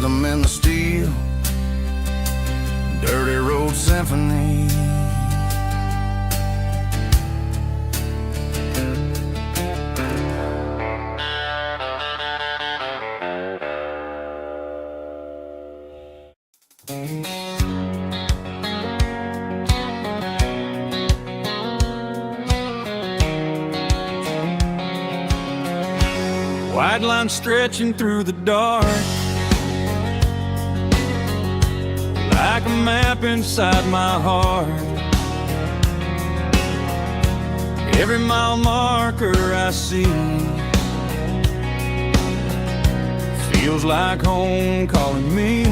rhythm in the steel, dirty road symphony. White line stretching through the dark, like a map inside my heart. Every mile marker I see feels like home calling me.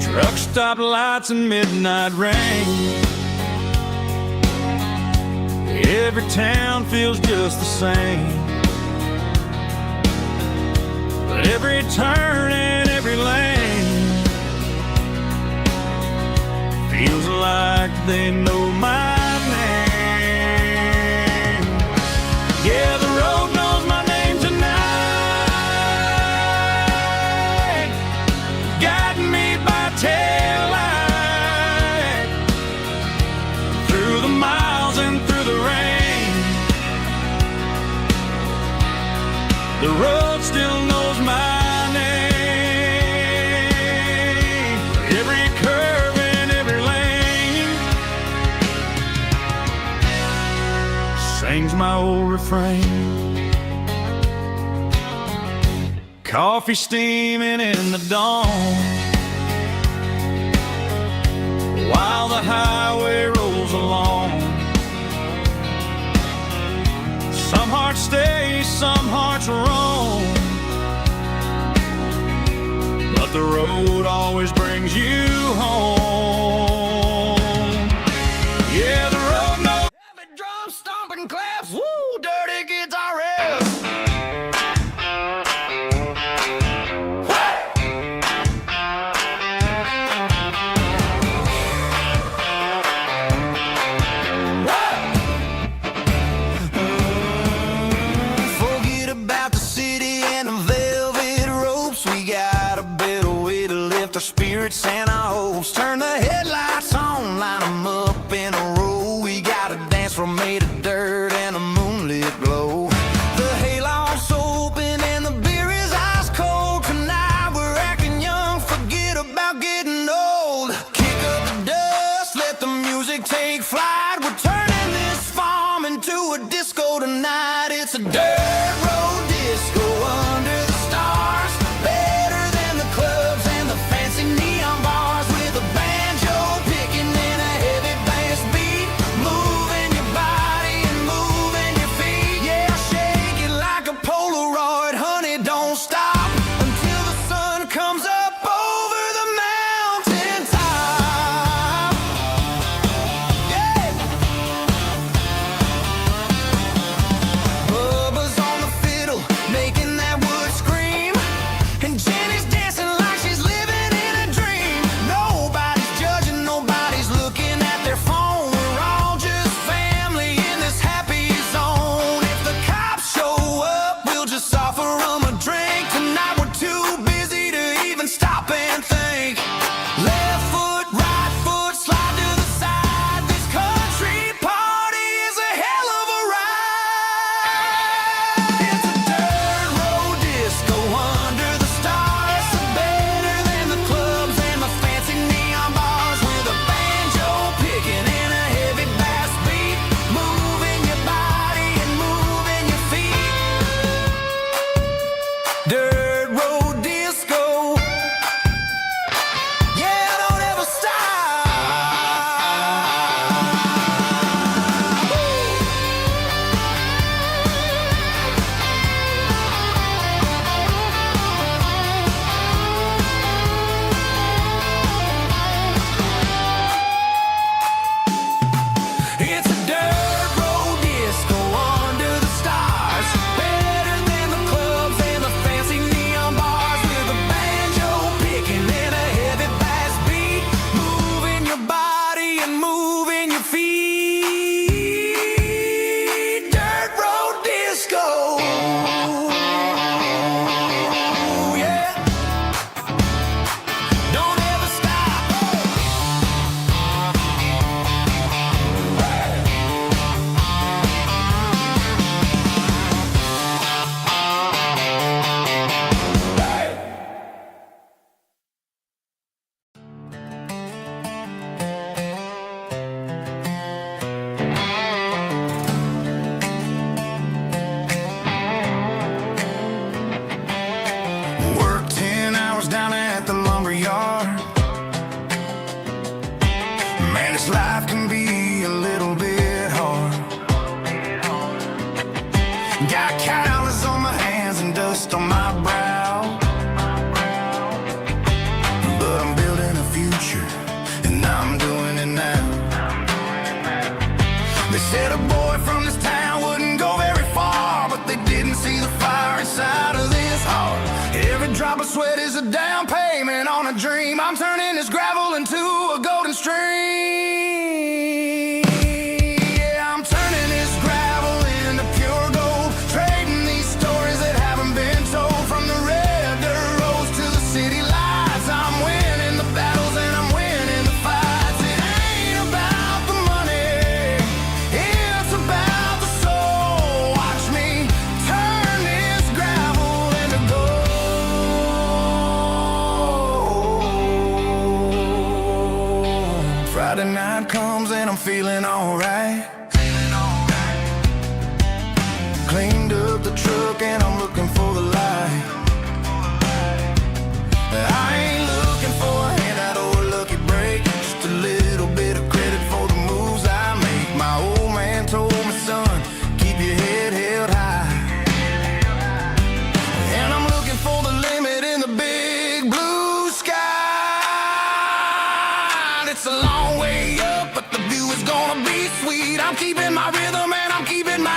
Truck stop lights and midnight rain, every town feels just the same. But every turn and every lane feels like they know my name. Yeah, the road knows my name tonight, guiding me by taillight through the miles and through the rain. The road still knows my name. Every curve and every lane sings my old refrain. Coffee steaming in the dawn, while the highway rolls along. Some hearts stay, some hearts roam, but the road always brings you home. Yeah, the road knows heavy drum stomping claps, woo, dirty guitar riffs. dust on my brow. But I'm building a future, and I'm doing it now. They said a boy from this town wouldn't go very far, but they didn't see the fire inside of this heart. Every drop of sweat is a down payment on a dream. I'm turning this gravel into a golden stream. Yeah, I'm turning this gravel into pure gold, trading these stories that haven't been told. From the red dirt roads to the city lights, I'm winning the battles and I'm winning the fights. It ain't about the money, it's about the soul. Watch me turn this gravel into gold. Friday night comes and I'm feeling alright. Cleaned up the truck and I'm looking for the light. I ain't looking for a handout or a lucky break, just a little bit of credit for the moves I make. My old man told me, son, keep your head held high. And I'm looking for the limit in the big blue sky. It's a long way up, but the view is gonna be sweet. I'm keeping my rhythm and I'm keeping my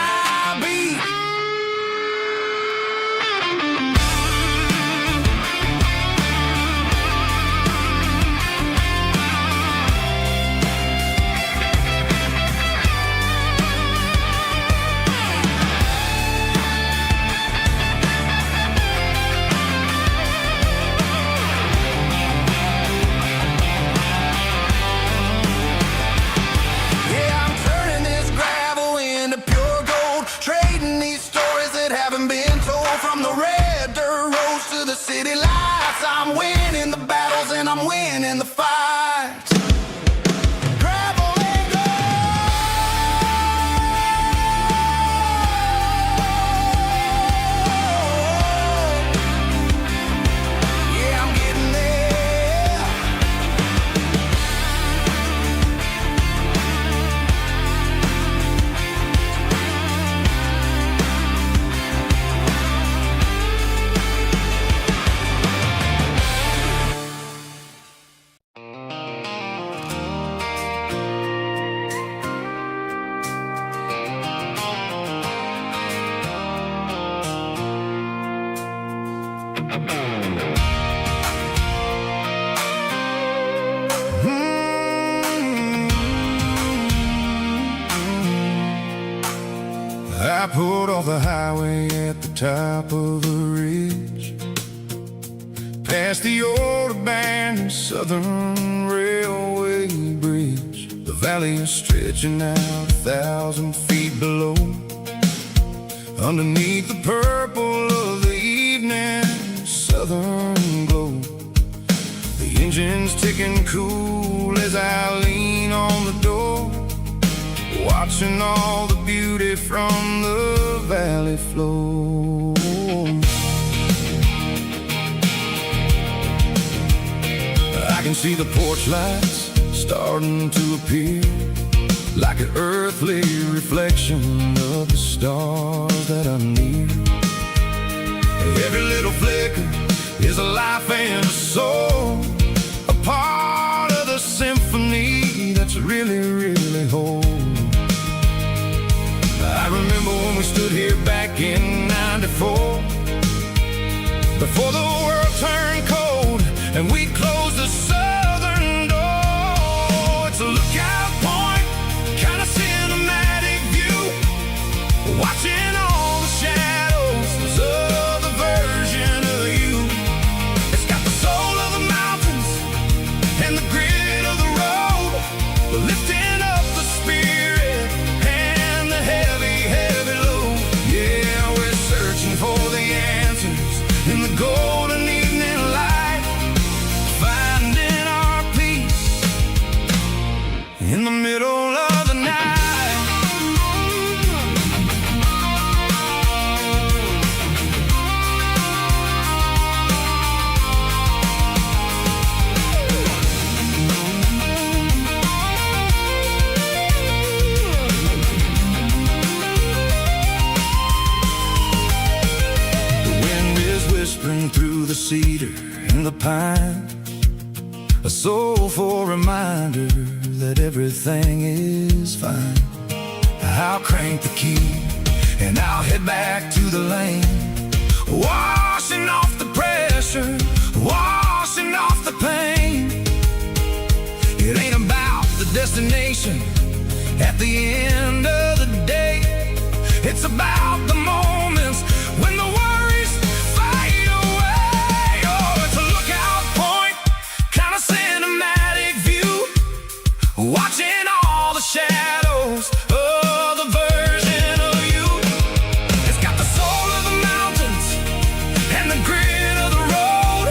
beat. Yeah, I'm turning this gravel into pure gold, trading these stories that haven't been told. From the red dirt roads to the city lights, I'm winning the battles and I'm winning the fights. Gravel and gold. Yeah, I'm getting there. I pulled off the highway at the top of a ridge, past the old abandoned Southern Railway bridge. The valley is stretching out 1,000 feet below. Underneath the purple of the evening southern glow, the engine's ticking cool as I lean on the door, watching all the beauty from the valley flow. I can see the porch lights starting to appear, like an earthly reflection of the stars that are near. Every little flicker is a life and a soul, a part of the symphony that's really, really whole. I remember when we stood here back in '94, before the world turned cold and we closed the southern door. It's a lookout point, kind of cinematic view, watching all the shadows of the version of you. It's got the soul of the mountains and the grit of the road, lifting up the spirit and the heavy, heavy load. Yeah, we're searching for the answers in the golden evening light, the cedar and the pine, a soulful reminder that everything is fine. I'll crank the key and I'll head back to the lane, washing off the pressure, washing off the pain. It ain't about the destination at the end of the day. It's about the moments when the worries fade away. Oh, it's a lookout point, kind of cinematic view, watching all the shadows of the version of you. It's got the soul of the mountains and the grit of the road,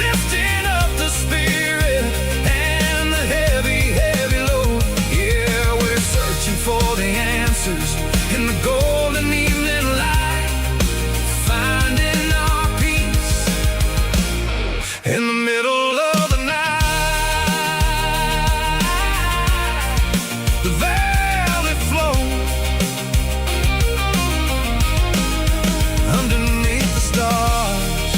lifting up the spirit and the heavy, heavy load. Yeah, we're searching for the answers in the golden evening light, finding our peace in the middle of the night. The valley flows underneath the stars.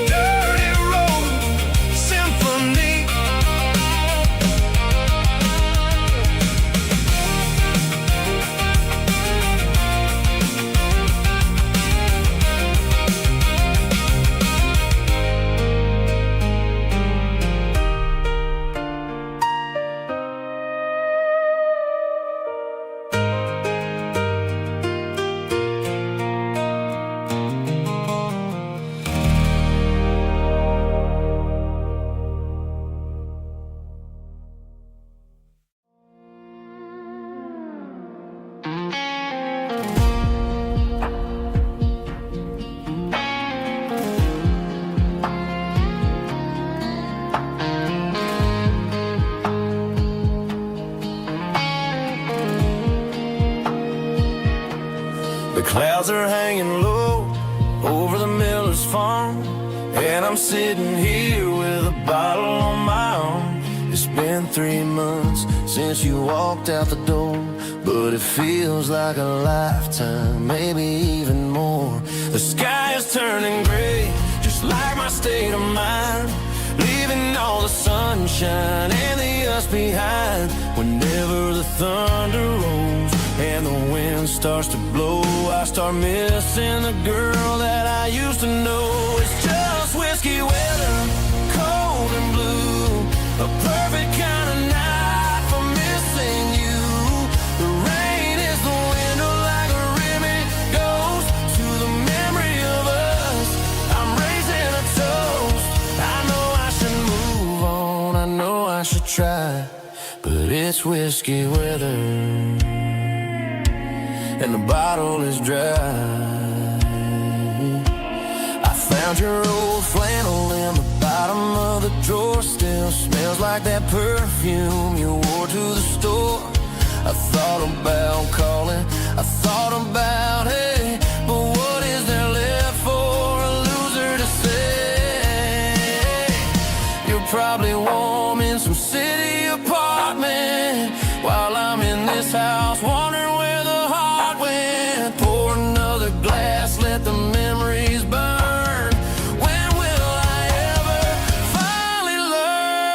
Dirty road symphony. The clouds are hanging low over the miller's farm, and I'm sitting here with a bottle on my arm. It's been 3 months since you walked out the door, but it feels like a lifetime, maybe even more. The sky is turning gray, just like my state of mind, leaving all the sunshine and the us behind. Whenever the thunder rolls and the wind starts to blow, I start missing the girl that I used to know. It's just whiskey weather, cold and blue, a perfect kind of night for missing you. The rain is the window like a ribbon goes to the memory of us. I'm raising a toast. I know I should move on, I know I should try, but it's whiskey weather and the bottle is dry. I found your old flannel in the bottom of the drawer, still smells like that perfume you wore to the store. I thought about calling, I thought about, hey, but what is there left for a loser to say? You're probably warm in some city apartment while I'm in this house wondering where the heart went. Pour another glass, let the memories burn. When will I ever finally learn?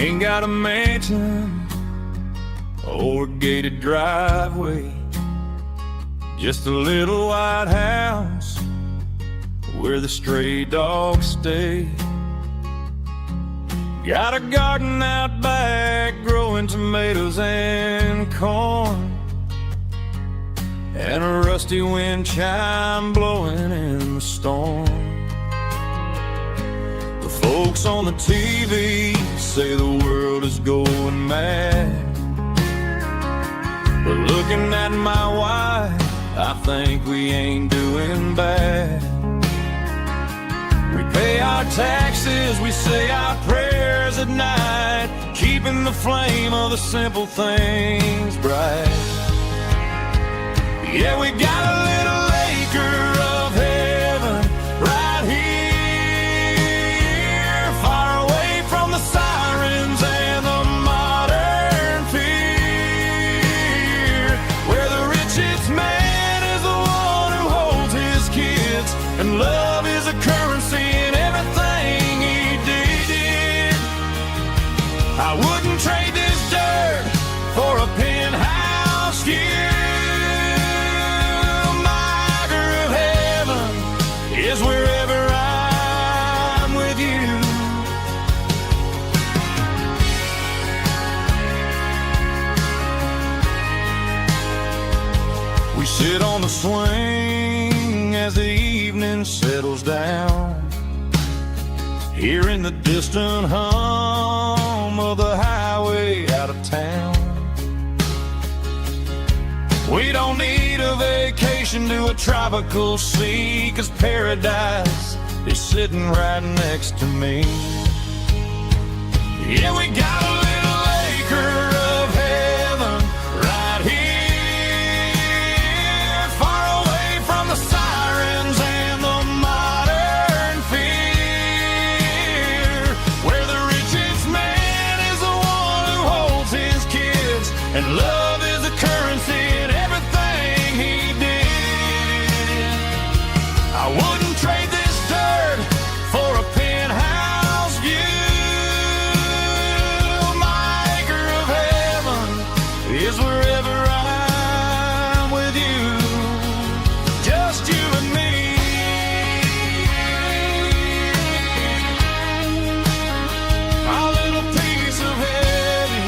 Ain't got a mansion or a gated driveway, just a little white house where the stray dogs stay. Got a garden out back growing tomatoes and corn, and a rusty wind chime blowing in the storm. The folks on the TV say the world is going mad, but looking at my wife, I think we ain't doing bad. We pay our taxes, we say our prayers at night, keeping the flame of the simple things bright. Yeah, we got a little acre of heaven right here, far away from the sirens and the modern fear, where the richest man is the one who holds his kids, and love is a currency in everything he did. I wouldn't trade this dirt for a penthouse view. Is wherever I'm with you. We sit on the swing as the evening settles down, hearing the distant hum of the highway out of town. We don't need a vacation to a tropical sea, 'cause paradise is sitting right next to me. Yeah, we got a little acre of heaven right here, far away from the sirens and the modern fear, where the richest man is the one who holds his kids, and love is a currency in everything he did. I wouldn't trade this dirt for a penthouse view. My acre of heaven is wherever I'm with you, just you and me. Our little piece of heaven.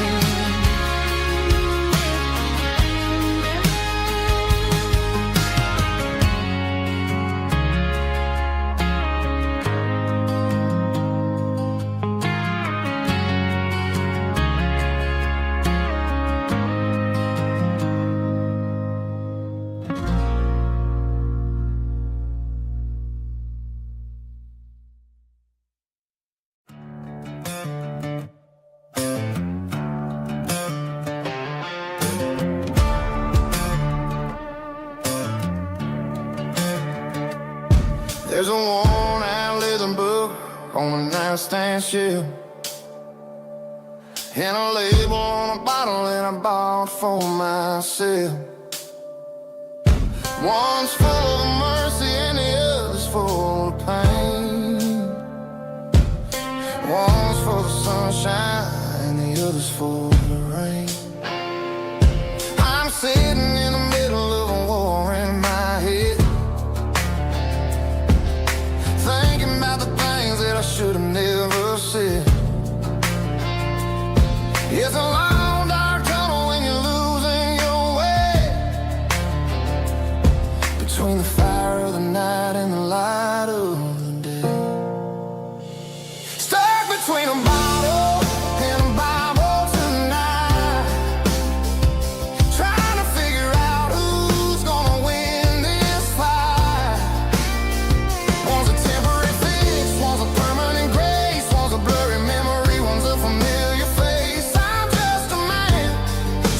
There's a worn-out leather book on the nightstand shelf, and a label on a bottle that I bought for myself. One's full of mercy and the other's full of pain. One's for the sunshine and the other's for the rain. I'm sitting in the middle of a war in my head, thinking about the things that I should have never said. It's a long dark tunnel when you're losing your way, between the fire of the night and the light of the day. Stuck between a bottle and a Bible tonight, trying to figure out who's gonna win this fight. One's a temporary fix, one's a permanent grace, one's a blurry memory, one's a familiar face. I'm just a man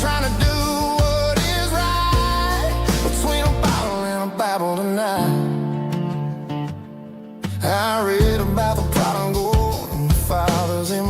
trying to do what is right, between a bottle and a Bible tonight. I read about the prodigal and the fathers in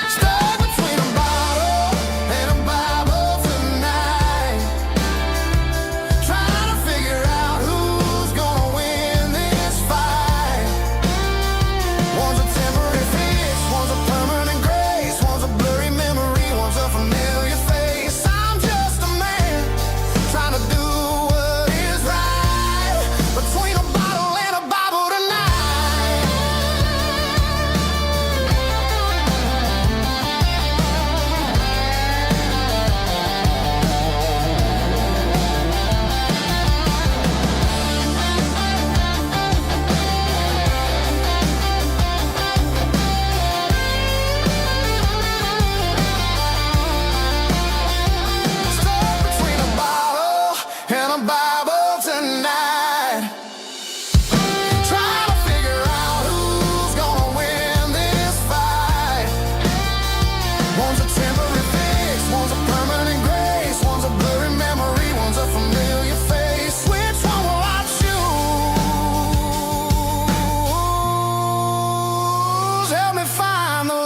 Stuck between a bottle and a Bible tonight, trying to figure out who's gonna win this fight. One's a temporary fix, one's a permanent grace, one's a blurry memory, one's a familiar face. I'm just a man trying to do what is right, between a bottle and a Bible tonight. Stuck between a bottle and a Bible tonight, trying to figure out who's gonna win this fight. One's a temporary fix, one's a permanent grace, one's a blurry memory, one's a familiar face. Which one will I choose? Help me find the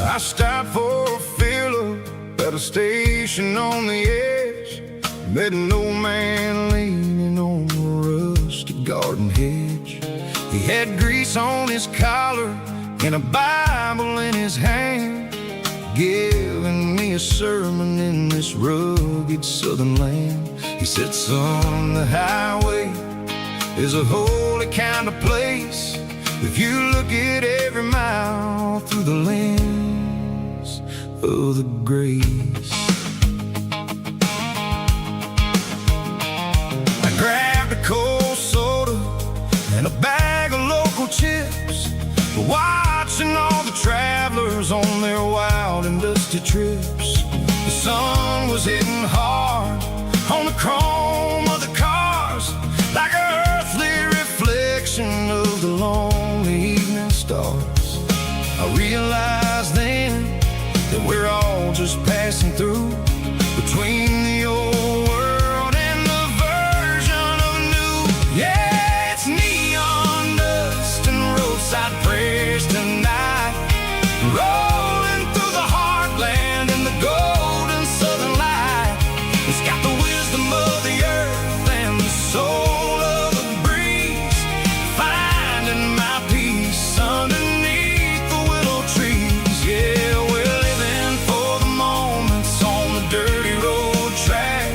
I stopped for a fill-up at a station on the edge. Met an old man leaning on a rusty garden hedge. He had grease on his collar and a Bible in his hand, giving me a sermon in this rugged southern land. He said, son, the highway is a holy kind of place if you look at every mile through the lens of the grace. I grabbed a cold soda and a bag of local chips, watching all the travelers on their wild and dusty trips. The sun was hitting hard on the chrome of the cars, like an earthly reflection of the lonely evening stars. I realized then that we're all just passing through, between the old world and the version of new. Yeah, it's neon dust and roadside prayers tonight, rolling through the heartland in the golden southern light. It's got the wisdom of the earth and the soul of the breeze, finding my peace underneath the willow trees. Yeah, we're living for the moments on the dirty road track,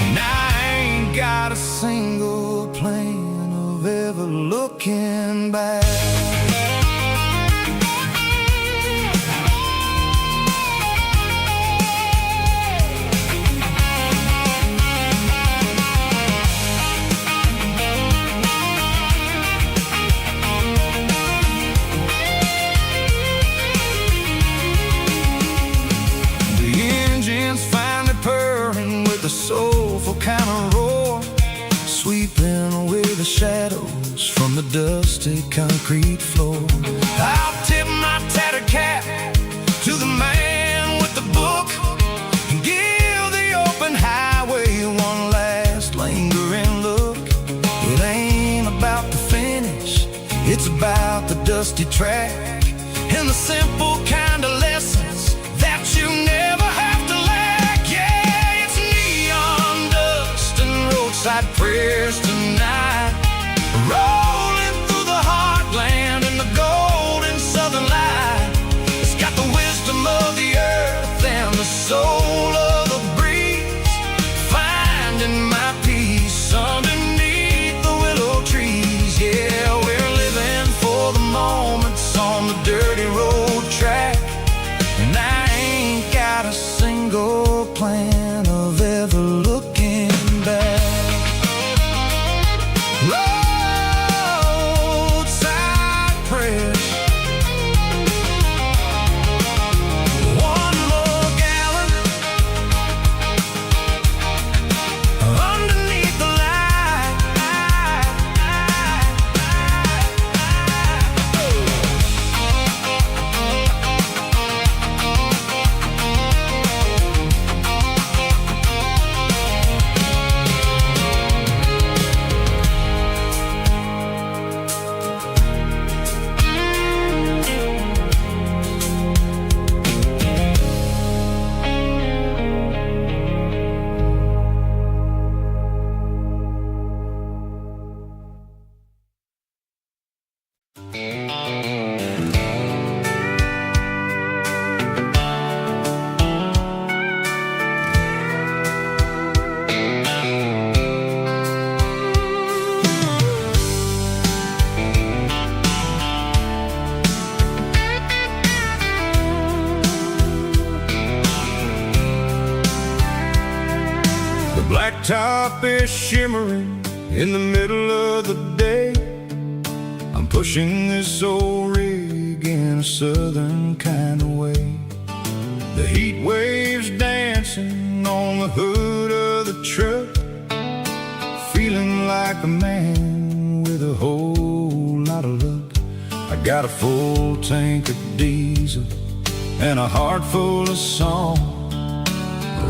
and I ain't got a single plan of ever looking back. The engine's finally purring with a soulful kind of roar, sweeping away the shadows from the dusty concrete floor. I'll tip my tattered cap to the man with the book and give the open highway one last lingering look. It ain't about the finish, it's about the dusty track and the simple kind of lessons that you never have to lack. Yeah, it's neon dust and roadside prayers tonight, rolling through the heartland in the golden southern light. It's got the wisdom of the earth and the soul of the breeze, finding my peace underneath the willow trees. Yeah, we're living for the moments on the dirty road track, and I ain't got a single plan of ever looking back. is shimmering in the middle of the day. I'm pushing this old rig in a southern kind of way. The heat waves dancing on the hood of the truck, feeling like a man with a whole lot of luck. I got a full tank of diesel and a heart full of song,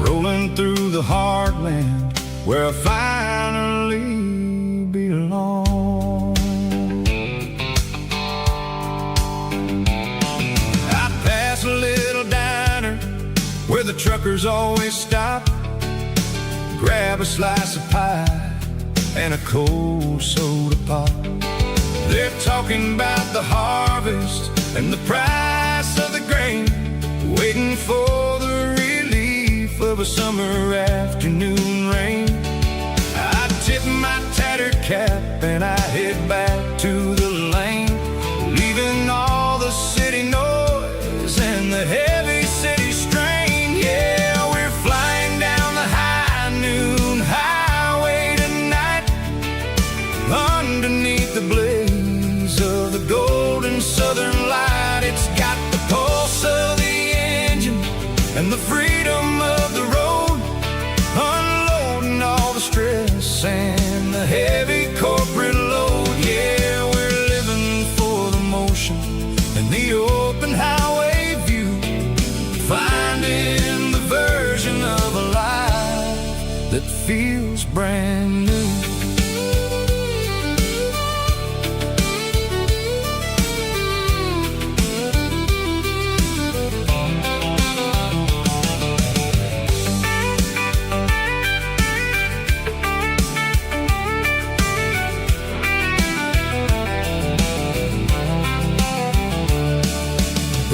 rolling through the heartland where I finally belong. I pass a little diner where the truckers always stop, grab a slice of pie and a cold soda pop. They're talking about the harvest and the price of the grain, waiting for the relief of a summer afternoon rain. I tip my tattered cap and I head back to the lane, leaving all the city noise and the heavy city strain. Yeah, we're flying down the high noon highway tonight, underneath the blaze of the golden southern light. It's got the pulse of the engine and the freedom of the road, unloading all the stress and the heavy corporate load. Yeah, we're living for the motion and the open highway view, finding the version of a life that feels brand new.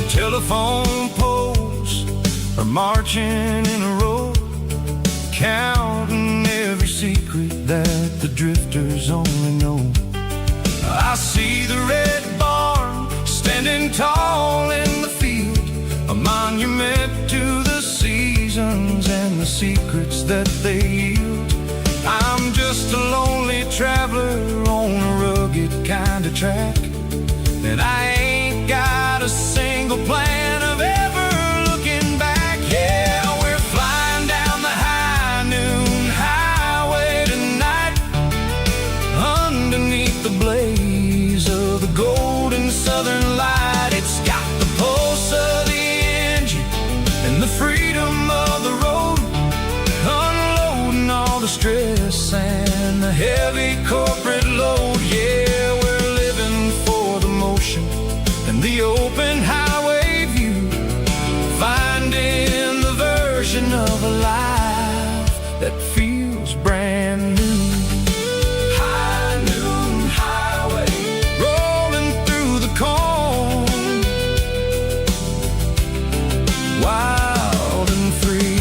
Telephone poles are marching in a row, counting every secret that the drifters only know. I see the red barn standing tall in the field, a monument to the seasons and the secrets that they yield. I'm just a lonely traveler on a rugged kind of track, and I ain't got a single plan of ever looking back. Yeah, we're flying down the high noon highway tonight, underneath the blaze of the golden southern light. It's got the pulse of the engine and the freedom of the road, unloading all the stress and the heavy corporate load. Yeah, we're living for the motion and the open highway view, finding the version of a life that feels brand new. High noon highway, rolling through the corn, wild and free.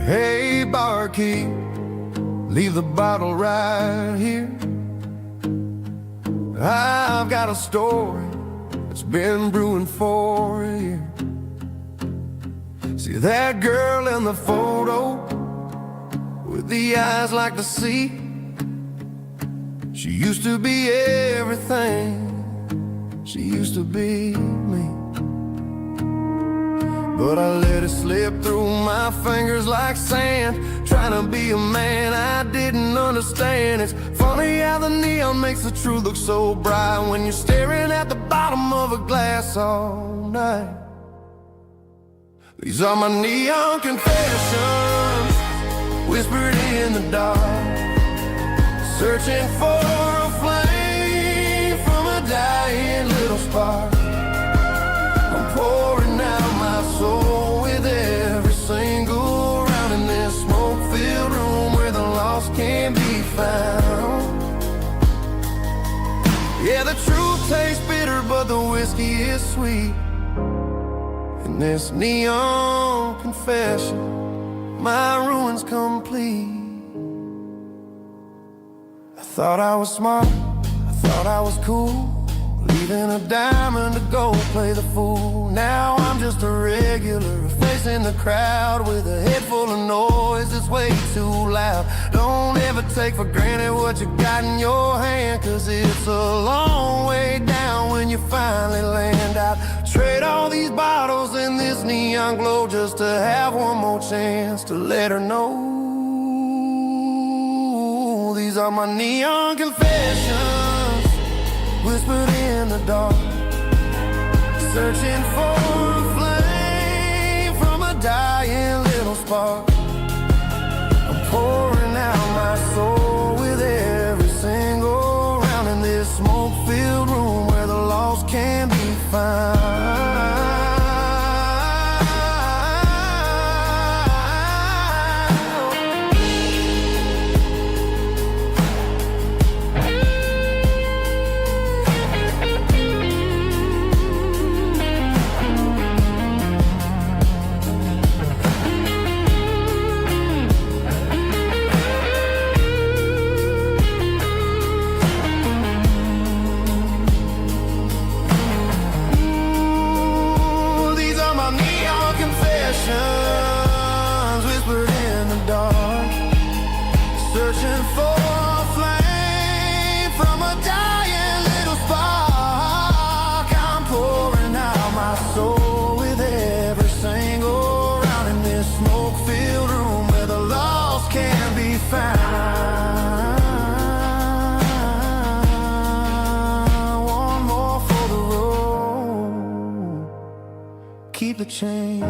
Hey, barkeep, leave the bottle right here. I've got a story that's been brewing for a year. See that girl in the photo with the eyes like the sea? She used to be everything, she used to be me. But I let it slip through my fingers like sand, trying to be a man I didn't understand. It's funny how the neon makes the truth look so bright when you're staring at the bottom of a glass all night. These are my neon confessions, whispered in the dark. searching for a flame from a dying little spark. I'm pouring out my soul with every single round in this smoke-filled room where the lost can't be found. Yeah, the truth tastes bitter, but the whiskey is sweet. In this neon confession, my ruin's complete. I thought I was smart, I thought I was cool, leaving a diamond to go play the fool. Now I'm just a regular, facing the crowd with a head full of noise that's way too loud. Don't ever take for granted what you got in your hand, cause it's a long way down when you finally land out. Trade all these bottles and this neon glow just to have one more chance to let her know. These are my neon confessions, whispered in the dark, searching for a flame from a dying little spark. I'm pouring out my soul with every single round in this smoke-filled room where the lost can be found. Whispered in the dark, searching for a flame from a dying little spark. I'm pouring out my soul with every single round in this smoke-filled room where the lost can be found. One more for the road, keep the change.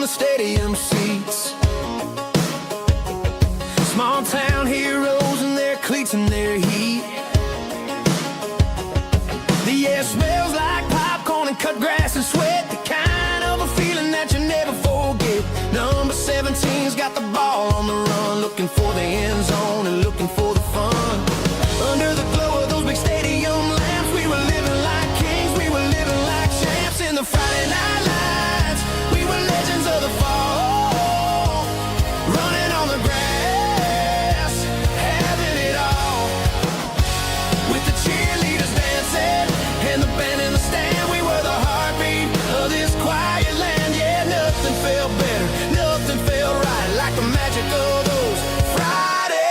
Stadium seats, small town heroes in their cleats and their heat. The air smells like popcorn and cut grass and sweat, the kind of a feeling that you never forget. Number 17's got the ball on the run, looking for the end zone and looking for the fun. Under the glow of those big stadium lamps, we were living like kings, we were living like champs in the Friday night lights. We were legends of the fall, running on the grass, having it all. With the cheerleaders dancing and the band in the stand, we were the heartbeat of this quiet land. Yeah, nothing felt better, nothing felt right like the magic of those Friday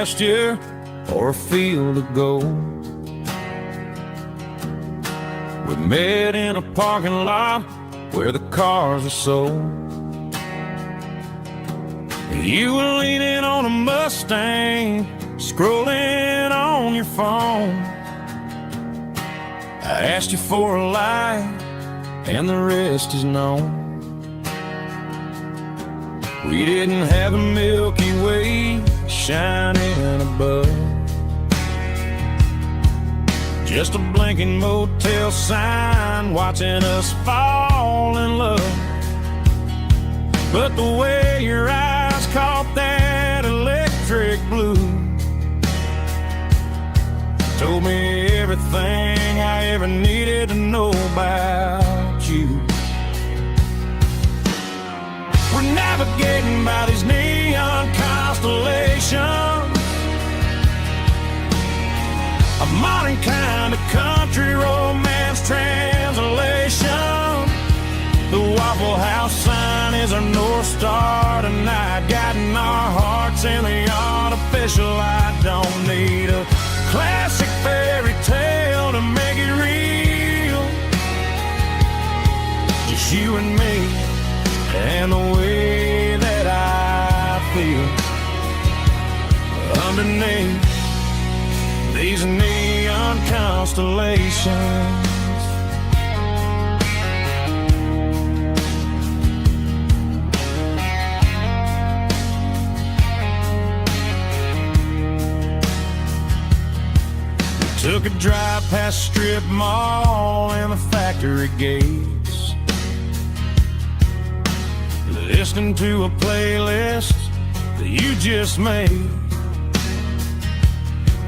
pasture or a field of gold. We met in a parking lot where the cars are sold. You were leaning on a Mustang, scrolling on your phone. I asked you for a light, and the rest is known. We didn't have a Milky Way shining above, just a blinking motel sign watching us fall in love. But the way your eyes caught that electric blue told me everything I ever needed to know about you. We're navigating by these neon constellations, a modern kind of country romance translation. The Waffle House sign is our North Star tonight, guiding our hearts in the artificial. I don't need a classic fairy tale to make it real, just you and me and the way that I feel underneath these neon constellations. We took a drive past strip mall and the factory gates, listening to a playlist that you just made.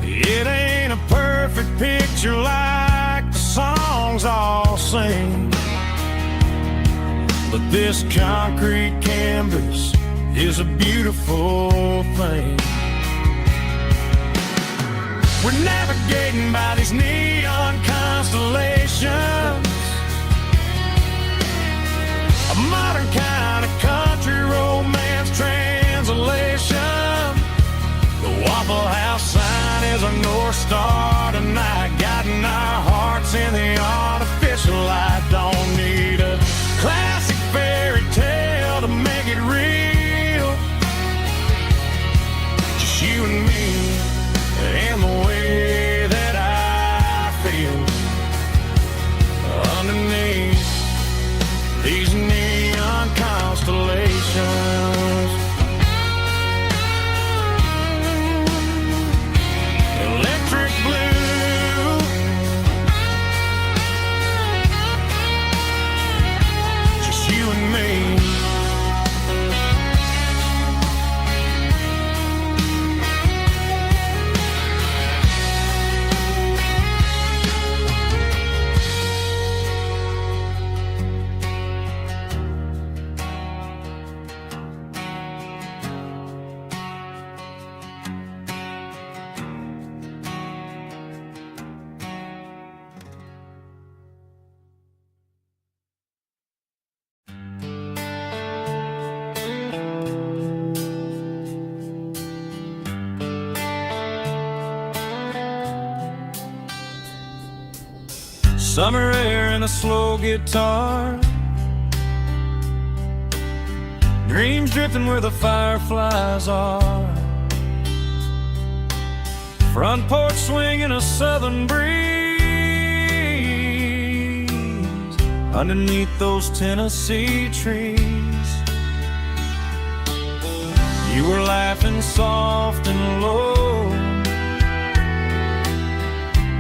It ain't a perfect picture like the songs all sing, but this concrete canvas is a beautiful thing. We're navigating by these neon constellations, a modern kind of country romance translation. The Waffle House sign is our North Star tonight, guiding our hearts in the artificial. I don't need a classic fairy tale to make it real, just you and me and the way that I feel underneath these neon constellations. Electric blue, just you and me. Summer air and a slow guitar, dreams drifting where the fireflies are, front porch swinging a southern breeze, underneath those Tennessee trees. You were laughing soft and low,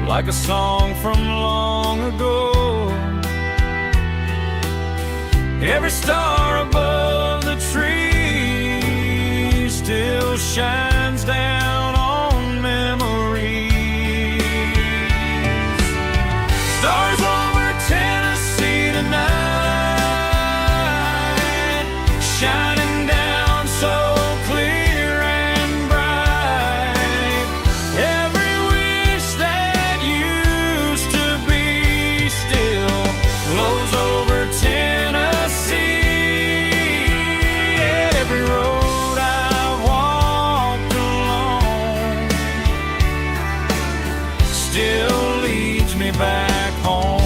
like a song from long ago. Every star above the tree still shines down on memories. Stars over Tennessee tonight, shining down so clear and bright. Every wish that used to be still glows over Tennessee. Every road I've walked along me back home.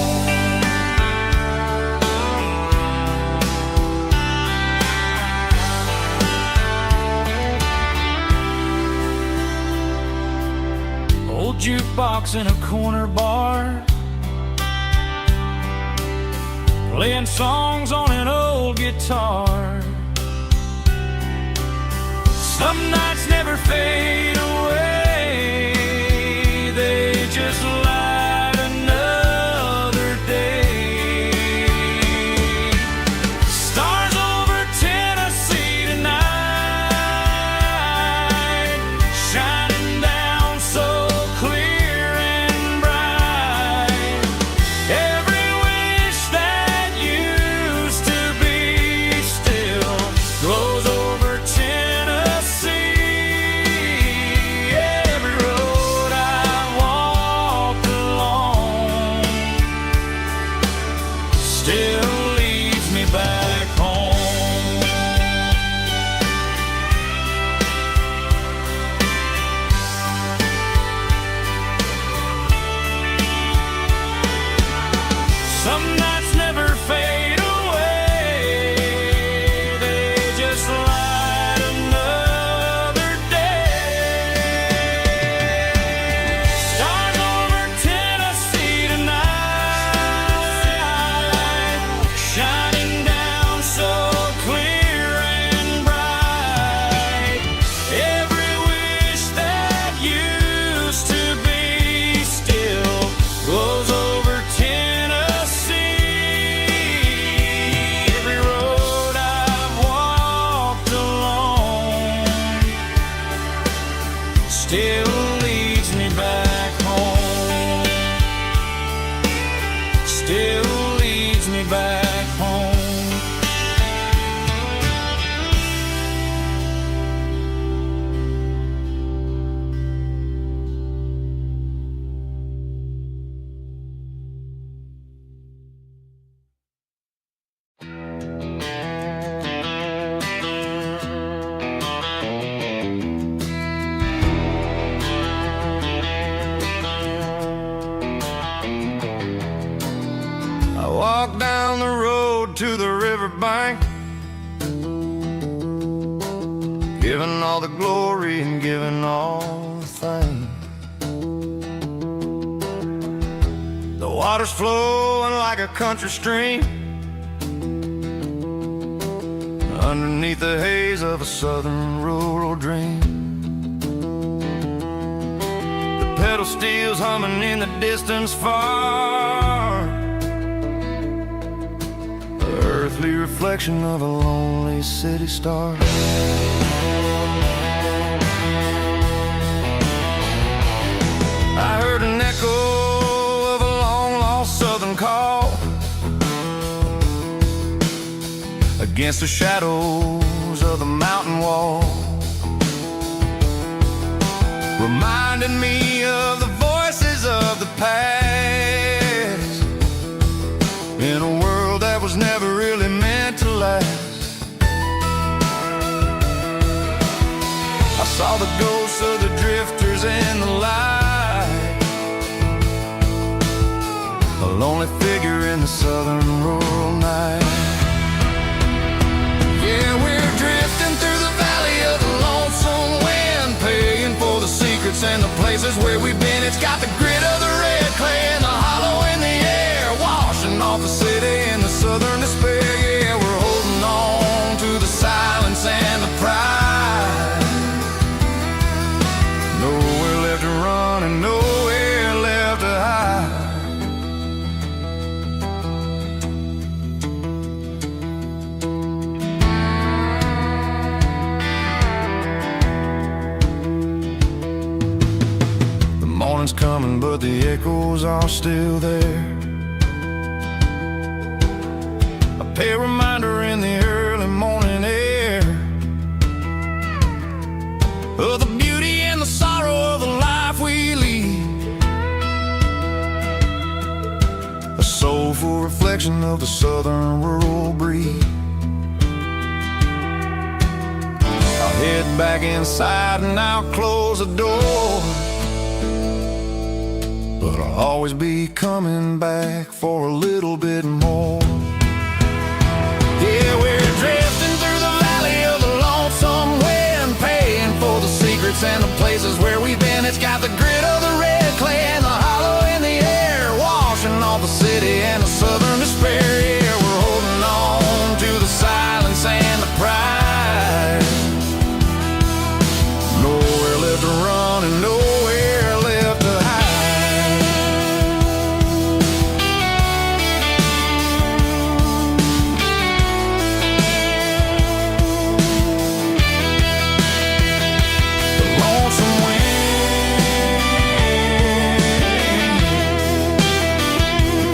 Old jukebox in a corner bar, playing songs on an old guitar. Some nights never fade away, they just light another day. Stars over Tennessee tonight, shining down so clear and bright. Every wish that used to be still glows over Tennessee. Every road I walked along still leads me back home. Some nights never fade away, they just light another day. Stars over Tennessee tonight, shining down so clear and bright. Every wish that used to be still glows over Tennessee. Every road I've walked along still leads me back home. Still leads me back home. I walk down the road to the riverbank, giving all the glory and giving all the thanks. The water's flowing like a country stream underneath the haze of a southern rural dream. The pedal steel's humming in the distance far, the earthly reflection of a lonely city star. I heard an echo of a long-lost southern call against the shadows of the mountain wall, reminding me of the voices of the past in a world that was never really meant to last. I saw the ghosts of the drifters in the light, a lonely figure in the southern rural night. Yeah, we're drifting through the valley of the lonesome wind, paying for the secrets and the places where we've been. It's got the grit of the red clay and the hollow in the air, washing off the city and the southern despair. Yeah, we're holding on to the silence and the pride. Nowhere left to run and nowhere left to hide. The morning's coming, but the echoes are still there. A pale reminder in the early morning air of the beauty and the sorrow of the life we lead, a soulful reflection of the southern rural breed. I'll head back inside and I'll close the door, but I'll always be coming back for a little bit more. Yeah, we're drifting through the valley of the lonesome wind, paying for the secrets and the places where we've been. It's got the grit of the red clay and the hollow in the air, washing all the city and the southern despair. Yeah, we're holding on to the silence and the pride. Nowhere left to run and nowhere left to hide. The lonesome wind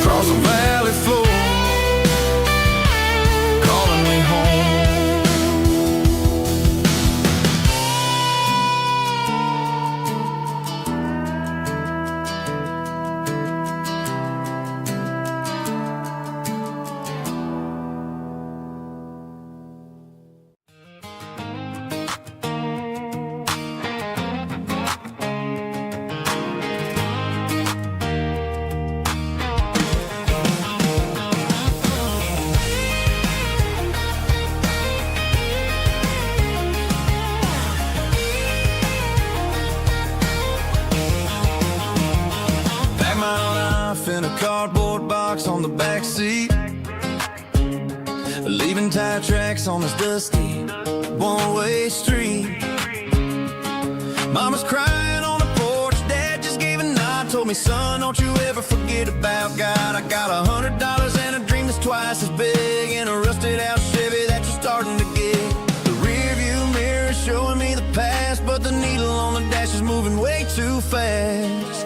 across the valley floor, calling me home. Pack my life in a cardboard box on the back seat, leaving tire tracks on this dusty one-way street. Mama's crying on the porch, Dad just gave a nod, told me, son, don't you ever forget about God. I got $100 and a dream that's twice as big, and a rusted out Chevy that you're starting to get. The rear view mirror is showing me the past, but the needle on the dash is moving way too fast.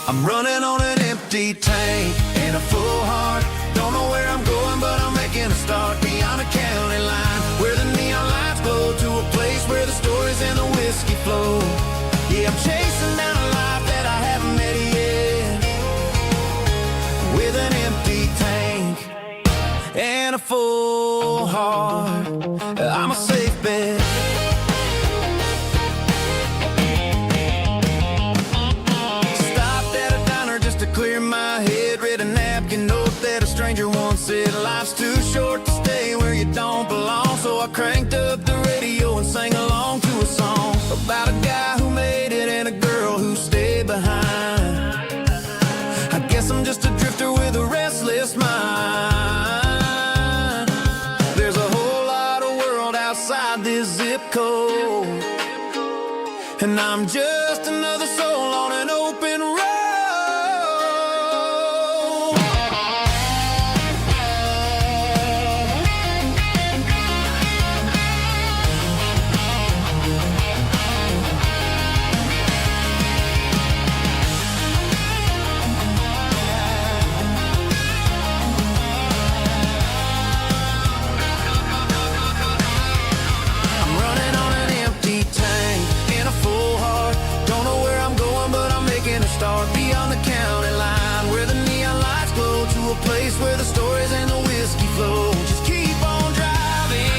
I'm running on an empty tank and a full heart. Don't know where I'm going, but I'm making a start beyond a county line, where the neon lights glow, to a place where the stories and the whiskey flow. Yeah, I'm chasing down a life that I haven't met yet, with an empty tank and a full heart. I'm a safe bet. Stopped at a diner just to clear my head, read a napkin note that a stranger once said, life's too short to stay where you don't belong. So I cranked up the radio and sang along to a song about a guy who made it and a girl who stayed behind. I guess I'm just a drifter with a restless mind. There's a whole lot of world outside this zip code, and I'm just another soul on an open road. I'm running on an empty tank and a full heart. Don't know where I'm going, but I'm making a start beyond the county line, where the neon lights glow, to a place where the stories and the whiskey flow. Just keep on driving,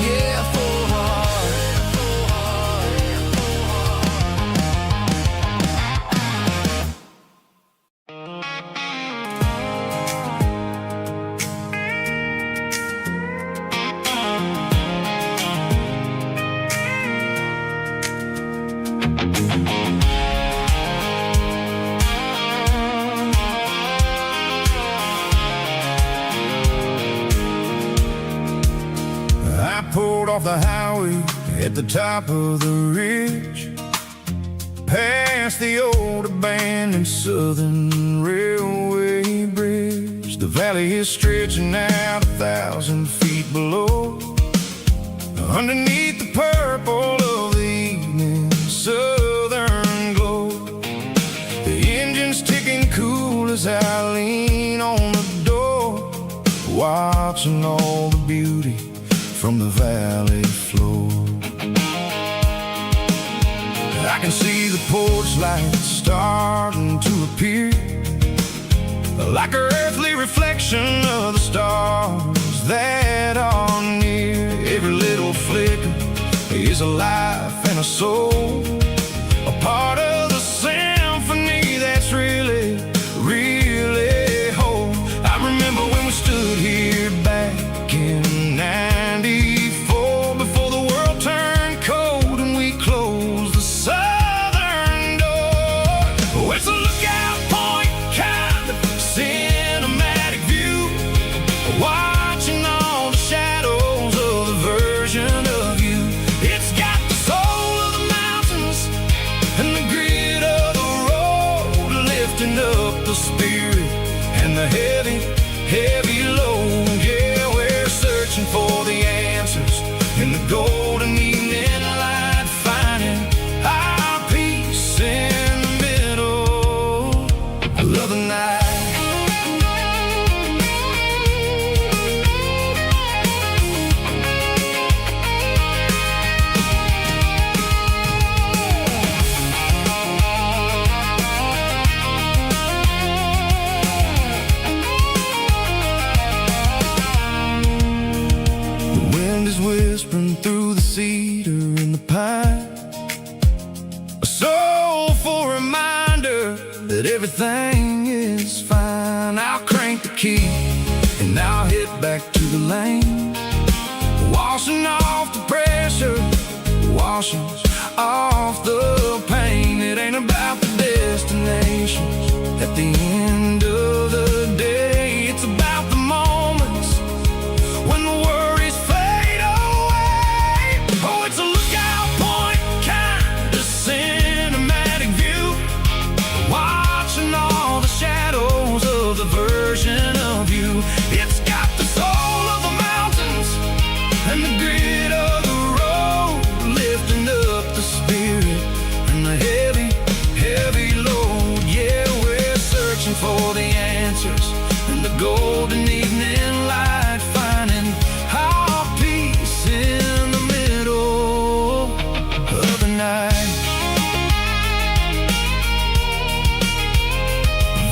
yeah, full heart. I pulled off the highway at the top of the ridge, past the old abandoned Southern Railway bridge. The valley is stretching out 1,000 feet below, underneath the purple of the evening southern glow. The engine's ticking cool as I lean on the door, watching all the beauty from the valley floor. I can see the porch lights starting to appear, like an earthly reflection of the stars that are near. Every little flicker is a life and a soul, lifting up the spirit and the heavy, heavy load. Yeah, we're searching for the answers in the golden evening light, finding our peace in the middle of the night. Whispering through the cedar and the pine, a soulful reminder that everything is fine. I'll crank the key and I'll head back to the lane, washing off the pressure, washing off the pain. It ain't about the destinations at the end of the day. It's about the moments when the worries fade away. Oh, it's a lookout point, kind of cinematic view, watching all the shadows of the version of you. It's got the soul of the mountains and the grit of the road, lifting up the spirit and the heavy, heavy load. Yeah, we're searching for the answers in the golden evening light, finding our peace in the middle of the night.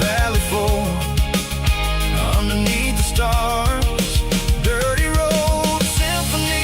Valley floor, underneath the stars, dirty road symphony.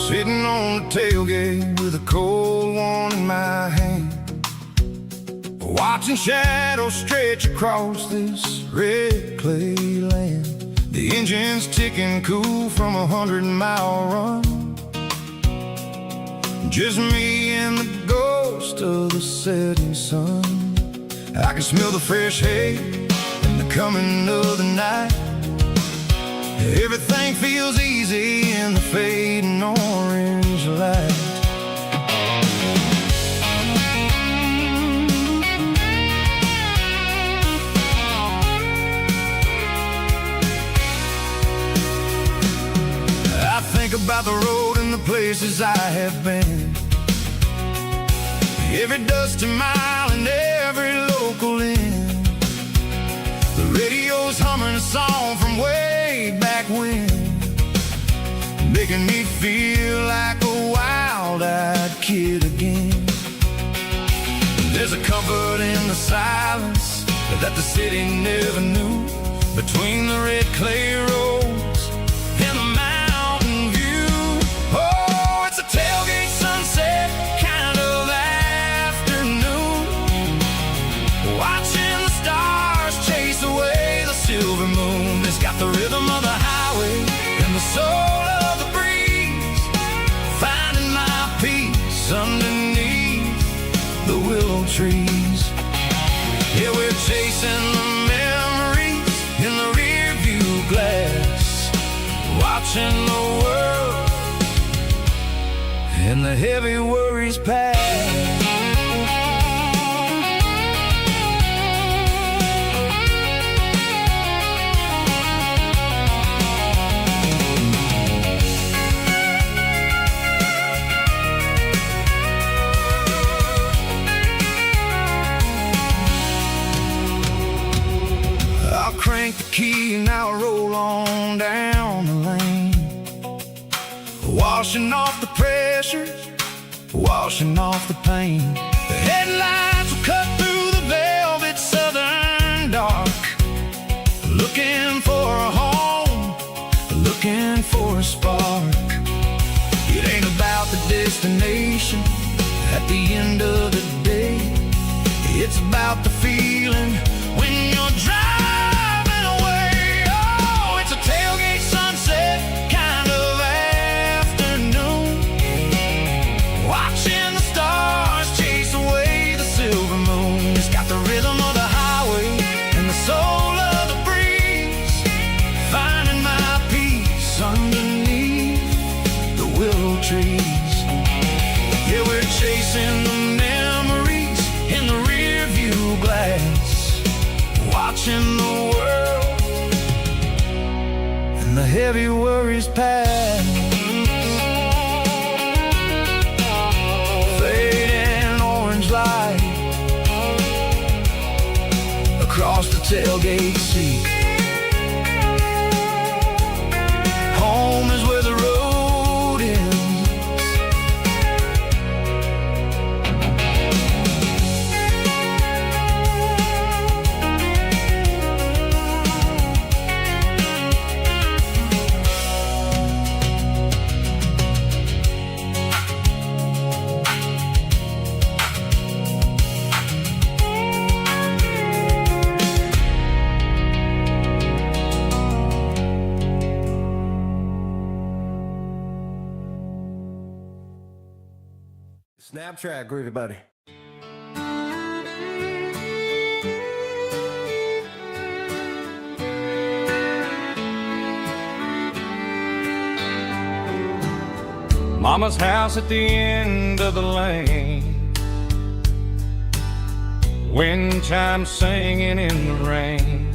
Sitting on the tailgate with a cold one in my hand, watching shadows stretch across this red clay land. The engine's ticking cool from 100-mile run, just me and the ghost of the setting sun. I can smell the fresh hay and the coming of the night. Everything feels easy in the fading orange light. I think about the road and the places I have been, every dusty mile and every local inn. The radio's humming a song from way back when, making me feel like a wild-eyed kid again. There's a comfort in the silence that the city never knew, between the red clay roads and the mountain view. Oh, it's a tailgate sunset kind of afternoon, watching the stars chase away the silver moon. It's got the rhythm of the highway and the soul of the breeze, finding my peace underneath the willow trees. Yeah, we're chasing the memories in the rear view glass, watching the world and the heavy worries pass. Crank the key and I'll roll on down the lane, washing off the pressure, washing off the pain. The headlights will cut through the velvet southern dark, It's about the feeling when you're driving away. Oh, it's a tailgate sunset kind of afternoon, watching the stars chase away the silver moon. It's got the rhythm of the highway and the soul of the breeze, finding my peace underneath the willow trees. Yeah, we're chasing the memories in the rear view glass, watching the world and the heavy worries pass. Fading orange light across the tailgate seat. Home is where the road ends. Snap track, groovy buddy. Mama's house at the end of the lane, wind chimes singing in the rain.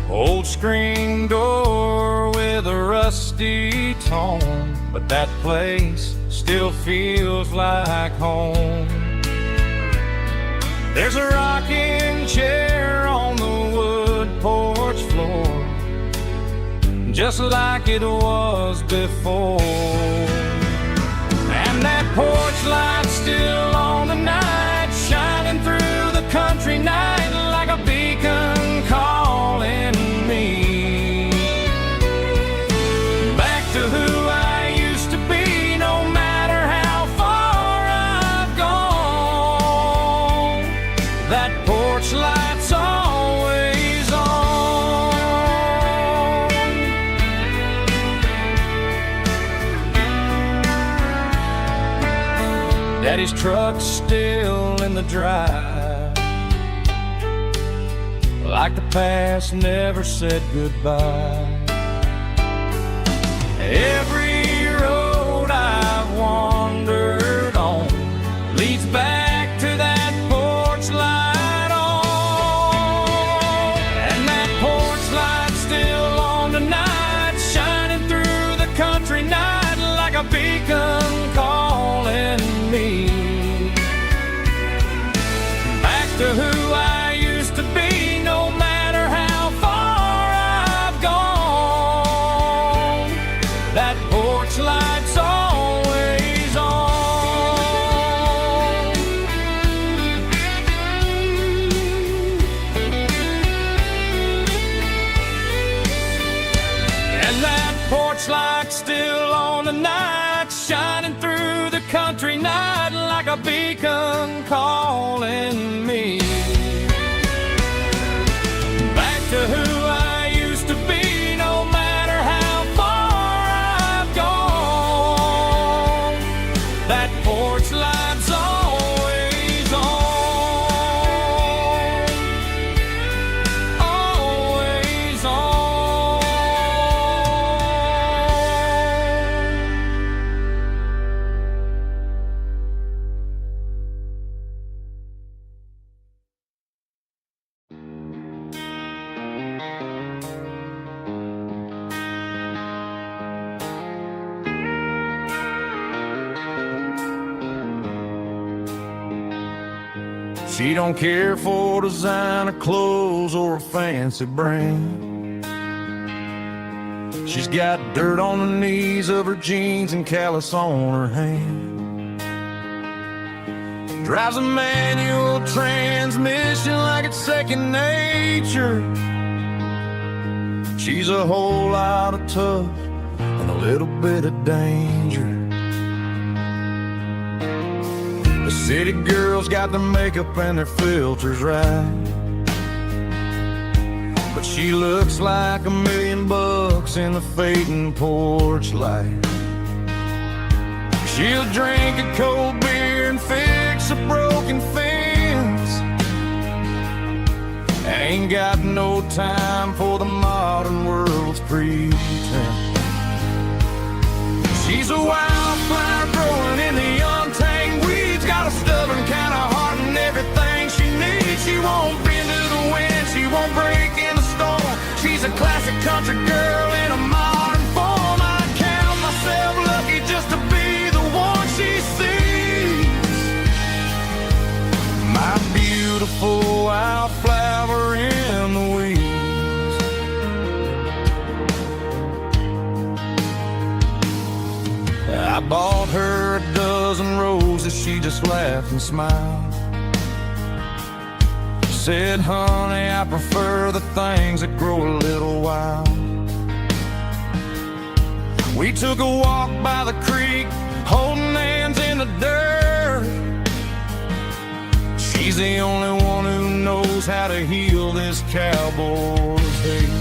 Old screen door with a rusty tone, but that place still feels like home. There's a rocking chair on the wood porch floor, just like it was before. And that porch light's still on the night, shining through the country night like a beacon calling me back to who I used to be. No matter how far I've gone, that porch light's always on. Daddy's truck's still in the drive, like the past never said goodbye. Every road I've wandered on leads back to that porch light on. And that porch light's still on tonight, shining through the country night like a beacon calling me back to who I used to be. No matter how far I've gone, that porch light's always on. And that porch light's still on tonight, shining through the country night like a beacon calling me back to who I used to be. No matter how far I've gone, that porch light's always on, always on. She don't care for designer clothes or a fancy brand. She's got dirt on the knees of her jeans and callus on her hand. Drives a manual transmission like it's second nature. She's a whole lot of tough and a little bit of danger. City girls got their makeup and their filters right, but she looks like $1,000,000 in the fading porch light. She'll drink a cold beer and fix a broken fence. Ain't got no time for the modern world's pretense. She's a wildflower growing in the untamed weeds. Got a stubborn kind of heart and everything she needs. She won't bend to the wind, she won't break in the storm. She's a classic country girl in a modern form. I count myself lucky just to be the one she sees. My beautiful wildflower in the weeds. I bought her a dozen roses, she just laughed and smiled. Said, honey, I prefer the things that grow a little wild. We took a walk by the creek, holding hands in the dirt. She's the only one who knows how to heal this cowboy's hate.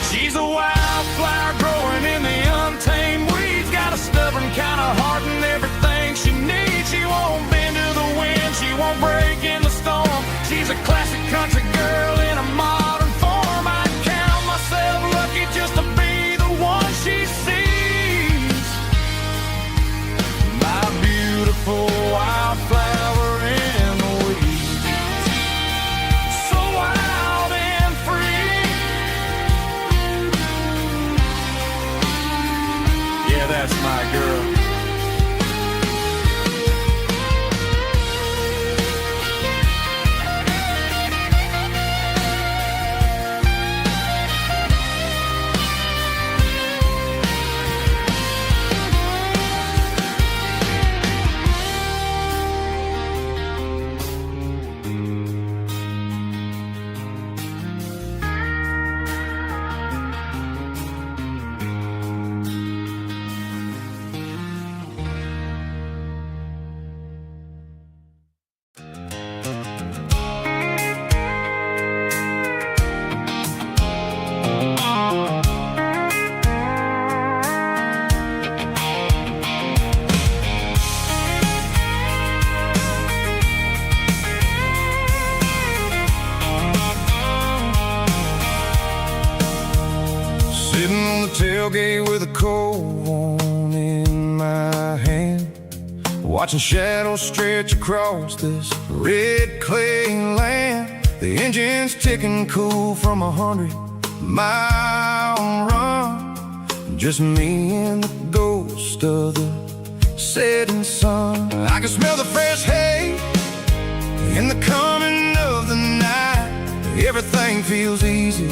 She's a wildflower growing in the untamed weeds. Got a stubborn kind of heart and everything she needs. She won't bend to the wind, she won't break in the storm. She's a classic country girl in a modern form. I count myself lucky just to be the one she sees. My beautiful wildflower in the weeds. So wild and free. Yeah, that's my girl. Tailgate with a cold one in my hand, watching shadows stretch across this red clay land. The engine's ticking cool from 100-mile run. Just me and the ghost of the setting sun. I can smell the fresh hay in the coming of the night. Everything feels easy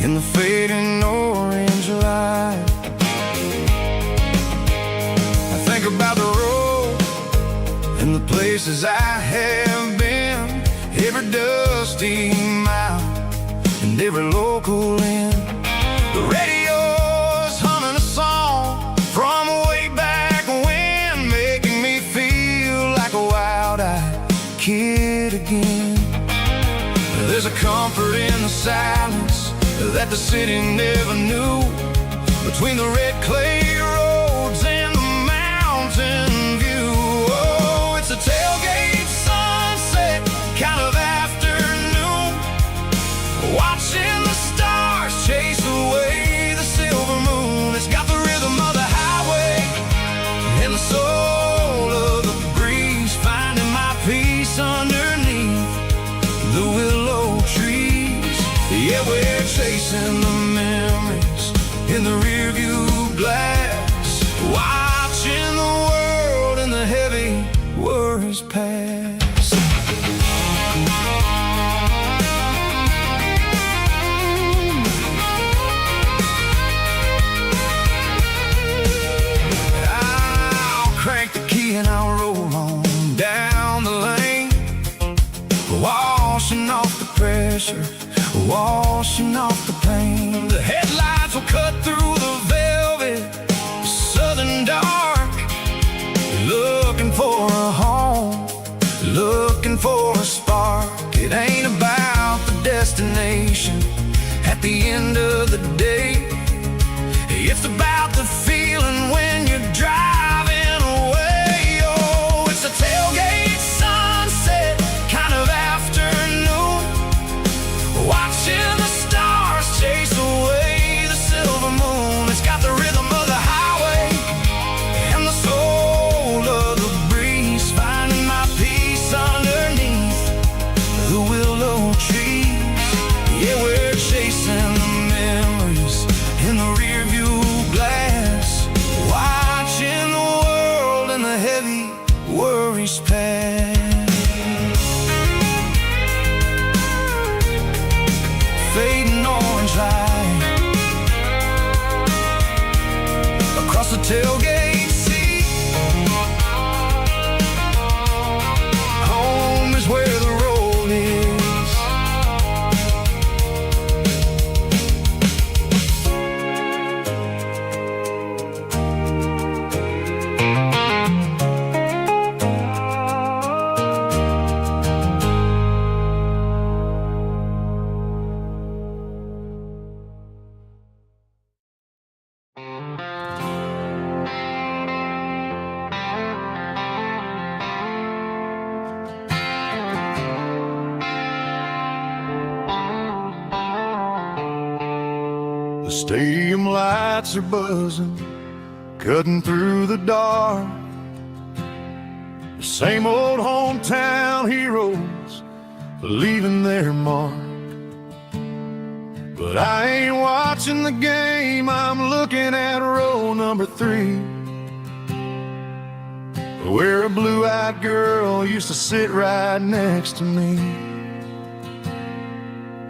in the fading orange light. I think about the road and the places I have been, every dusty mile and every local inn. The radio's humming a song from way back when, making me feel like a wild-eyed kid again. There's a comfort in the silence that the city never knew, between the red clay roads and the mountain view. Oh, it's a tailgate sunset kind of afternoon, watching the stars chase away the silver moon. It's got the rhythm of the highway and the soul of the breeze, finding my peace underneath the willow trees. Yeah, we're chasing the memories in the rearview glass, watching the world and the heavy worries pass. I'll crank the key and I'll roll on down the lane, washing off the pressure, washing off the pain. The headlights will cut through the velvet southern dark, look at the end of the day. It's about the feeling when you're driving away. Oh, it's a tailgate sunset kind of afternoon, watching the stars chase away the silver moon. It's got the rhythm of the highway and the soul of the breeze, finding my peace underneath the willow trees. Yeah, we're chasing the memories in the rear view glass, watching the world and the heavy worries pass. Fading orange light across the tailgate seat. Home is where the road is. The stadium lights are buzzing, cutting through the dark. The same old hometown heroes leaving their mark. But I ain't watching the game, I'm looking at row number 3, where a blue-eyed girl used to sit right next to me.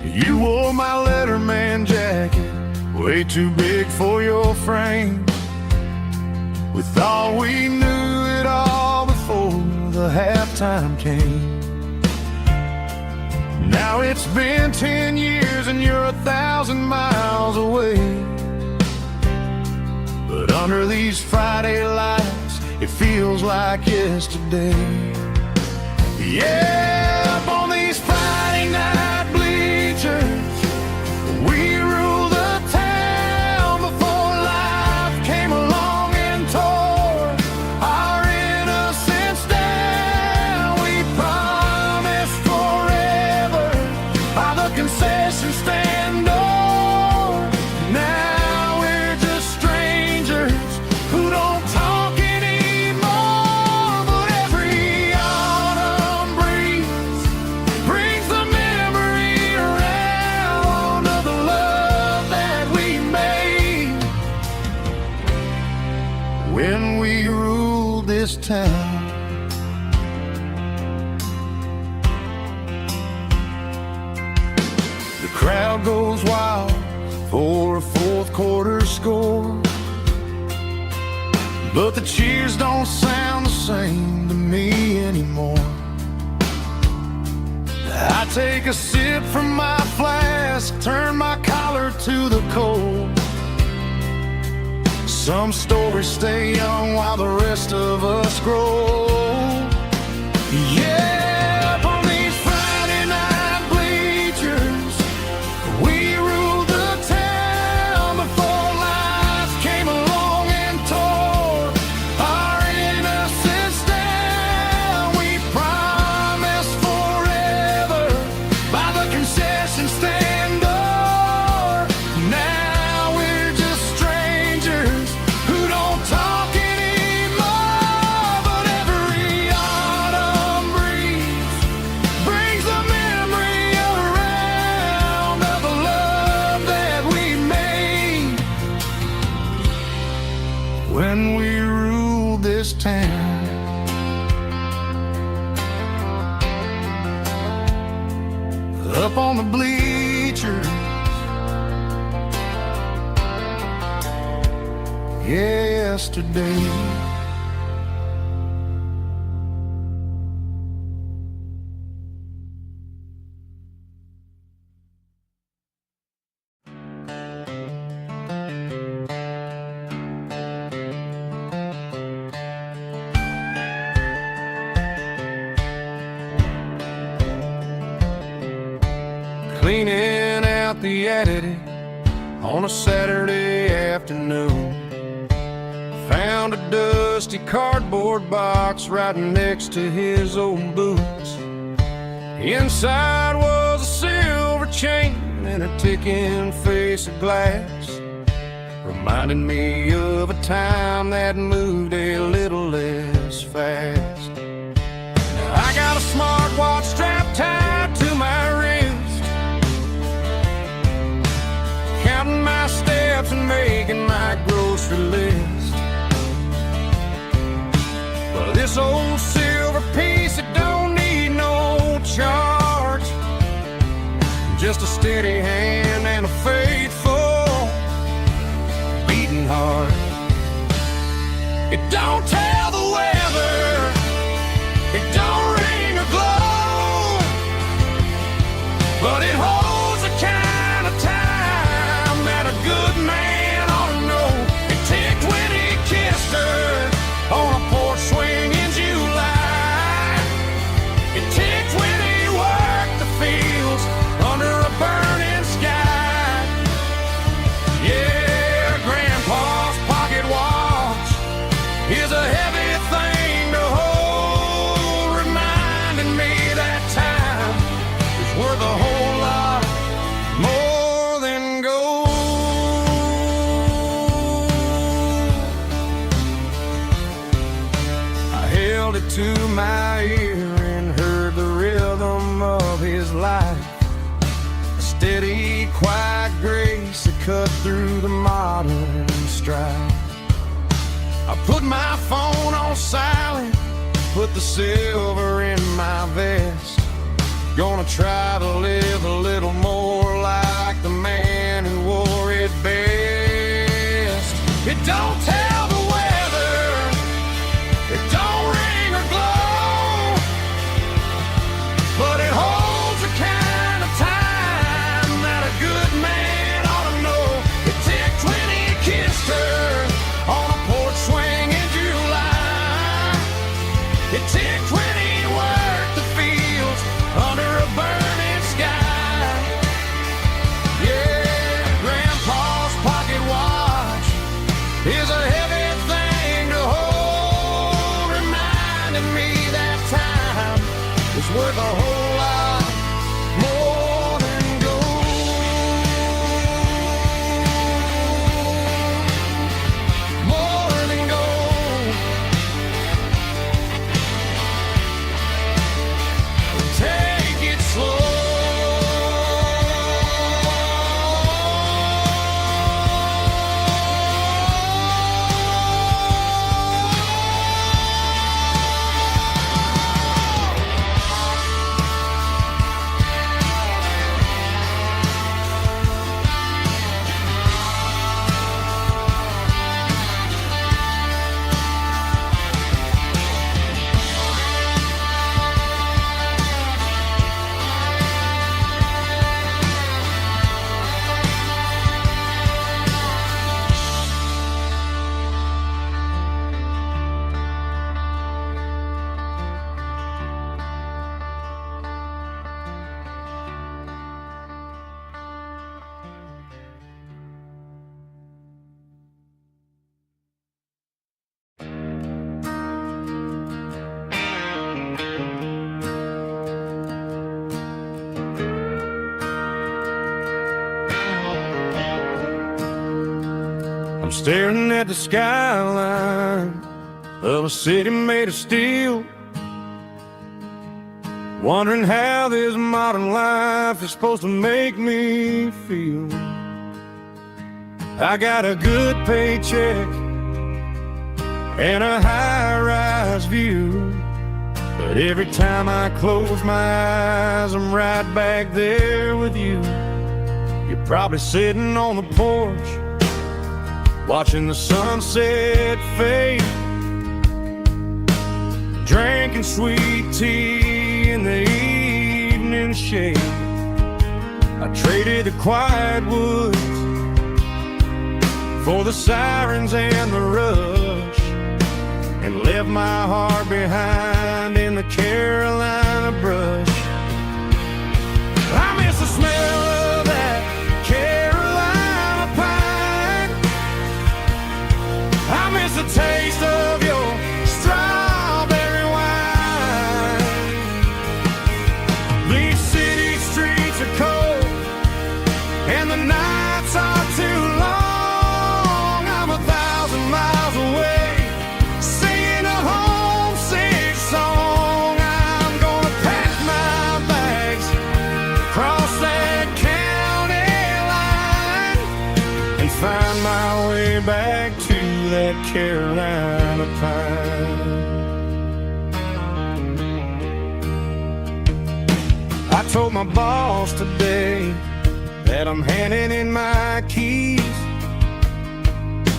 You wore my Letterman jacket, way too big for your frame. We thought we knew it all before the halftime came. Now it's been 10 years and you're 1,000 miles away. But under these Friday lights, it feels like yesterday. Yeah, up on these Friday night bleachers, we rule the town before life came along and tore our innocence down. We promised forever by the concession stand door. Now we're just strangers who don't talk anymore. But every autumn breeze brings the memory around of the love that we made when we ruled this town. The crowd goes wild for a fourth quarter score, but the cheers don't sound the same to me anymore. I take a sip from my flask, turn my collar to the cold. Some stories stay young while the rest of us grow. Yeah, up on these Friday night bleachers, we ruled the town before life came along and tore our innocence down. We promised forever by the concession stand door. Now we're just strangers who don't talk anymore. But every autumn breeze brings the memory around of the love that we made when we ruled this town. Up on the bleachers, yesterday. Cleaning out out the Additive on a Saturday afternoon. Found a dusty cardboard box right next to his old boots. Inside was a silver chain and a ticking face of glass, reminding me of a time that moved a little less fast. Now I got a smartwatch strapped tied to my wrist, counting my steps and making my grocery list. But this old silver piece, it don't need no charge, just a steady hand and a faithful beating heart. It don't tell the weather, it don't ring or glow, but it holds the kind of time that a good man ought to know. It ticked when he kissed her on a porch swing in July. It ticked when he worked the fields under a burning sky. Yeah, Grandpa's pocket watch is a heavy thing to hold, reminding me that time is worth a whole lot more than gold. I held it to my ear and heard the rhythm of his life, a steady, quiet grace that cut through the modern strife. I put my phone on silent, put the silver in my vest. Gonna try to live a little more like the man who wore it best. It don't tell the weather, it don't ring or glow, but it holds the kind of time that a good man ought to know. It ticked when he kissed her on a porch swing in July. It ticked when he worked the fields under a burning sky. Yeah, Grandpa's pocket watch is a heavy thing to hold, reminding me that time is worth a whole lot more than gold. More than gold. Take it slow. I'm staring at the skyline of a city made of steel, wondering how this modern life is supposed to make me feel. I got a good paycheck and a high-rise view, but every time I close my eyes, I'm right back there with you. You're probably sitting on the porch, watching the sunset fade, drinking sweet tea in the evening shade. I traded the quiet woods for the sirens and the rush, and left my heart behind in the Carolina brush. I miss the smell of that that Carolina pine. I told my boss today that I'm handing in my keys.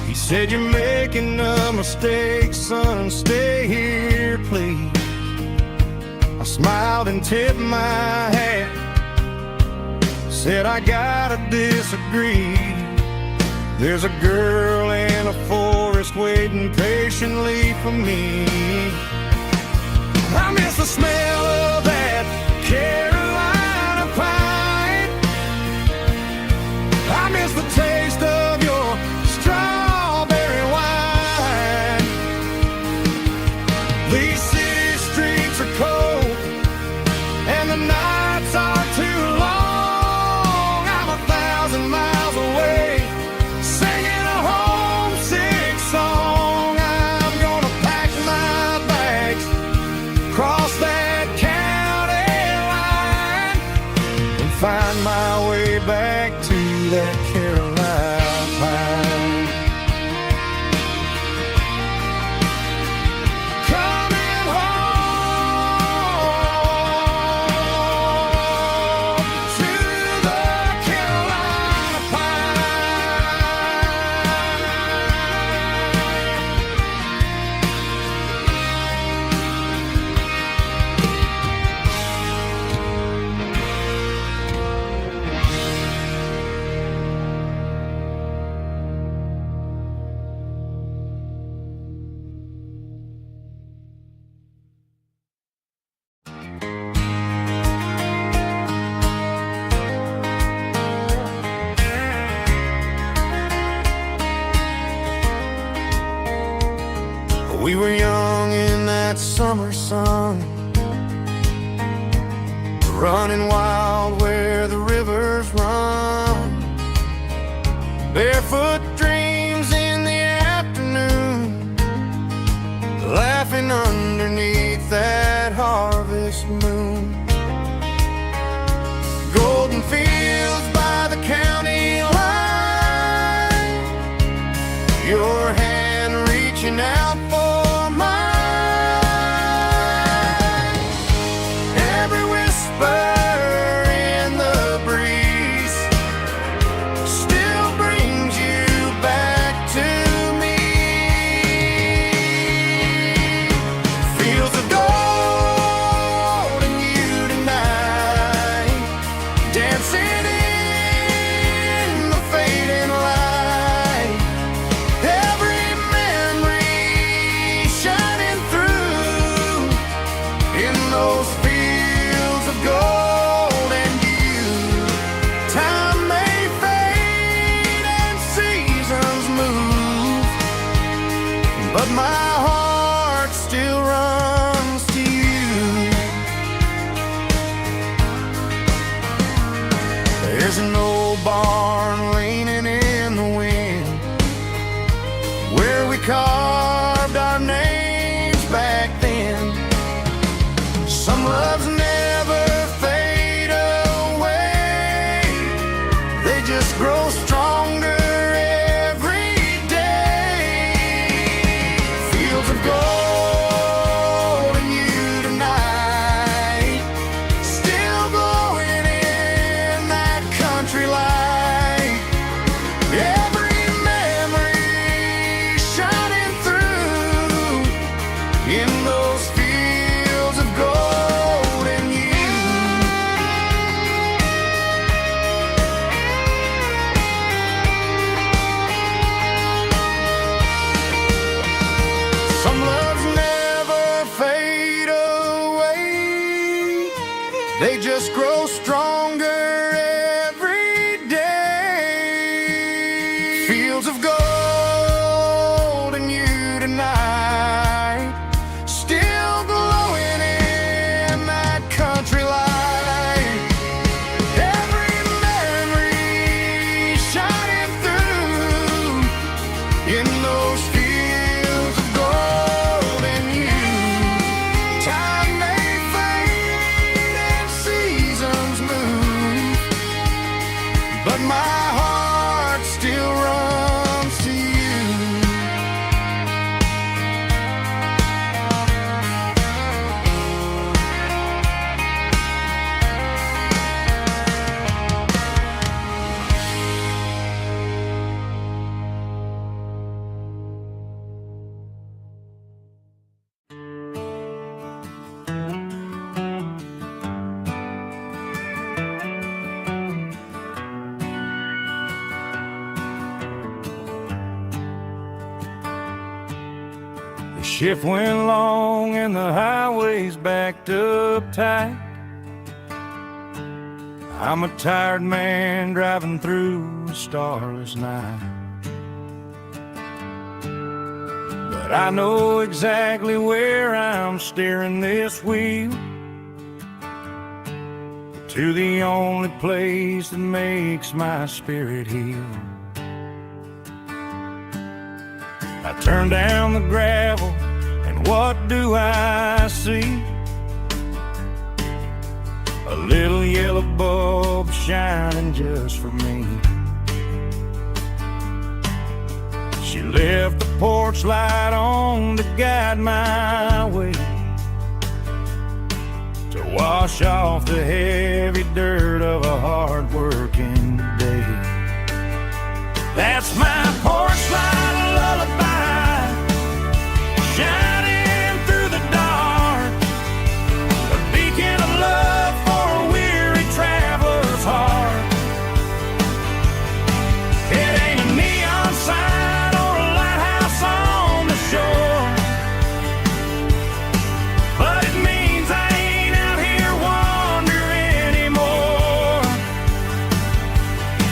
He said, "You're making a mistake, son, stay here, please." I smiled and tipped my hat, said, "I gotta disagree. There's a girl in a forest waiting patiently for me. I miss the smell of that Carolina pine. I miss the taste of your strawberry wine. These city streets are cold and the nights are too long. I'm 1,000 miles away, singing a homesick song. I'm gonna pack my bags, cross that county line, and find my way back to that Carolina pine. Coming home to the Carolina We were young in that summer sun, running wild where the rivers run. Barefoot dreams in the afternoon, laughing underneath that harvest moon. Golden fields by the county line, your hand reaching out for mine. Every whisper in the breeze still brings you back to me. Fields of gold and you tonight, dancing in the fading light. Every memory shining through in those fields of gold and you. Time may fade and seasons move, but my heart still runs to you. There's an old barn leaning in the wind where we carved our names back then. Some loves never fade away, they just grow stronger every day. Fields of gold and you tonight, still glowing in that country light. Every memory shining through in those fields of gold and you. Some loves never fade away, they just grow stronger every day. Fields of gold and you tonight, still glowing in that country light. Every memory shining through in those fields of gold and you. Time may fade and seasons move, shift went long and the highway's backed up tight. I'm a tired man driving through a starless night. But I know exactly where I'm steering this wheel, to the only place that makes my spirit heal. I turn down the gravel, and what do I see? A little yellow bulb shining just for me. She left the porch light on to guide my way, to wash off the heavy dirt of a hard-working day. That's my porch light lullaby, shining through the dark, a beacon of love for a weary traveler's heart. It ain't a neon sign or a lighthouse on the shore, but it means I ain't out here wandering anymore.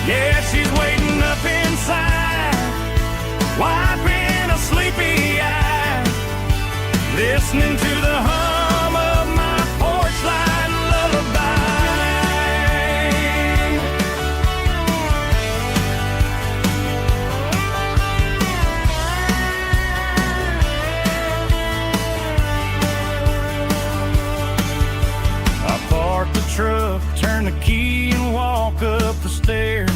Yeah, she's waiting up inside, wiping a sleepy eye, listening to the hum of my porch light lullaby. I park the truck, turn the key and walk up the stairs,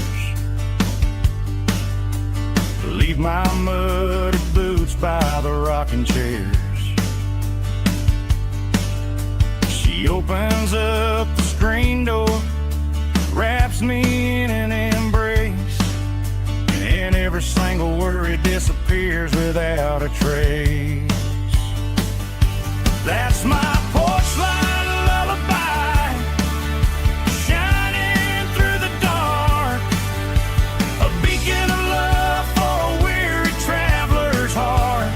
leave my muddy boots by the rocking chairs. She opens up the screen door, wraps me in an embrace, and every single worry disappears without a trace. That's my porch light lullaby, shining through the dark, a beacon of love for a weary traveler's heart.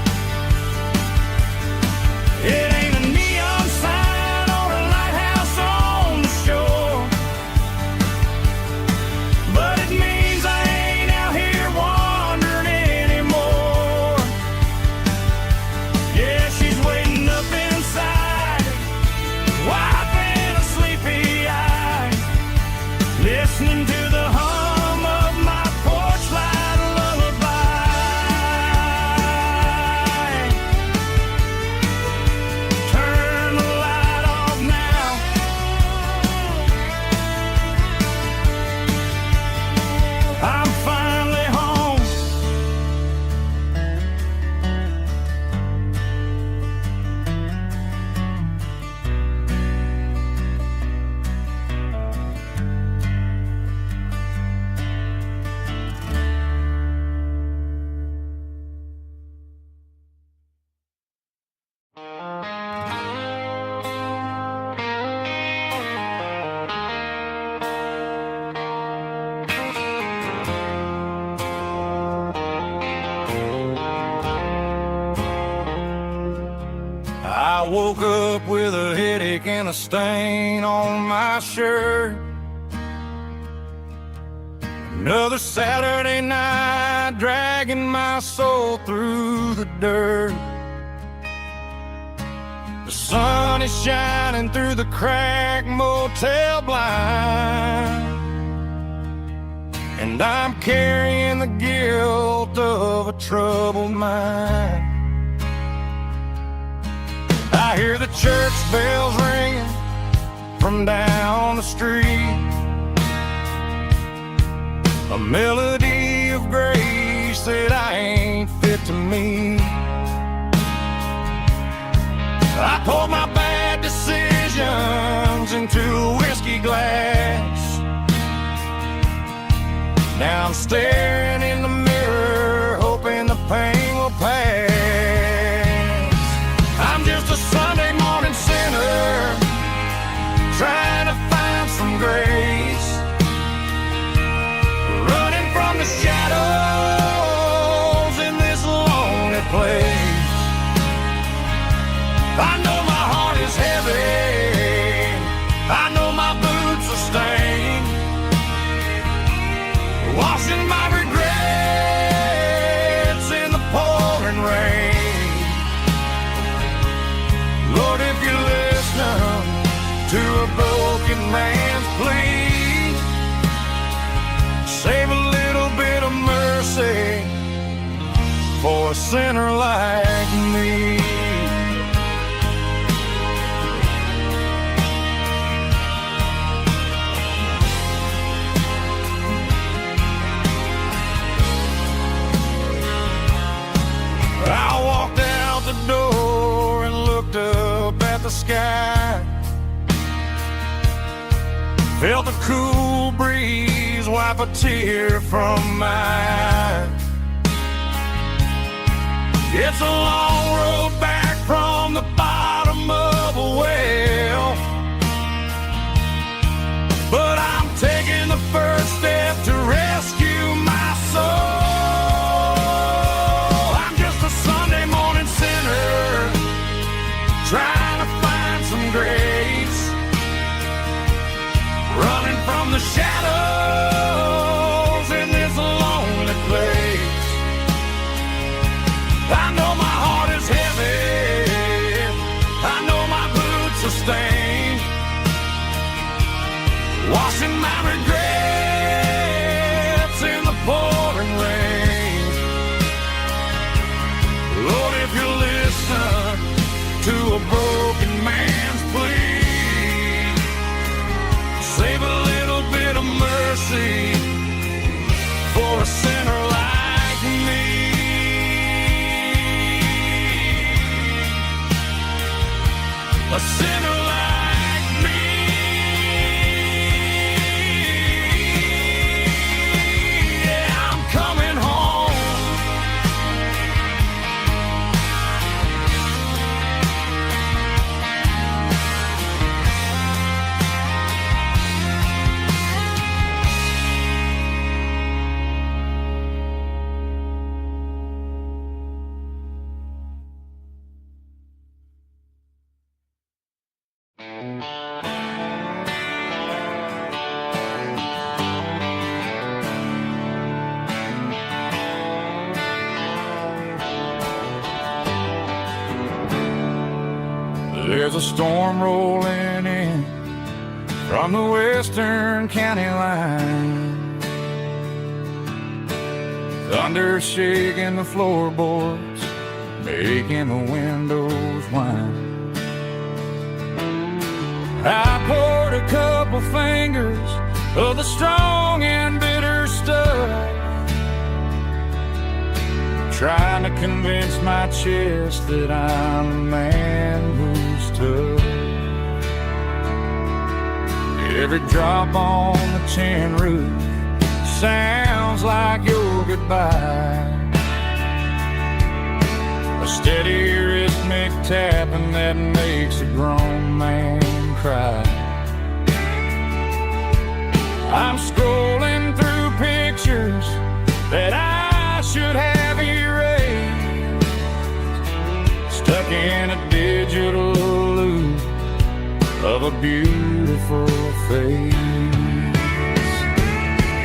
It ain't a neon sign or a lighthouse on the shore, but it means I ain't out here wandering anymore. Yeah, she's waiting up inside, wiping a sleepy eye, listening to the hum of my porch light lullaby. Turn the light off now, I'm finally home. I woke up with a headache and a stain on my shirt. Another Saturday night, dragging my soul through the dirt. The sun is shining through the cracked motel blind, and I'm carrying the guilt of a troubled mind. I hear the church bells ringing from down the street, a melody of grace that I ain't fit to meet. I poured my bad decisions into a whiskey glass. Now I'm staring in the mirror, hoping the pain will pass. I'm just a Sunday morning sinner, trying to find some grace, running from the shadows in this lonely place. to a broken man's plea. Save a little bit of mercy for a sinner like me. I walked out the door and looked up at the sky. Felt the cool breeze wipe a tear from my eye. It's a long road back from the bottom of a well, but I'm taking the first step to rescue my soul. Trying to find some grace, running from the shadows in this lonely place. I know my heart is heavy, I know my boots are stained, washing my regrets in the pouring rain. Lord, if you listen to a broken man's plea, save a little bit of mercy for a sinner like me. A sinner like me. Yeah, I'm coming home. There's a storm rolling in from the western county line, thunder shaking the floorboards, making the windows whine. I poured a couple fingers of the strong and bitter stuff, trying to convince my chest that I'm a man who's tough. Every drop on the tin roof sounds like your goodbye, a steady rhythmic tapping that makes a grown man cry. I'm scrolling through pictures that I should have erased, stuck in a digital loop of a beautiful face.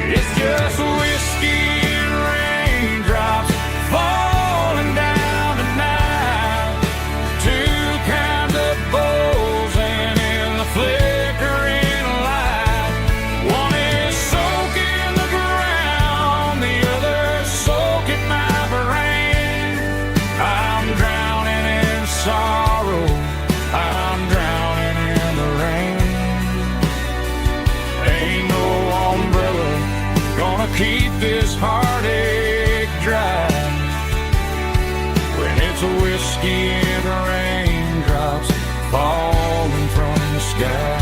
It's just whiskey and raindrops falling down tonight, two kinds of bowls and in the flickering light. One is soaking the ground, the other soaking my brain. I'm drowning in sorrow, I'm drowning in the rain. Ain't no umbrella gonna keep this heartache dry when it's a whiskey and raindrops falling from the sky.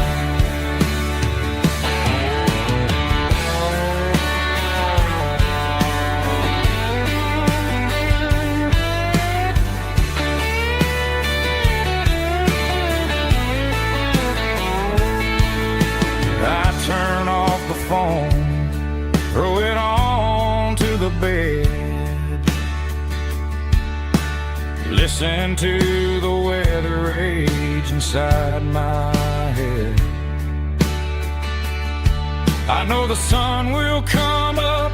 I turn off the phone, throw it on to the bed, listen to the weather rage inside my head. I know the sun will come up,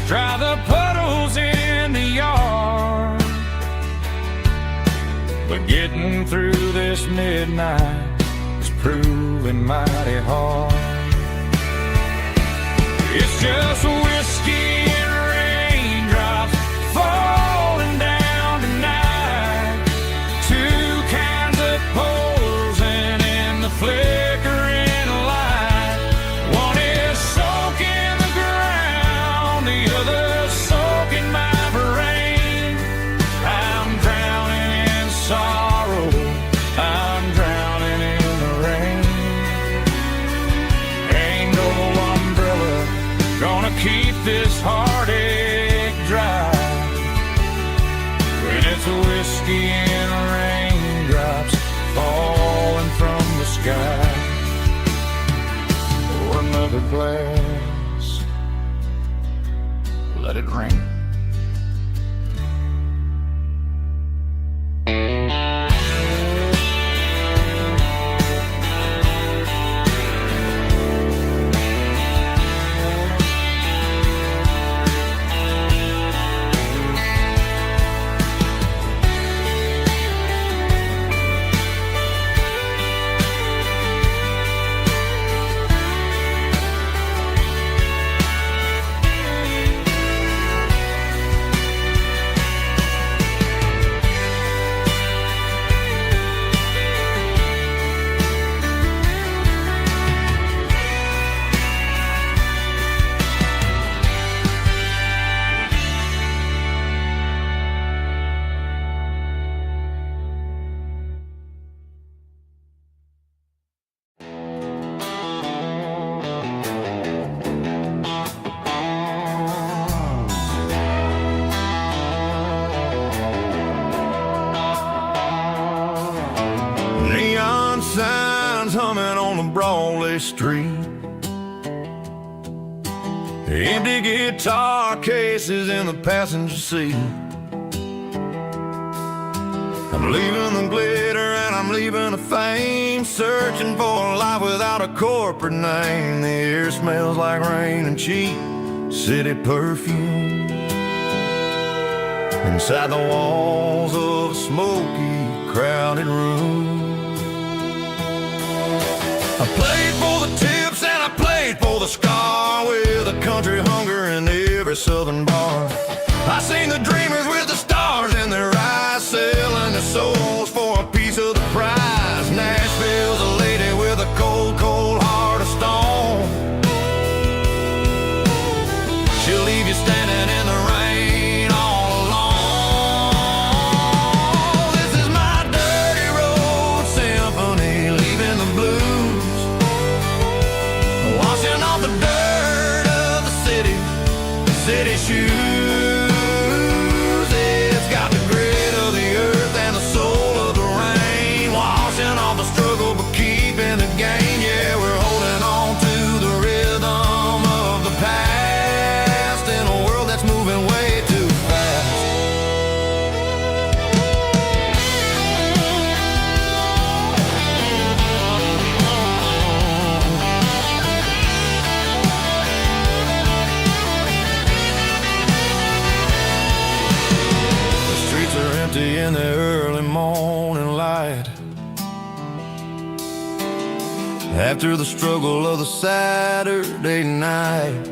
dry the puddles in the yard, but getting through this midnight is proving mighty hard. It's just whiskey and raindrops falling down tonight. Two kinds of posing in the flickering light. One is soaking the ground, the other soaking my brain. I'm drowning in sorrow, I'm drowning in the rain. Ain't no umbrella gonna keep this heartache dry when it's whiskey and raindrops falling from the sky. Pour another glass, let it rain. Neon signs humming on the Broadway street. Empty guitar cases in the passenger seat. I'm leaving the glitter and I'm leaving the fame, searching for a life without a corporate name. The air smells like rain and cheap city perfume. Inside the walls of a smoky, crowded room. I played for the tips and I played for the scar, with a country hunger in every southern bar. I seen the dreamers with the stars in their eyes, selling their souls for a piece of the prize. Nashville's a lady with a cold, cold heart of stone. She'll leave you standing in the rain all alone. This is my dirty road symphony, leaving the blues, washing off the dirt of the city shoes. It's got the grit of the earth and the soul of the rain, washing off the struggle but keeping the gain. Yeah, we're holding on to the rhythm of the past in a world that's moving way too fast. The streets are empty in the early morning light, after the struggle of the Saturday night.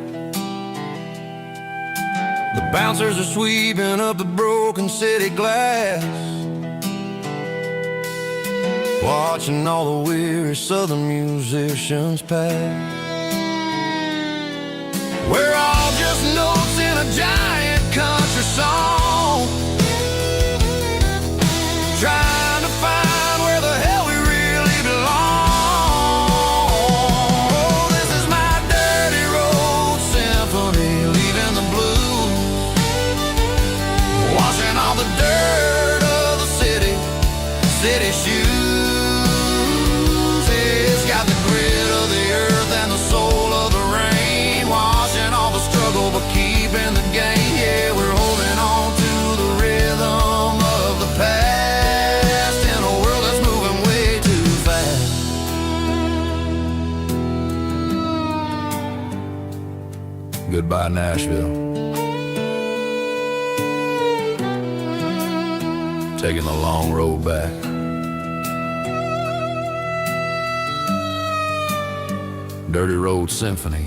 The bouncers are sweeping up the broken city glass, watching all the weary southern musicians pass. We're all just notes in a giant country song, trying to find where the hell we really belong. Oh, this is my dirty road symphony, leaving the blues, washing all the dirt of the city shoes. It's got the grit of the earth and the soul of the rain, washing all the struggle but keeping the gain. Yeah, we're holding on to the rhythm of the past in a world that's moving way too fast. Goodbye, Nashville. Taking the long road back. Dirty Road Symphony.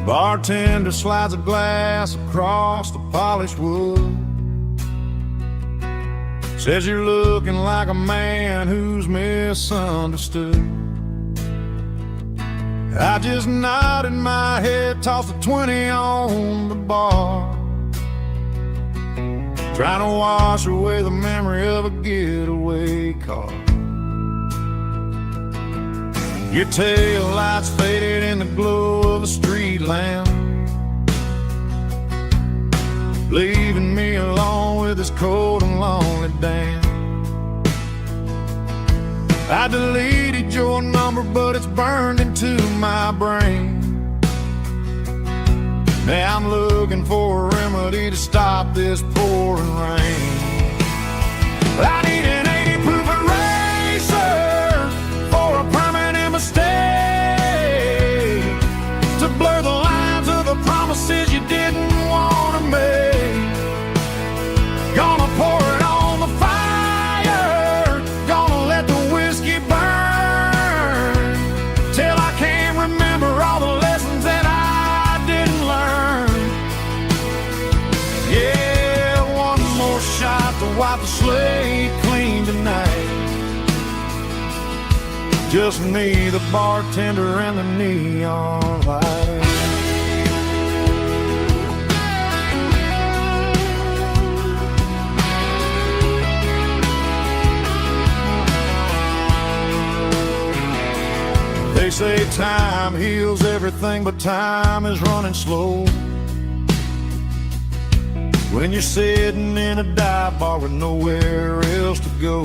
Bartender slides a glass across the polished wood. Says you're looking like a man who's misunderstood. I just nodded my head, tossed a 20 on the bar, trying to wash away the memory of a getaway car. Your tail lights faded in the glow of a street lamp, leaving me alone with this cold and lonely damn. I deleted your number, but it's burned into my brain. Now I'm looking for a remedy to stop this pouring rain. I need an 80 proof eraser for a permanent mistake, to blur the lines of the promises you didn't want to make. Gonna pour it on the fire, gonna let the whiskey burn, till I can't remember all the lessons that I didn't learn. Yeah, one more shot to wipe the slate clean tonight. Just me, the bartender, and the neon light. They say time heals everything, but time is running slow when you're sitting in a dive bar with nowhere else to go.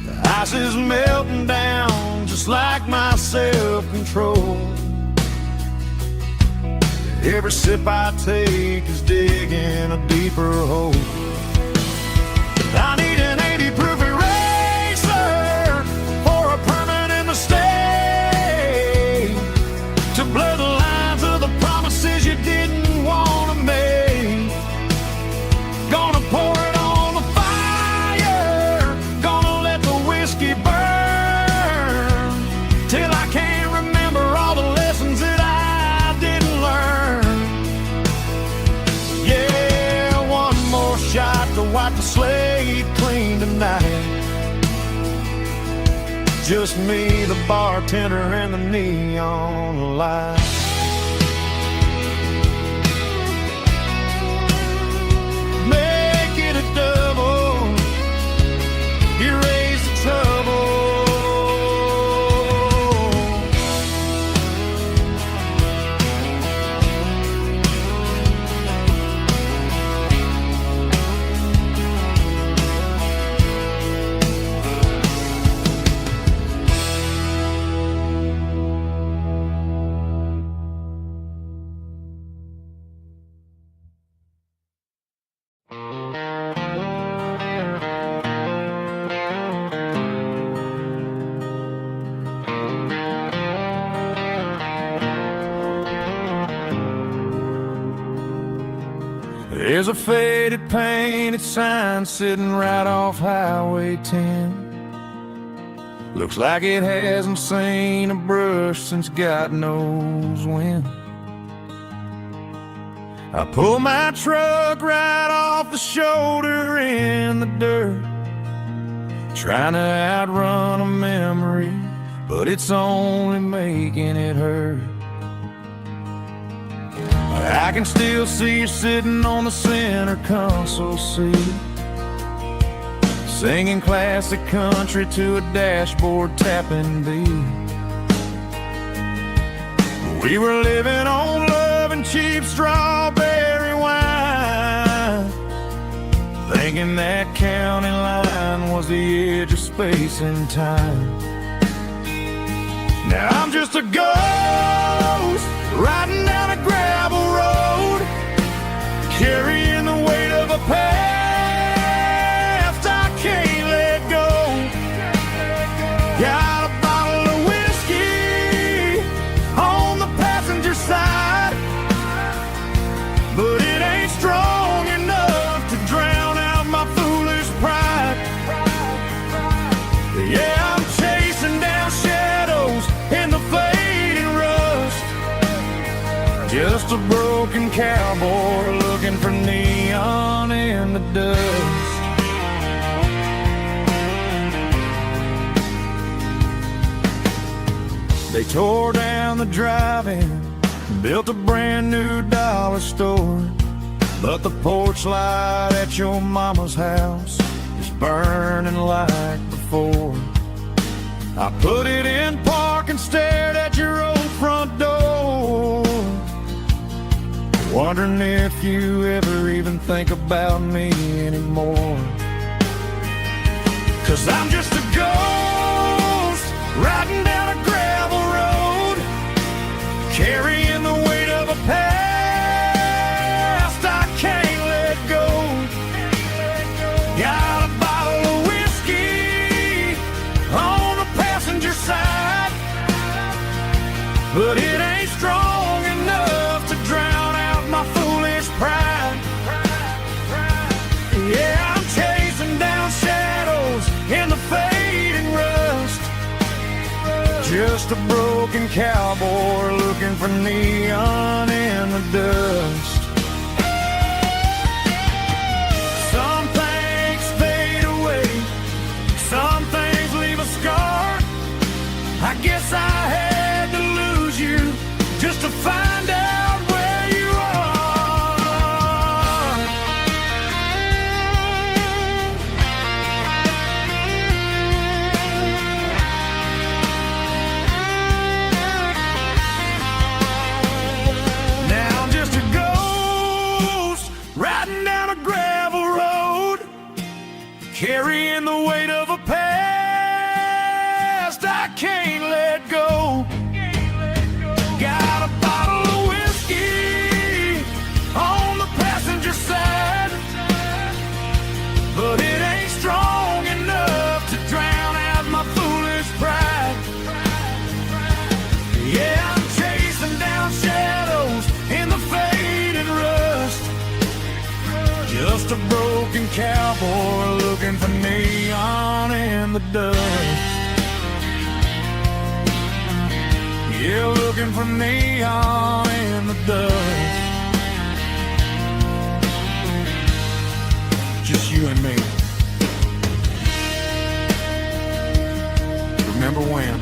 The ice is melting down just like my self-control. Every sip I take is digging a deeper hole. I need an 80 proof eraser for a permanent mistake, to blur the lines of the promises you didn't want to make. Gonna pour it on the fire, gonna let the whiskey burn, till I can't remember all the lessons that I didn't learn. Yeah, one more shot to wipe the slate clean tonight. Just me, the bartender, and the neon light. Make it a double, erase the trouble. There's a faded painted sign sitting right off Highway 10. Looks like it hasn't seen a brush since God knows when. I pull my truck right off the shoulder in the dirt, trying to outrun a memory, but it's only making it hurt. I can still see you sitting on the center console seat, singing classic country to a dashboard tapping beat. We were living on love and cheap strawberry wine, thinking that county line was the edge of space and time. Now I'm just a ghost riding down a gravel road, carrying the weight of a past I can't let go. Got a bottle of whiskey on the passenger side, but it ain't strong enough to drown out my foolish pride. Yeah, I'm chasing down shadows in the fading rust, just a broken cowboy looking for neon in the dust. They tore down the drive-in, built a brand new dollar store, but the porch light at your mama's house is burning like before. I put it in park and stared at your old front door, wondering if you ever even think about me anymore. 'Cause I'm just a ghost riding down a gravel road, carrying the weight of a past I can't let go. Got a bottle of whiskey on the passenger side, but it ain't strong enough to drown out my foolish pride. Yeah, I'm chasing down shadows in the fading rust, just a broken cowboy looking for neon in the dust. Some things fade away, some things leave a scar. I guess I had to lose you just to find out where you are. Now I'm just a ghost riding down a gravel road, carrying the weight of a past I can't let go. Got a bottle of whiskey on the passenger side, but it ain't strong enough to drown out my foolish pride. Yeah, I'm chasing down shadows in the fading rust, just a broken cowboy looking for neon in the dust. Yeah, looking for neon in the dust. Just you and me. Remember when?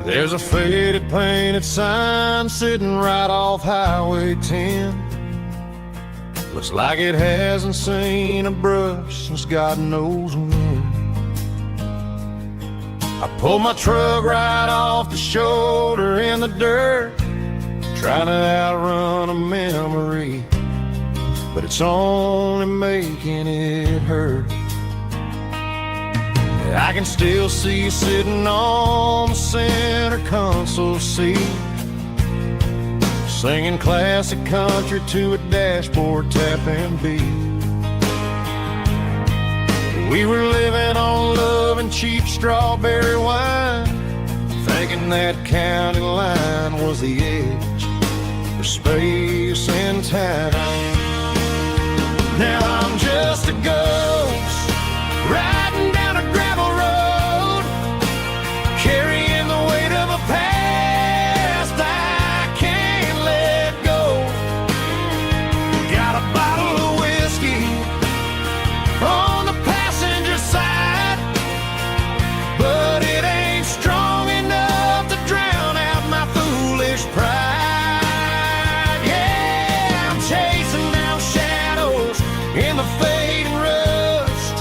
There's a faded painted sign sitting right off Highway 10. Looks like it hasn't seen a brush since God knows when. I pulled my truck right off the shoulder in the dirt, trying to outrun a memory, but it's only making it hurt. I can still see you sitting on the center console seat, singing classic country to a dashboard tapping beat. We were living on love and cheap strawberry wine, thinking that county line was the edge for space and time. Now I'm just a ghost riding down a gravel road, carrying the weight of a past I can't let go. Got a bottle of whiskey on the passenger side, but it ain't strong enough to drown out my foolish pride. Yeah, I'm chasing down shadows in the fading rust,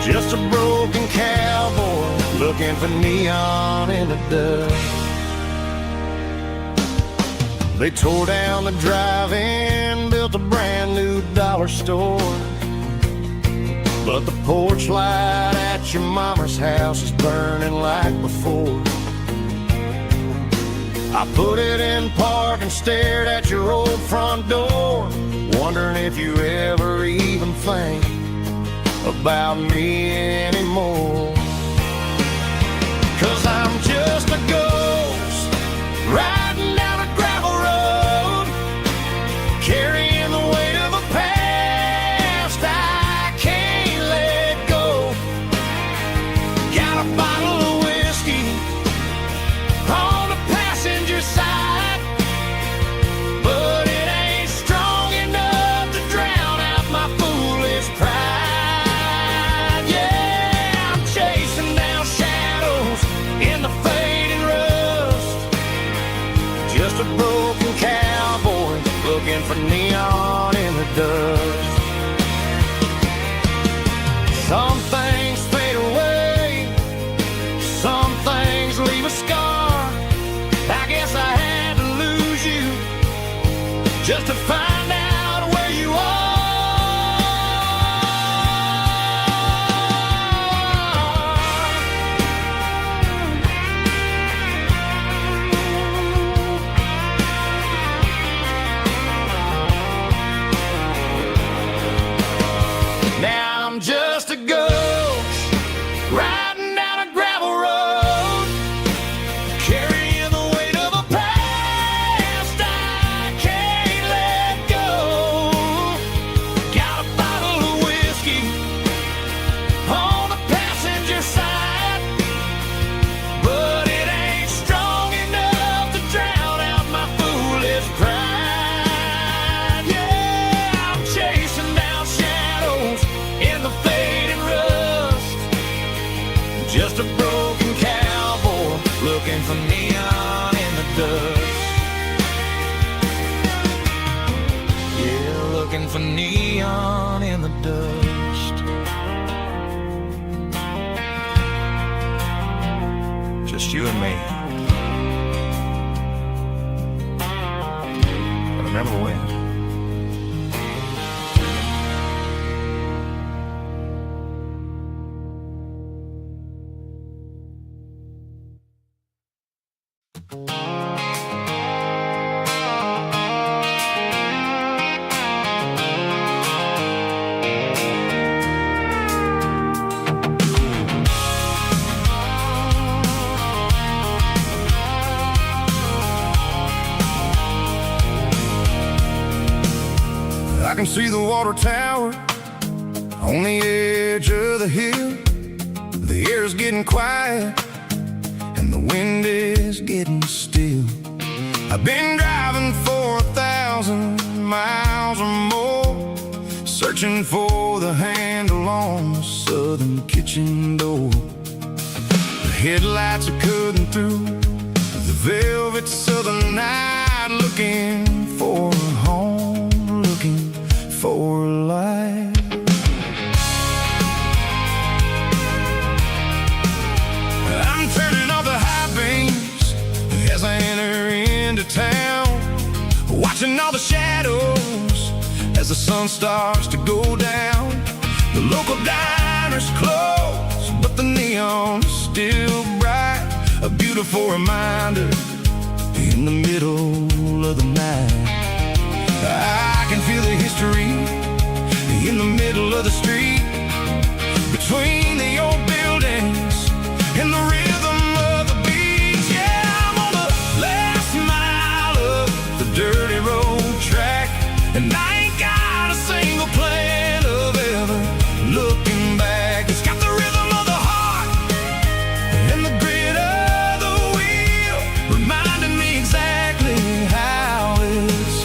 just a broken cowboy looking for neon in the dust. They tore down the drive-in, built a brand new dollar store, but the porch light at your mama's house is burning like before. I put it in park and stared at your old front door, wondering if you ever even think about me anymore. 'Cause I'm just a ghost riding down a gravel road, carrying the weight of a past I can't let go. Got a bottle of whiskey on the passenger side, but it ain't strong enough to drown out my foolish pride. Yeah, I'm chasing down shadows in the fading rust, just a broken cowboy looking for neon in the dust. Some things fade away, some things leave a scar. I guess I had to lose you just to find out where you are. Now I'm just a ghost riding down a gravel road, carrying the weight of a past I can't let go. Got a bottle of whiskey on the passenger side, but it ain't strong enough to drown out my foolish pride. Yeah, I'm chasing down shadows in the fading rust, just a broken cowboy looking for neon in the dust. Yeah, looking for neon in the dust. Just you and me. But remember when? I can see the water tower on the edge of the hill. The air's getting quiet and the wind is getting still. I've been driving for 1,000 miles or more, searching for the handle on the southern kitchen door. The headlights are cutting through the velvet southern night, looking for a home, looking for a life. I'm turning off the high beams as I enter into town, watching all the shadows as the sun starts to go down. The local diner's closed, but the neon's still bright, a beautiful reminder in in the middle of the night. I can feel the history in the middle of the street, between the old buildings and the rhythm of the beats. Yeah, I'm on the last mile of the dirty road track, and I ain't got a single plan of ever looking back. It's got the rhythm of the heart and the grit of the wheel, reminding me exactly how it's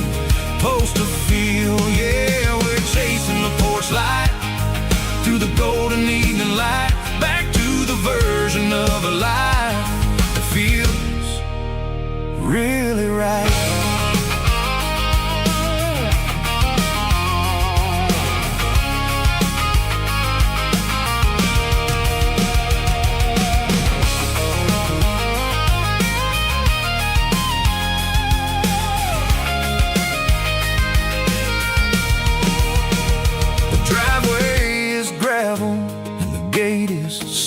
supposed to feel. Yeah, we're chasing the porch light through the golden evening light, back to the version of a life that feels really right.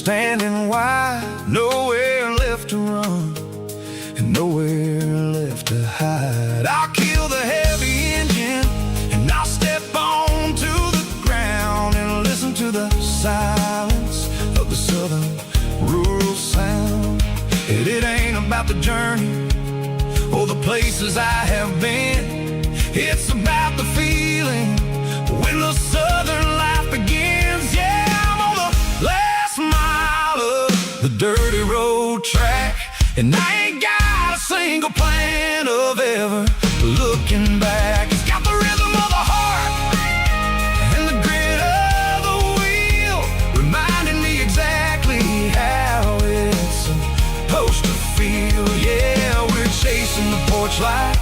Standing wide, nowhere left to run and nowhere left to hide. I'll kill the heavy engine and I'll step onto the ground and listen to the silence of the southern rural sound. It ain't about the journey or the places I have been, it's about the feeling when the southern life begins. Yeah, I'm on the last mile of the dirty road track, and I ain't got a single plan of ever looking back. It's got the rhythm of the heart and the grit of the wheel, reminding me exactly how it's supposed to feel. Yeah, we're chasing the porch light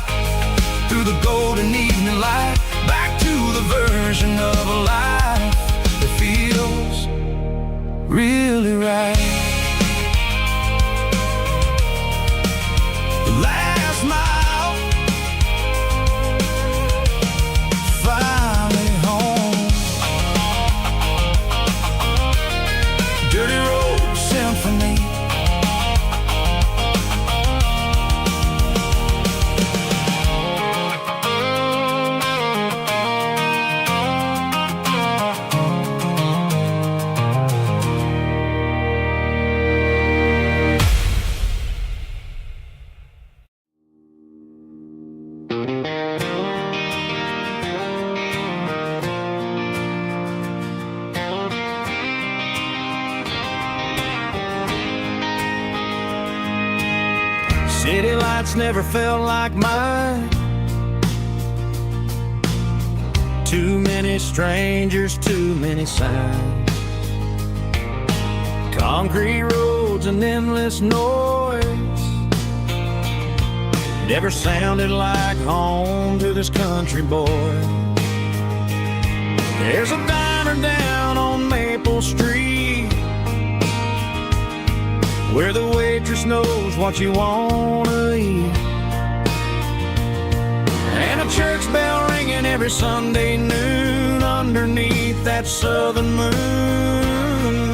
through the golden evening light, back to the version of a life that feels really right. The last mile, finally home. Dirty road symphony. City lights never felt like mine. Too many strangers, too many signs. Concrete roads and endless noise never sounded like home to this country boy. There's a diner down on Maple Street where the waitress knows what you wanna eat, and a church bell ringing every Sunday noon underneath that southern moon.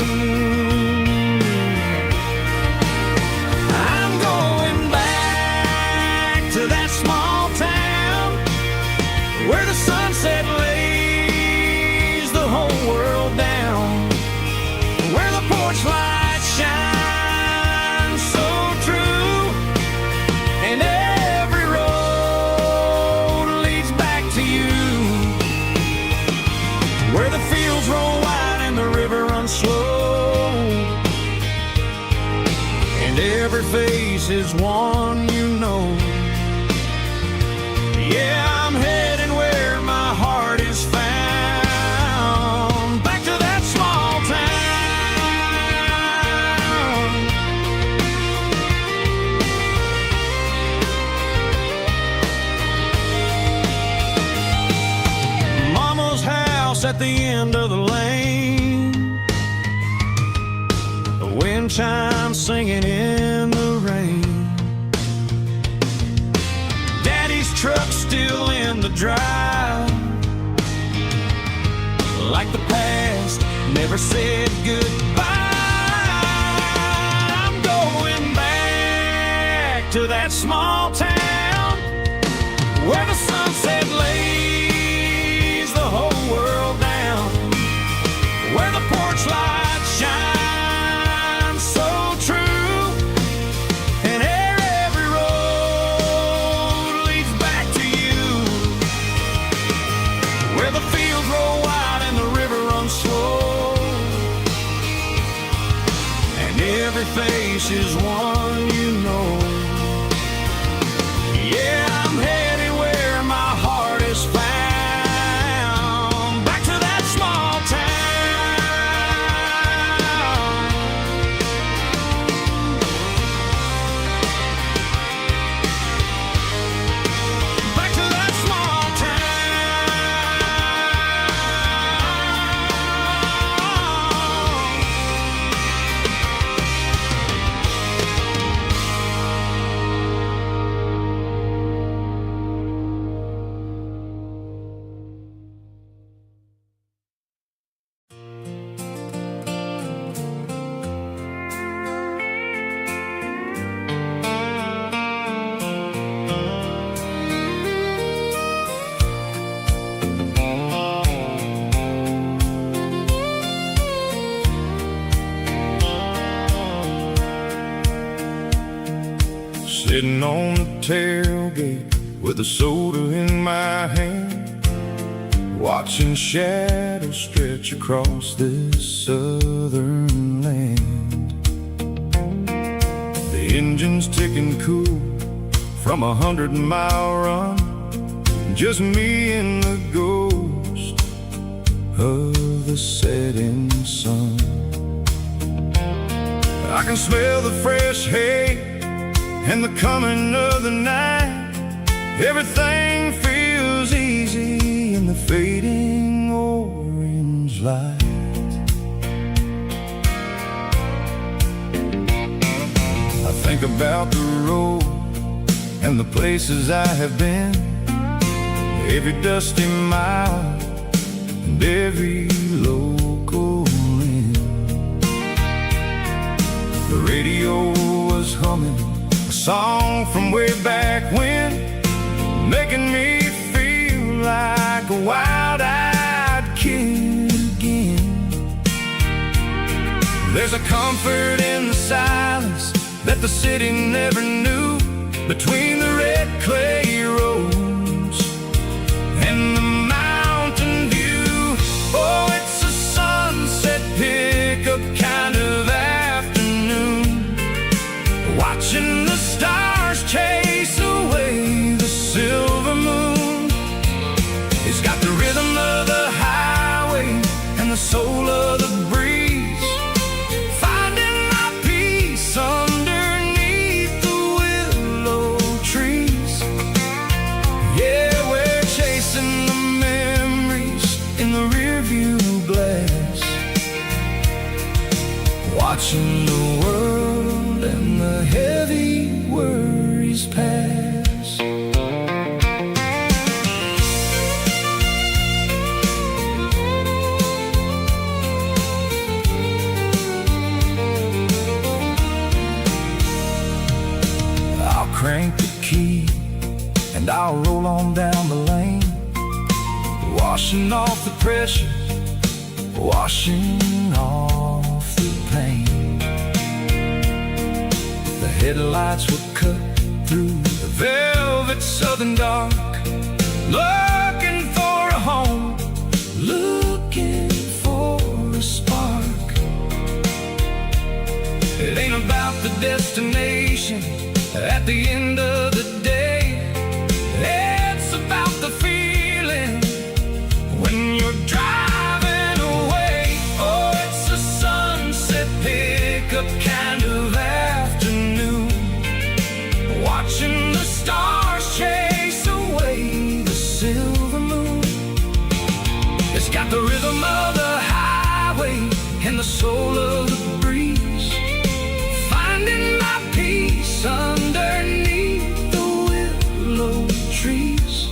I'm going back to that small town where the sunset lays the whole world down, where the porch lights shine slow, and every face is one you know. Yeah, I'm heading where my heart is found, back to that small town. Mama's house at the end of the lane, wind chimes singing in the rain. Daddy's truck still in the drive, like the past never said goodbye. I'm going back to that small town every face is one you know. Yeah, I'm headed where my heart is found, back to that small town. Back to that small Sitting on the tailgate with a soda in my hand, watching shadows stretch across this southern land. The engine's ticking cool from 100-mile run, just me and the ghost of the setting sun. I can smell the fresh hay and the coming of the night. Everything feels easy in the fading orange light. I think about the road and the places I have been, every dusty mile and every local inn. The radio was humming a song from way back when, making me feel like a wild-eyed kid again. There's a comfort in the silence that the city never knew, between the red clay roads and the mountain view. Oh, it's a sunset pickup kind of afternoon, watching the stars chase away the silver moon. It's got the rhythm of the highway and the soul of the breeze, finding my peace underneath the willow trees. Yeah, we're chasing the memories in the rearview glass, watching the world and the heavy worries pass. I'll crank the key and I'll roll on down the lane, washing off the pressure, washing off the pain. The headlights will cut through the velvet southern dark, looking for a home, looking for a spark. It ain't about the destination at the end of the day, it's about the feeling when you're driving away. Oh, it's a sunset pickup kind of afternoon, watching the stars chase away the silver moon. It's got the rhythm of the highway and the soul of the breeze, finding my peace underneath the willow trees.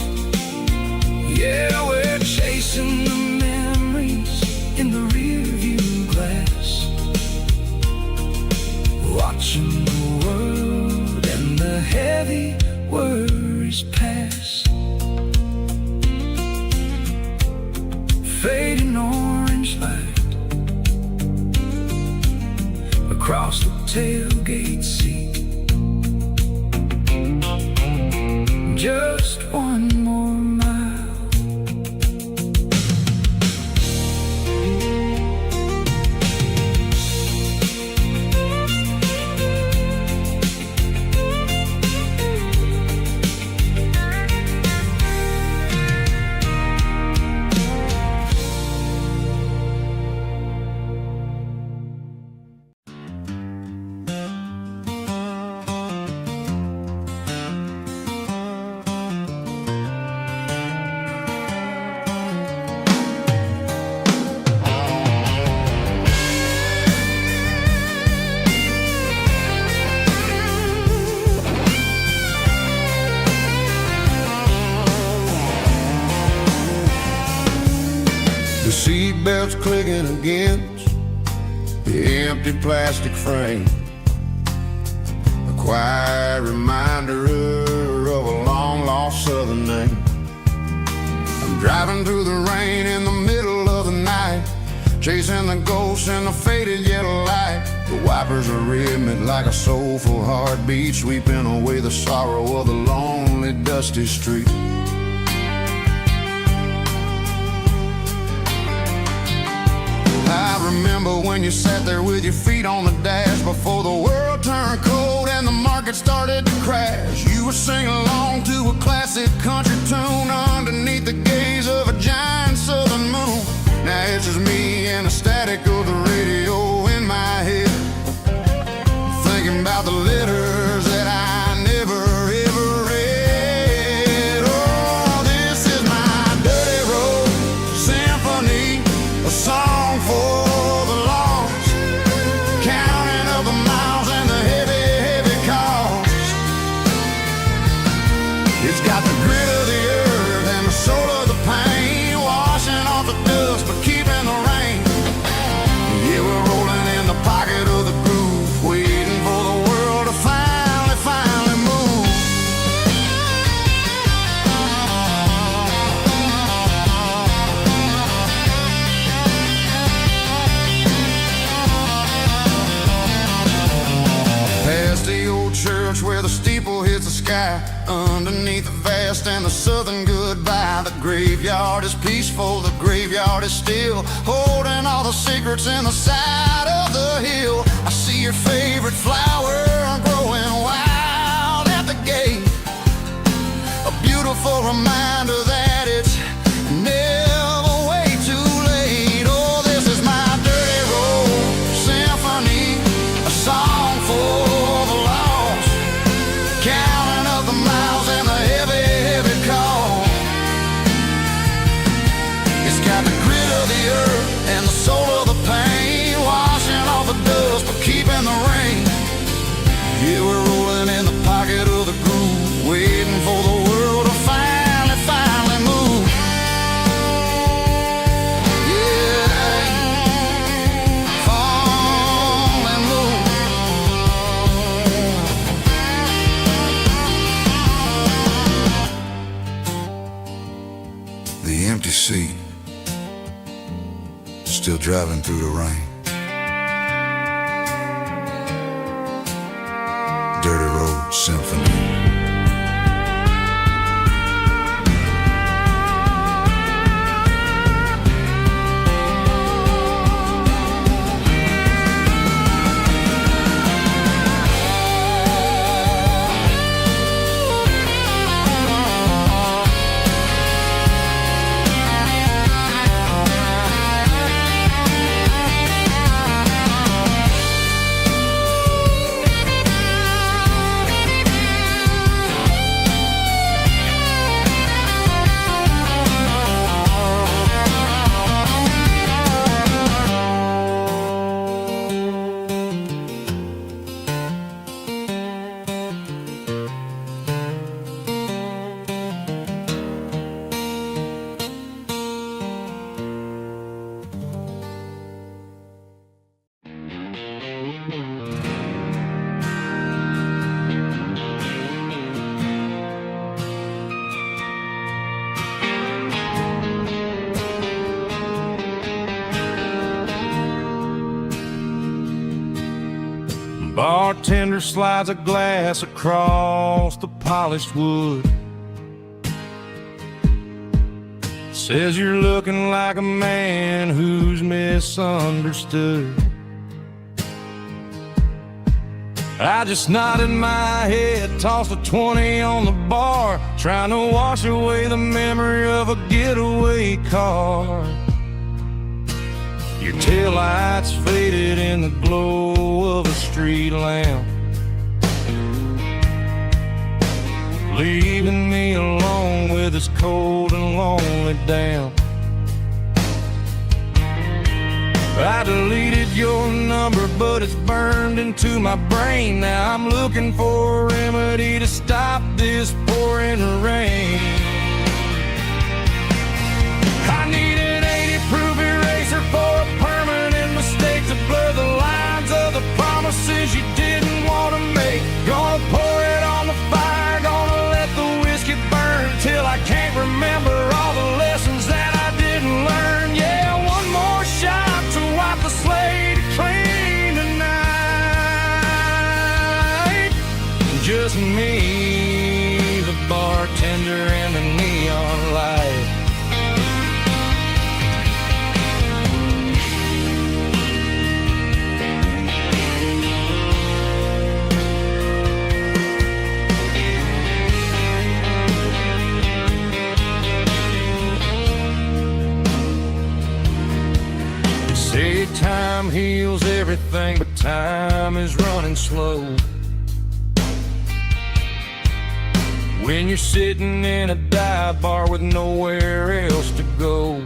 Yeah, we're chasing the memories in the rearview glass, watching the world and the heavy worries pass. Fading orange light across the tailgate seat. Just one more mile. seatbelts clicking against the empty plastic frame. A quiet reminder of a long-lost southern name. I'm driving through the rain in the middle of the night, chasing the ghosts in the faded yellow light. The wipers are rhythmic like a soulful heartbeat, sweeping away the sorrow of the lonely, dusty street. I remember when you sat there with your feet on the dash before the world turned cold and the market started to crash. You were singing along to a classic country tune underneath the gaze of a giant southern moon. Now it's just me and the static of the radio in my head, thinking about the letters that I never ever read. Oh, this is my dirty road symphony, a song for the lost, counting up the miles and the heavy, heavy cost. It's got the grit of the earth and the soul of the pain, washing off the dust but keeping the rain. Yeah, we're rolling in the pocket of the groove, waiting for the world to finally move. Past the old church where the steeple hits the sky, underneath the vast and the southern goodbye. The graveyard is peaceful, the graveyard is still, holding all the secrets in the side of the hill. I see your favorite flower growing wild at the gate, a beautiful reminder that it's never way too late. Oh, this is my dirty road symphony, a song for the lost, counting up the miles and the heavy, heavy call. It's got the grit of the earth and the soul of the pain, washing off the dust but keeping the rain. Yeah, we're rolling in the pocket of the groove, waiting for the world to finally move. Yeah, finally move. The empty seat, still driving through the rain. Dirty Road Symphony. Bartender slides a glass across the polished wood, says you're looking like a man who's misunderstood. I just nodded my head, tossed a 20 on the bar, trying to wash away the memory of a getaway car. Your taillights faded in the glow of a street lamp, leaving me alone with this cold and lonely damp. I deleted your number, but it's burned into my brain. Now I'm looking for a remedy to stop this pouring rain. I need an 80 proof say time heals everything, but time is running slow. When you're sitting in a dive bar with nowhere else to go,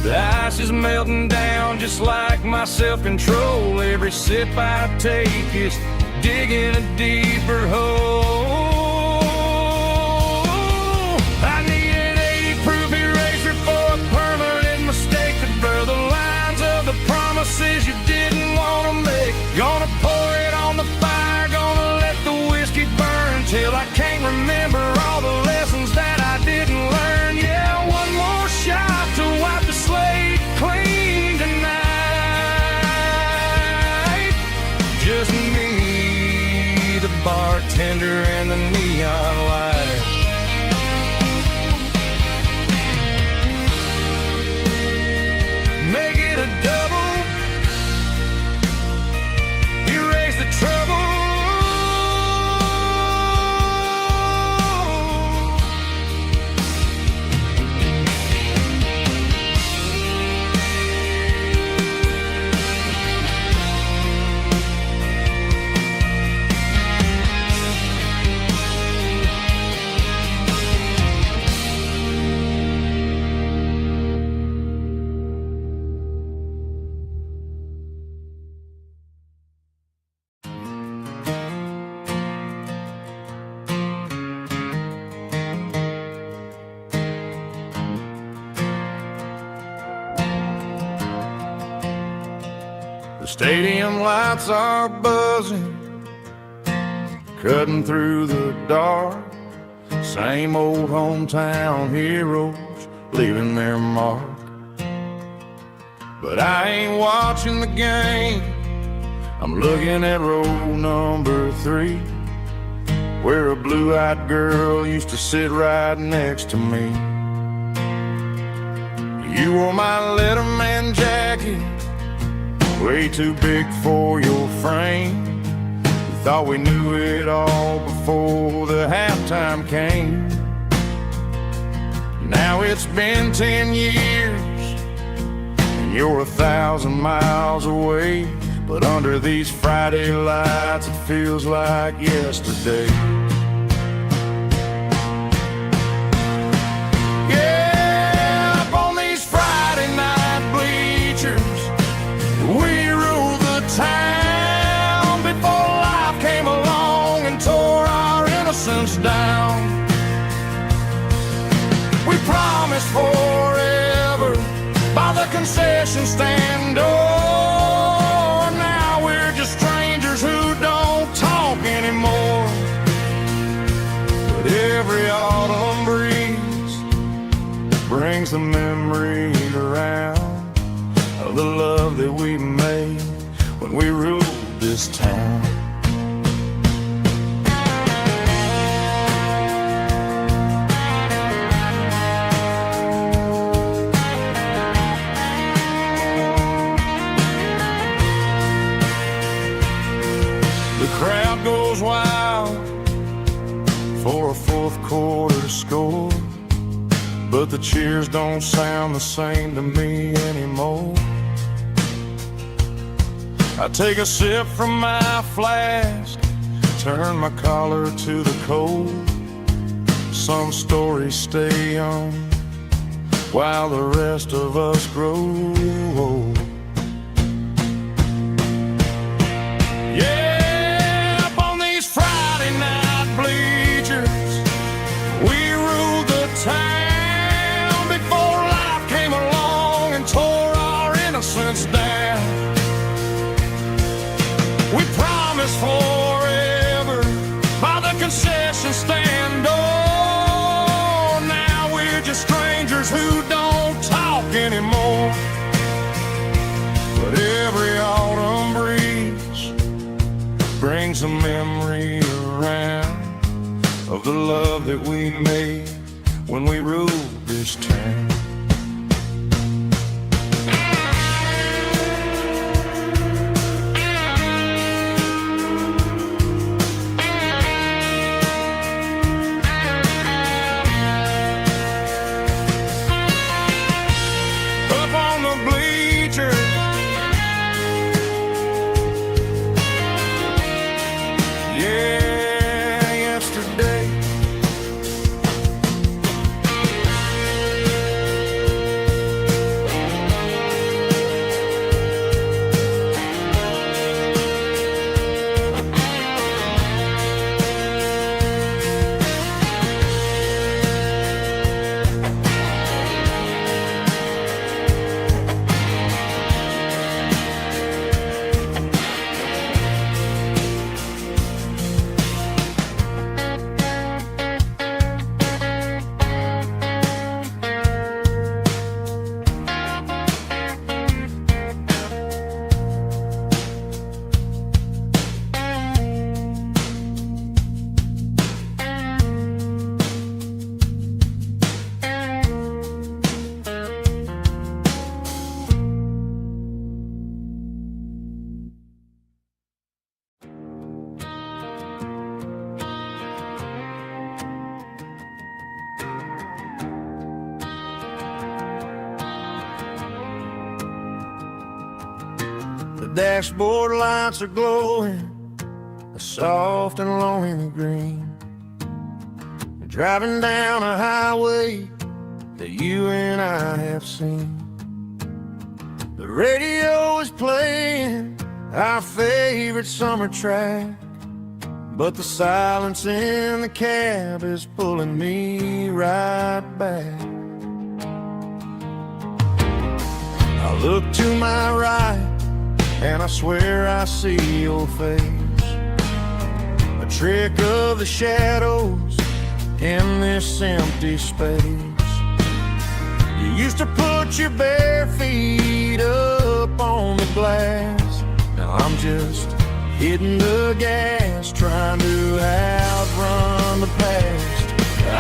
the ice is melting down just like my self-control. Every sip I take is digging a deeper hole. I need an 80-proof eraser for a permanent mistake to blur the lines of the promises you didn't want to make. Gonna pour it on the fire, gonna let the whiskey burn till I can't remember all the lessons that I didn't learn. Yeah, one more shot to wipe the slate clean tonight. Just me, the bartender, and the neon light. Make it a double, erase the trouble. The stadium lights are buzzing, cutting through the dark. Same old hometown heroes leaving their mark. But I ain't watching the game, I'm looking at row number 3, where a blue-eyed girl used to sit right next to me. You wore my Letterman jacket, way too big for your frame. We thought we knew it all before the halftime came. Now it's been 10 years and you're 1,000 miles away, but under these Friday lights it feels like yesterday. Yeah, up on these Friday night bleachers, we ruled the town before life came along and tore our innocence down. We promised forever by the concession stand door. Now we're just strangers who don't talk anymore. But every autumn breeze brings the memory around of the love that we made when we ruled this town. The crowd goes wild for a fourth quarter score, but the cheers don't sound the same to me anymore. I take a sip from my flask, turn my collar to the cold. Some stories stay young while the rest of us grow old. Yeah, up on these Friday night bleachers, we ruled the town before life came along and tore our innocence down. We promised forever by the concession stand door. Now we're just strangers who don't talk anymore. But every autumn breeze brings a memory around of the love that we made when we ruled this town. dashboard lights are glowing a soft and lonely green. Driving down a highway that you and I have seen. The radio is playing our favorite summer track, but the silence in the cab is pulling me right back. I look to my right and I swear I see your face, a trick of the shadows in this empty space. You used to put your bare feet up on the glass. Now I'm just hitting the gas, trying to outrun the past.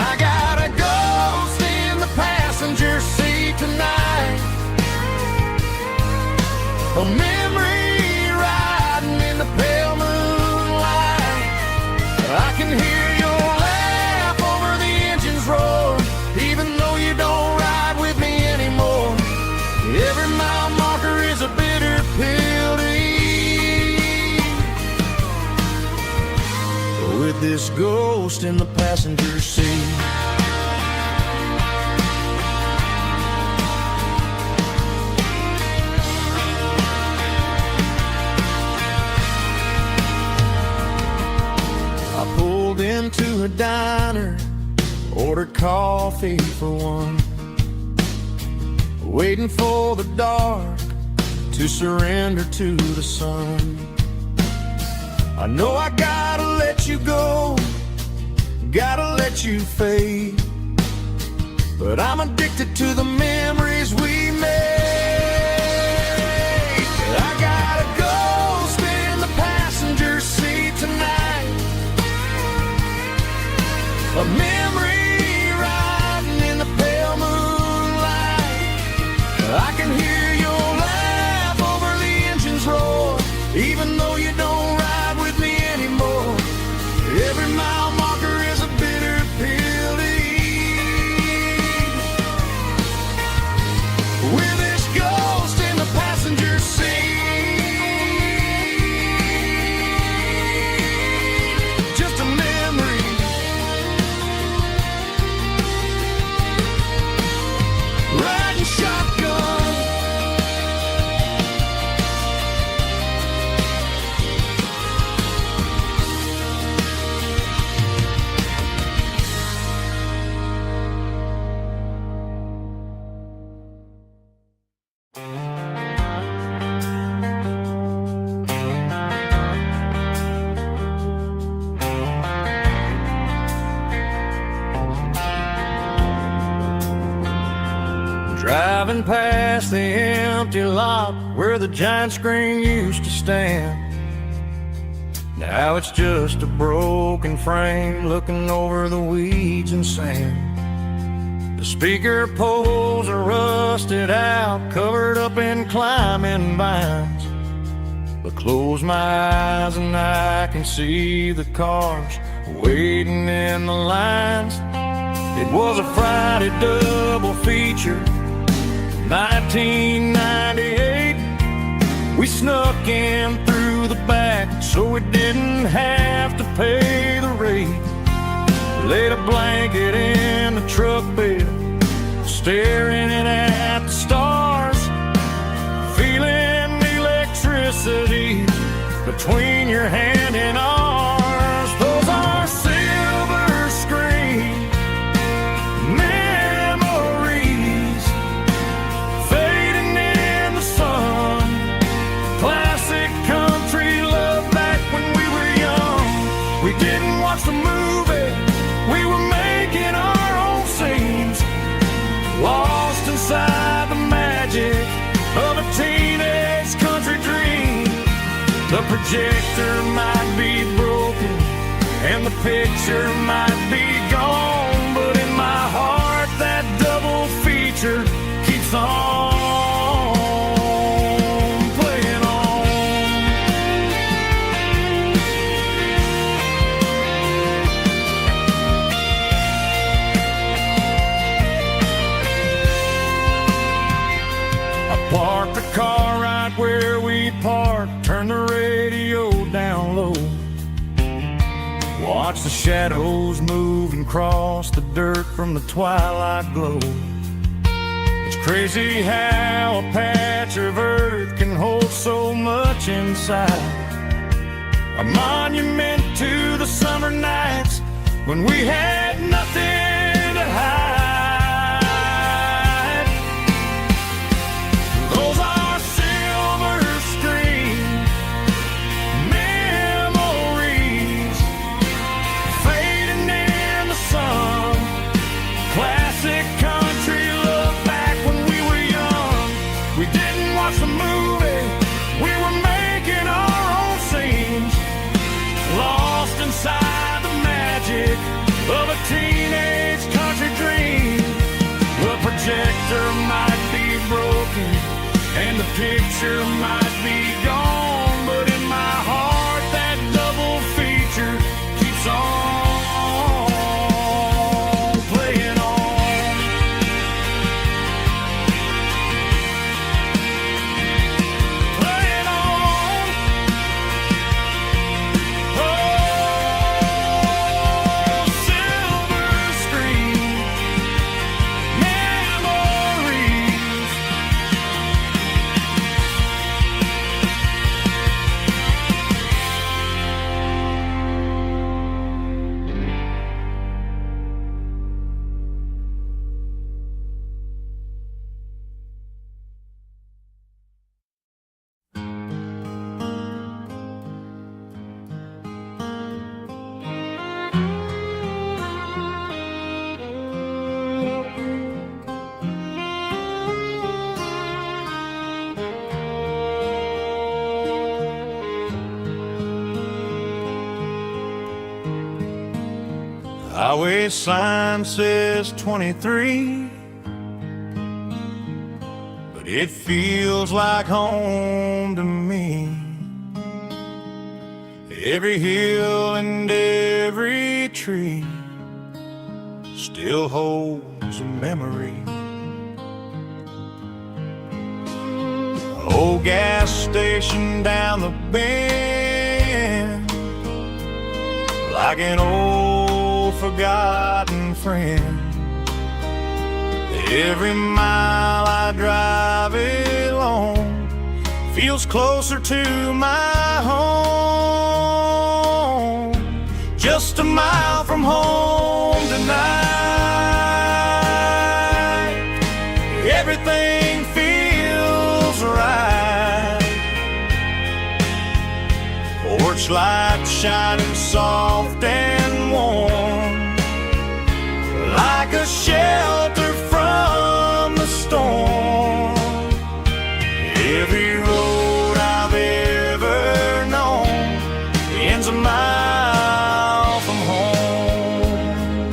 I got a ghost in the passenger seat tonight, a memory riding in the pale moonlight. I can hear your laugh over the engine's roar, even though you don't ride with me anymore. Every mile marker is a bitter pill to eat, with this ghost in the passenger seat. I pulled into a diner, ordered coffee for one, waiting for the dark to surrender to the sun. I know I gotta let you go, gotta let you fade, but I'm addicted to the memories we made. I got a ghost in the passenger seat tonight, a memory riding in the pale moonlight. I can hear your laugh over the engine's roar, even though you don't ride with me anymore. Every mile marker is a bitter pill to eat, with this ghost in the passenger seat. Just a memory, riding shotgun. Driving past the empty lot where the giant screen used to stand. Now it's just a broken frame looking over the weeds and sand. The speaker poles are rusted out, covered up in climbing vines. But close my eyes and I can see the cars waiting in the lines. It was a Friday double feature, 1998. We snuck in through the back so we didn't have to pay the rate. Laid a blanket in the truck bed, staring at the stars, feeling the electricity between your hand and ours. Those are silver screen memories fading in the sun. Classic country love back when we were young. We didn't watch the movie, we were making our own scenes, lost inside the magic of a teenage country dream. The projector might be broken and the picture might be gone, but in my heart that double feature keeps on playing on. I parked the car right where we parked watch the shadows move and cross the dirt from the twilight glow. It's crazy how a patch of earth can hold so much inside. A monument to the summer nights when we had nothing to hide. Those are silver screen memories fading in the sun. Classic country look back when we were young. We didn't watch the movie, we were making our own scenes, lost inside the magic of a teenage country dream. The projector might be broken and the picture might be gone, but in my heart that double feature keeps on playing on. Playing on. Oh, silver screen memories. Highway sign says 23, but it feels like home to me. Every hill and every tree still holds a memory. Old gas station down the bend, like an old forgotten friend. Every mile I drive it along feels closer to my home. Just a mile from home tonight, everything feels right. Porch light shining soft and warm, like a shelter from the storm. Every road I've ever known ends a mile from home.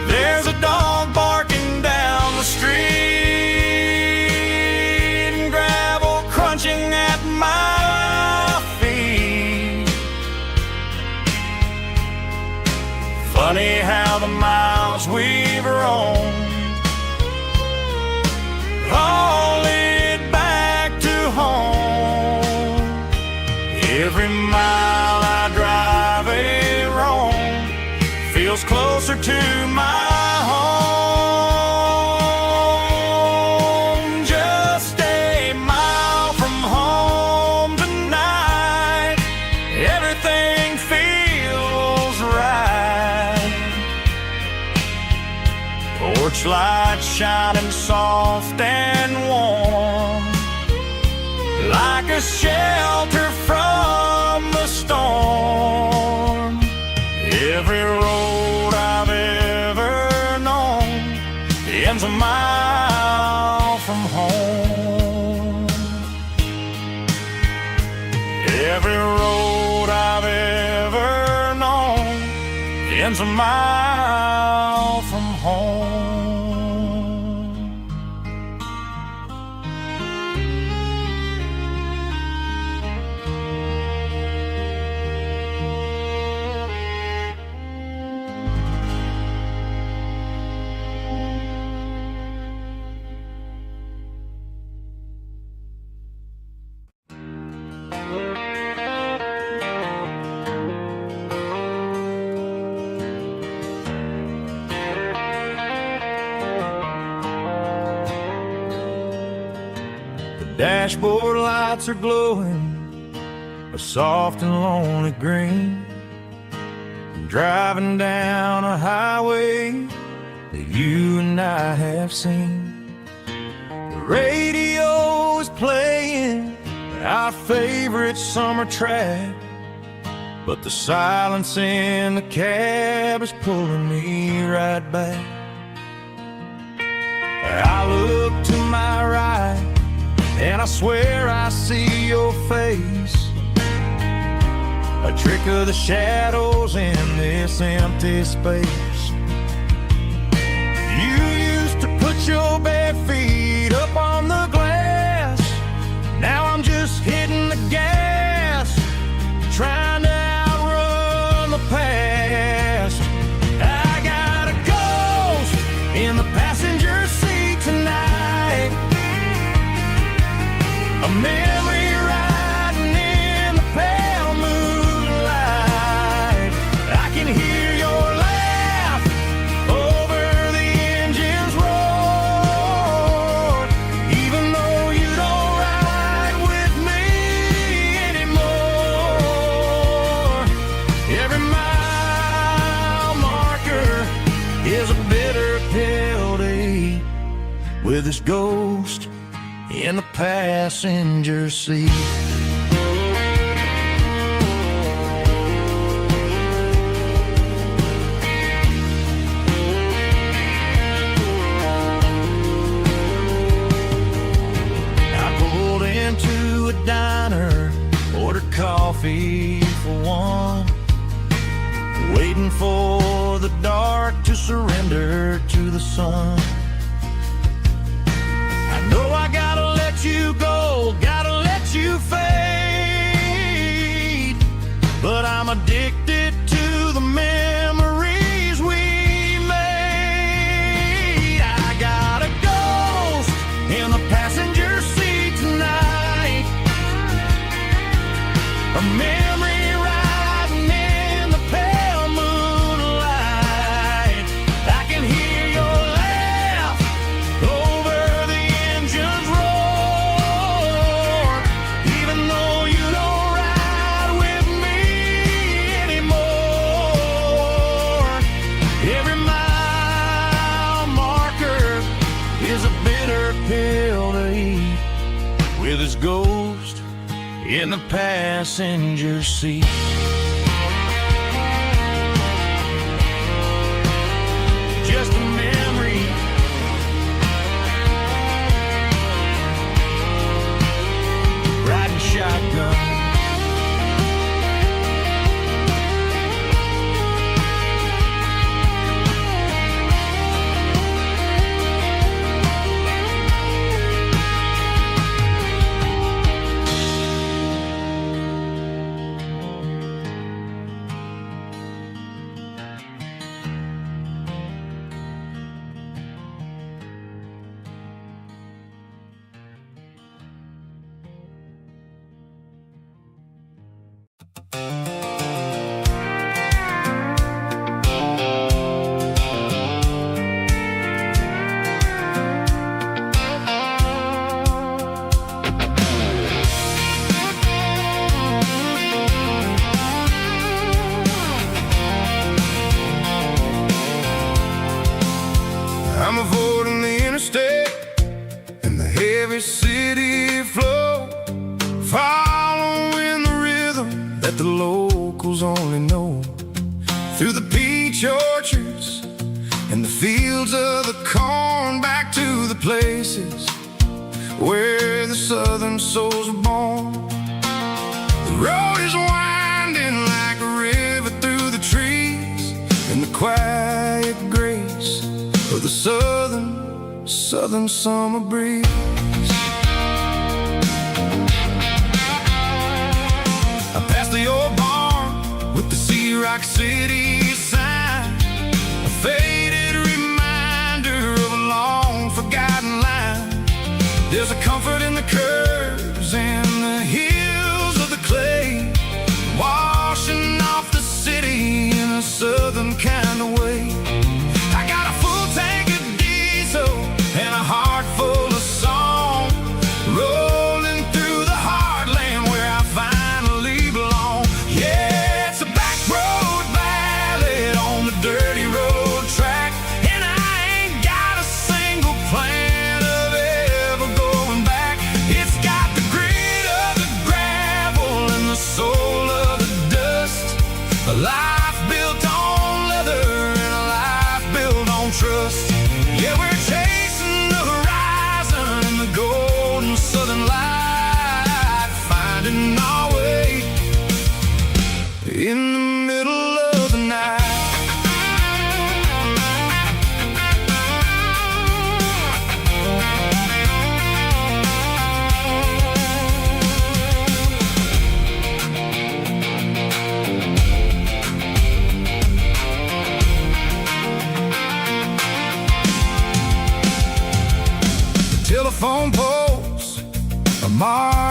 There's a dog barking down the street and gravel crunching at my feet. Funny how the miles we've roamed all lead back to home. Every mile I drive a roam feels closer to my home. Just a mile from home tonight, everything feels right. Porch light shining soft and warm, like a shelter from the storm. Every road I've ever known ends a mile from home. Every road I've ever known ends a mile from home. Dashboard lights are glowing a soft and lonely green. Driving down a highway that you and I have seen. The radio is playing our favorite summer track, but the silence in the cab is pulling me right back. I look to my right and I swear I see your face, a trick of the shadows in this empty space. You used to put your bare feet up on the glass. Now I'm just hitting the gas, trying to outrun the past. I got a ghost in the passenger seat tonight, a memory riding in the pale moonlight. I can hear your laugh over the engine's roar, even though you don't ride with me anymore. Every mile marker is a bitter pill to eat, with this ghost in the passenger seat. I pulled into a diner, ordered coffee for one, waiting for the dark to surrender to the sun. I know I gotta let you go, gotta let you fade, but I'm addicted to the memories we made. I got a ghost in the passenger seat tonight, a memory riding in the pale moonlight. I can hear your laugh over the engine's roar, even though you don't ride with me anymore. Every mile marker is a bitter pill to eat, with his ghost in the passenger seat. Just a memory, riding shotgun. I'm avoiding the interstate and the heavy city flow, following the rhythm that the locals only know, through the peach orchards and the fields of the corn, back to the places where the southern souls were born. The road is winding like a river through the trees, and the quiet grace of the southern summer breeze. I passed the old barn with the Sea Rock City sign, a faded reminder of a long forgotten line. There's a comfort in the curves and the hills of the clay, washing off the city in a southern kind of way. I got a full tank of diesel and a heart full of song, rolling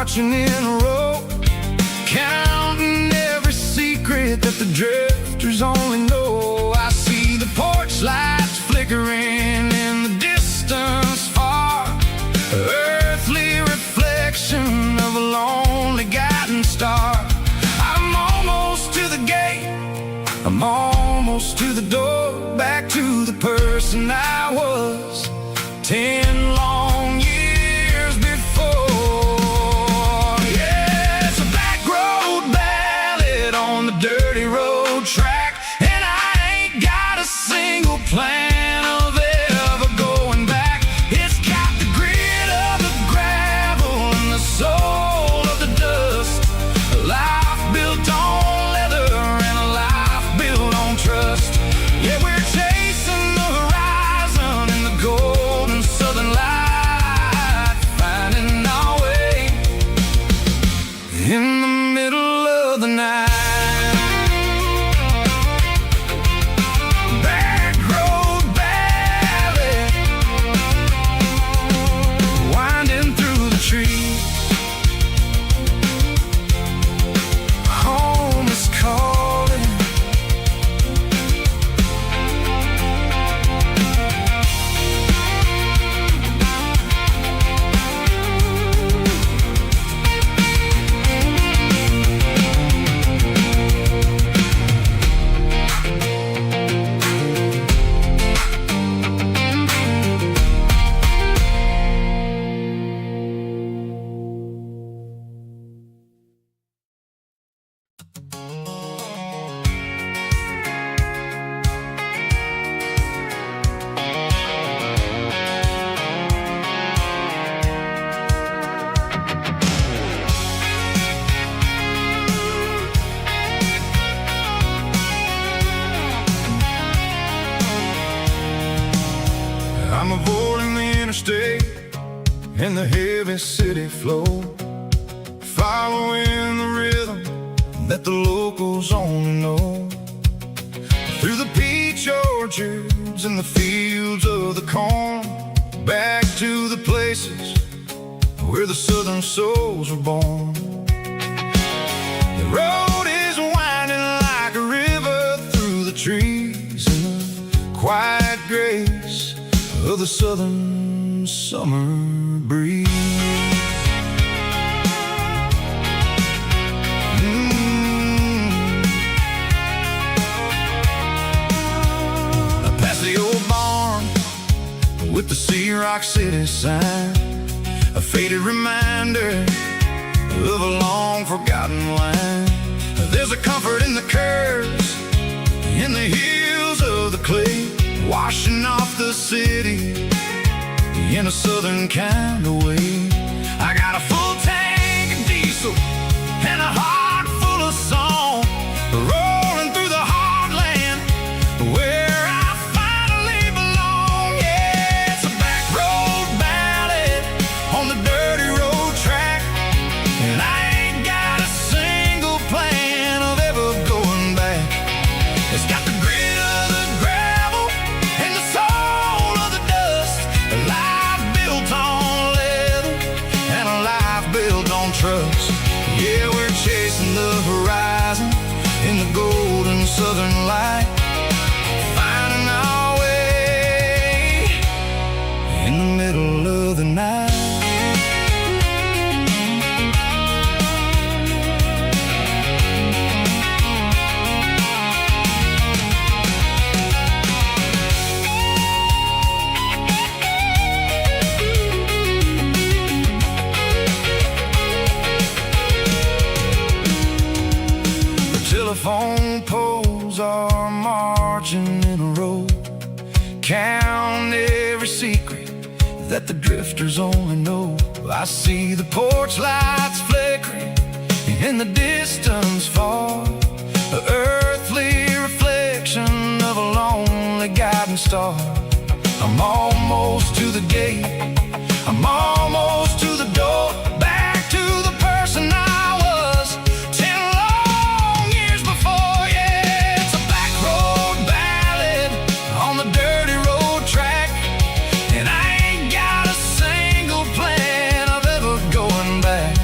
marching in a row, counting every secret that the drifters only know. I see the porch lights flickering in the distance far, earthly reflection of a lonely guiding star. I'm almost to the gate, I'm almost to the door, back to the person I was 10 long years before. Yeah, it's a back road ballad on the dirty road track, and I ain't got a single plan of ever going back. It's got the grit of the gravel and the soul of the dust, a life built on leather and a life built on trust. Yeah, we're chasing the horizon in the golden southern light, finding our way in the middle of the night. Back road ballad, winding through the trees. Home is calling. I'm avoiding the interstate and the heavy city flow, following the rhythm that the locals only know. Through the peach orchards and the fields of the corn, back to the places where the southern souls were born. The road is winding like a river through the trees in the quiet grace of the southern summer breeze. Past the old barn with the Sea Rock City sign, a faded reminder of a long forgotten line. There's a comfort in the curves, in the hills of the clay, washing off the city in a southern kind of way. I got a full tank of diesel and a heart full of song, rolling through the heartland where I finally belong. Yeah, it's a back road ballad on the dirty road track, and I ain't got a single plan of ever going back. It's got the grit of the gravel and the soul of the dust, a life built on leather and a life built on trust. Yeah, we're chasing the horizon in the golden southern light, finding our way in the middle of the night. Telephone poles are marching in a row, count every secret that the drifters only know. I see the porch lights flickering in the distance far, an earthly reflection of a lonely guiding star. I'm almost to the gate, I'm almost to the door, back to the person I was 10 long years before. Yeah, it's a back road ballad on the dirty road track, and I ain't got a single plan of ever going back.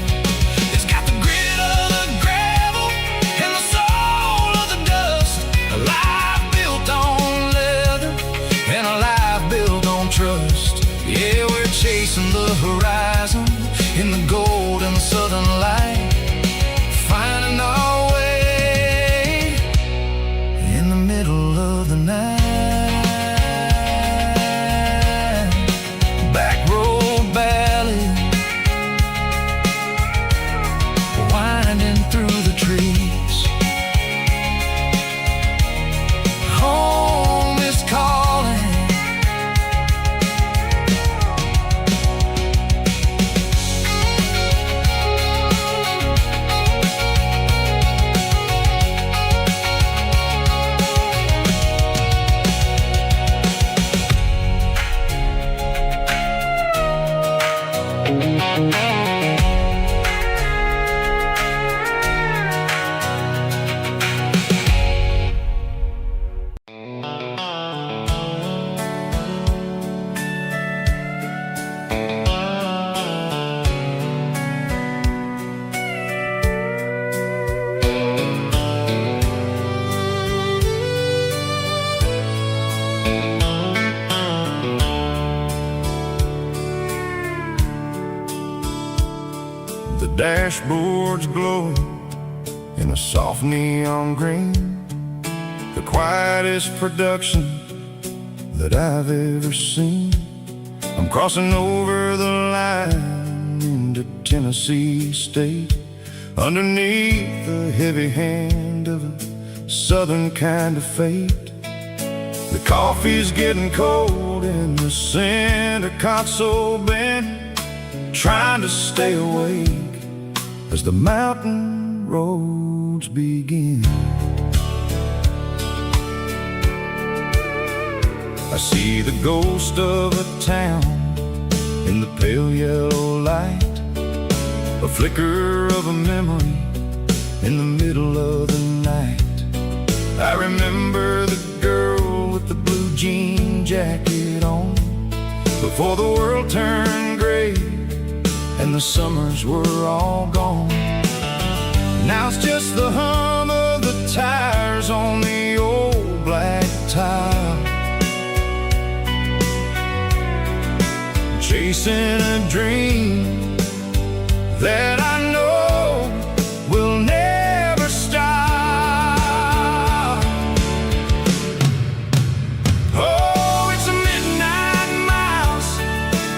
dashboard's glowing in a soft neon green, the quietest production that I've ever seen. I'm crossing over the line into Tennessee State, underneath the heavy hand of a southern kind of fate. The coffee's getting cold in the center console bin, trying to stay awake as the mountain roads begin. I see the ghost of a town in the pale yellow light, a flicker of a memory in the middle of the night. I remember the girl with the blue jean jacket on, before the world turned gray and the summers were all gone. Now it's just the hum of the tires on the old black tile, chasing a dream that I know will never stop. Oh, it's a midnight miles,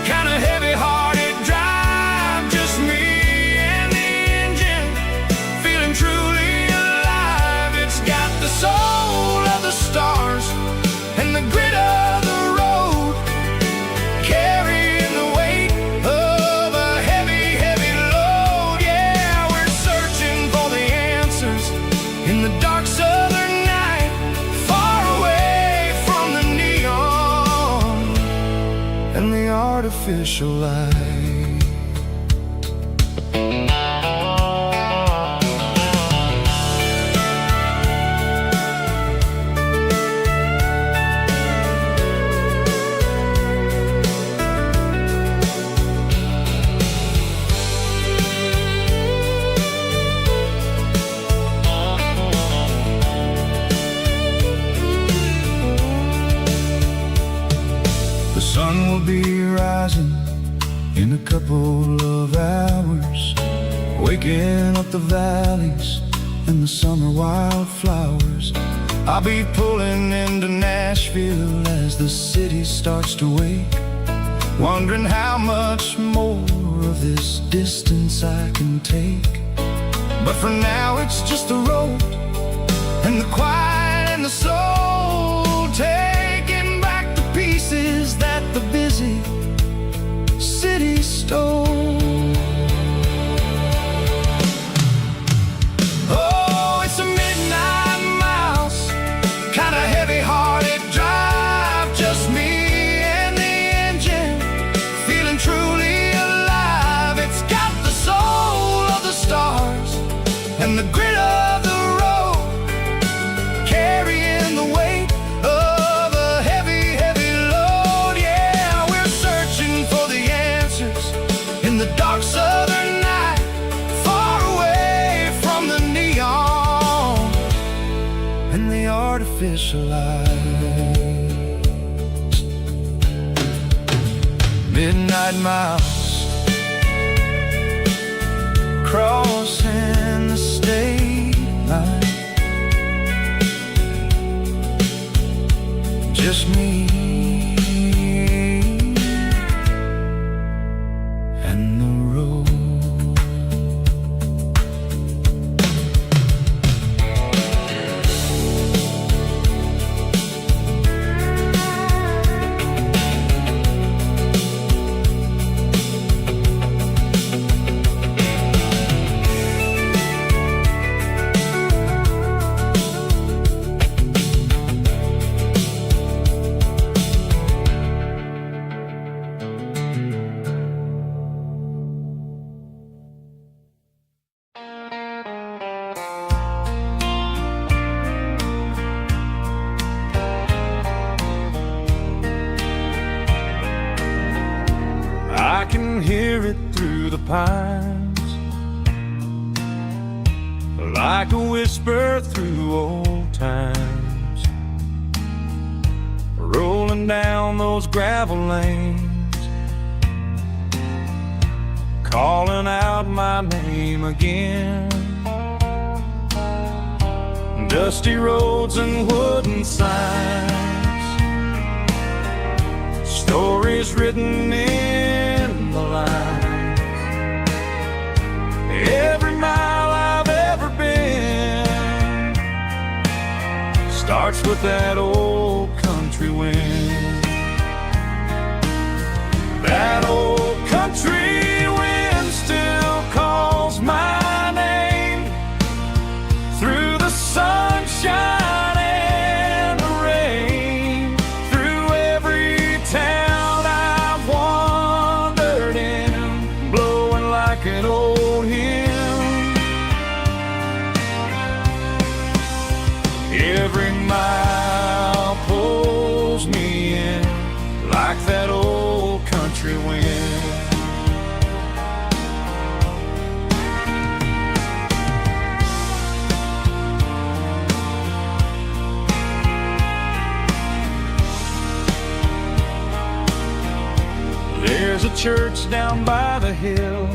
kind of heavy-hearted drive, just me and the engine, feeling truly alive. It's got the soul of the stars and the grit of the road, carrying the weight of a heavy, heavy load. Yeah, we're searching for the answers in the dark southern night, far away from the neon and the artificial light. The sun will be rising in a couple of hours, waking up the valleys and the summer wildflowers. I'll be pulling into Nashville as the city starts to wake, wondering how much more of this distance I can take. But for now it's just the road and the quiet and the soul, taking back the pieces that the busy city stole. Oh, it's a midnight miles, kind of heavy-hearted drive, just me and the engine, feeling truly alive. It's got the soul of the stars and the grit of the road, carrying the weight of a heavy, heavy load. Yeah, we're searching for the answers in the dark southern night, far away from the neon and the artificial lights. Midnight miles, crossing the state line, just me and the road. I can hear it through the pines, like a whisper through old times, rolling down those gravel lanes, calling out my name again. Dusty roads and wooden signs, stories written in the lines. Every mile I've ever been starts with that old country wind. That old country wind still calls my name through the sunshine and the rain, through every town I've wandered in, blowing like an old hymn. Every mile pulls me in like that old country wind. There's a church down by the hill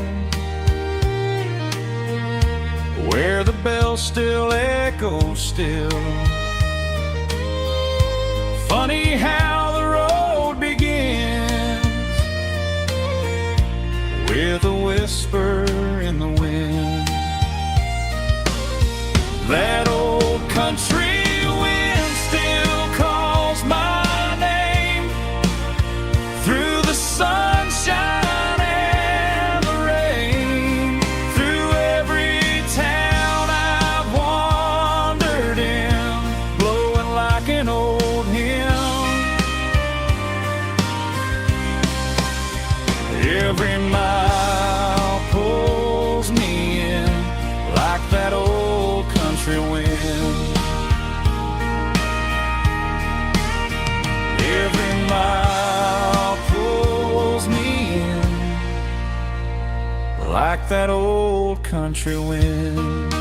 where the bells still echo still. Funny how the road begins with a whisper in the wind. That old country wind still calls my name through the sunshine and the rain, through every town I've wandered in, blowing like an old hymn. Every mile pulls me in like that old country wind. Every mile pulls me in like that old country wind.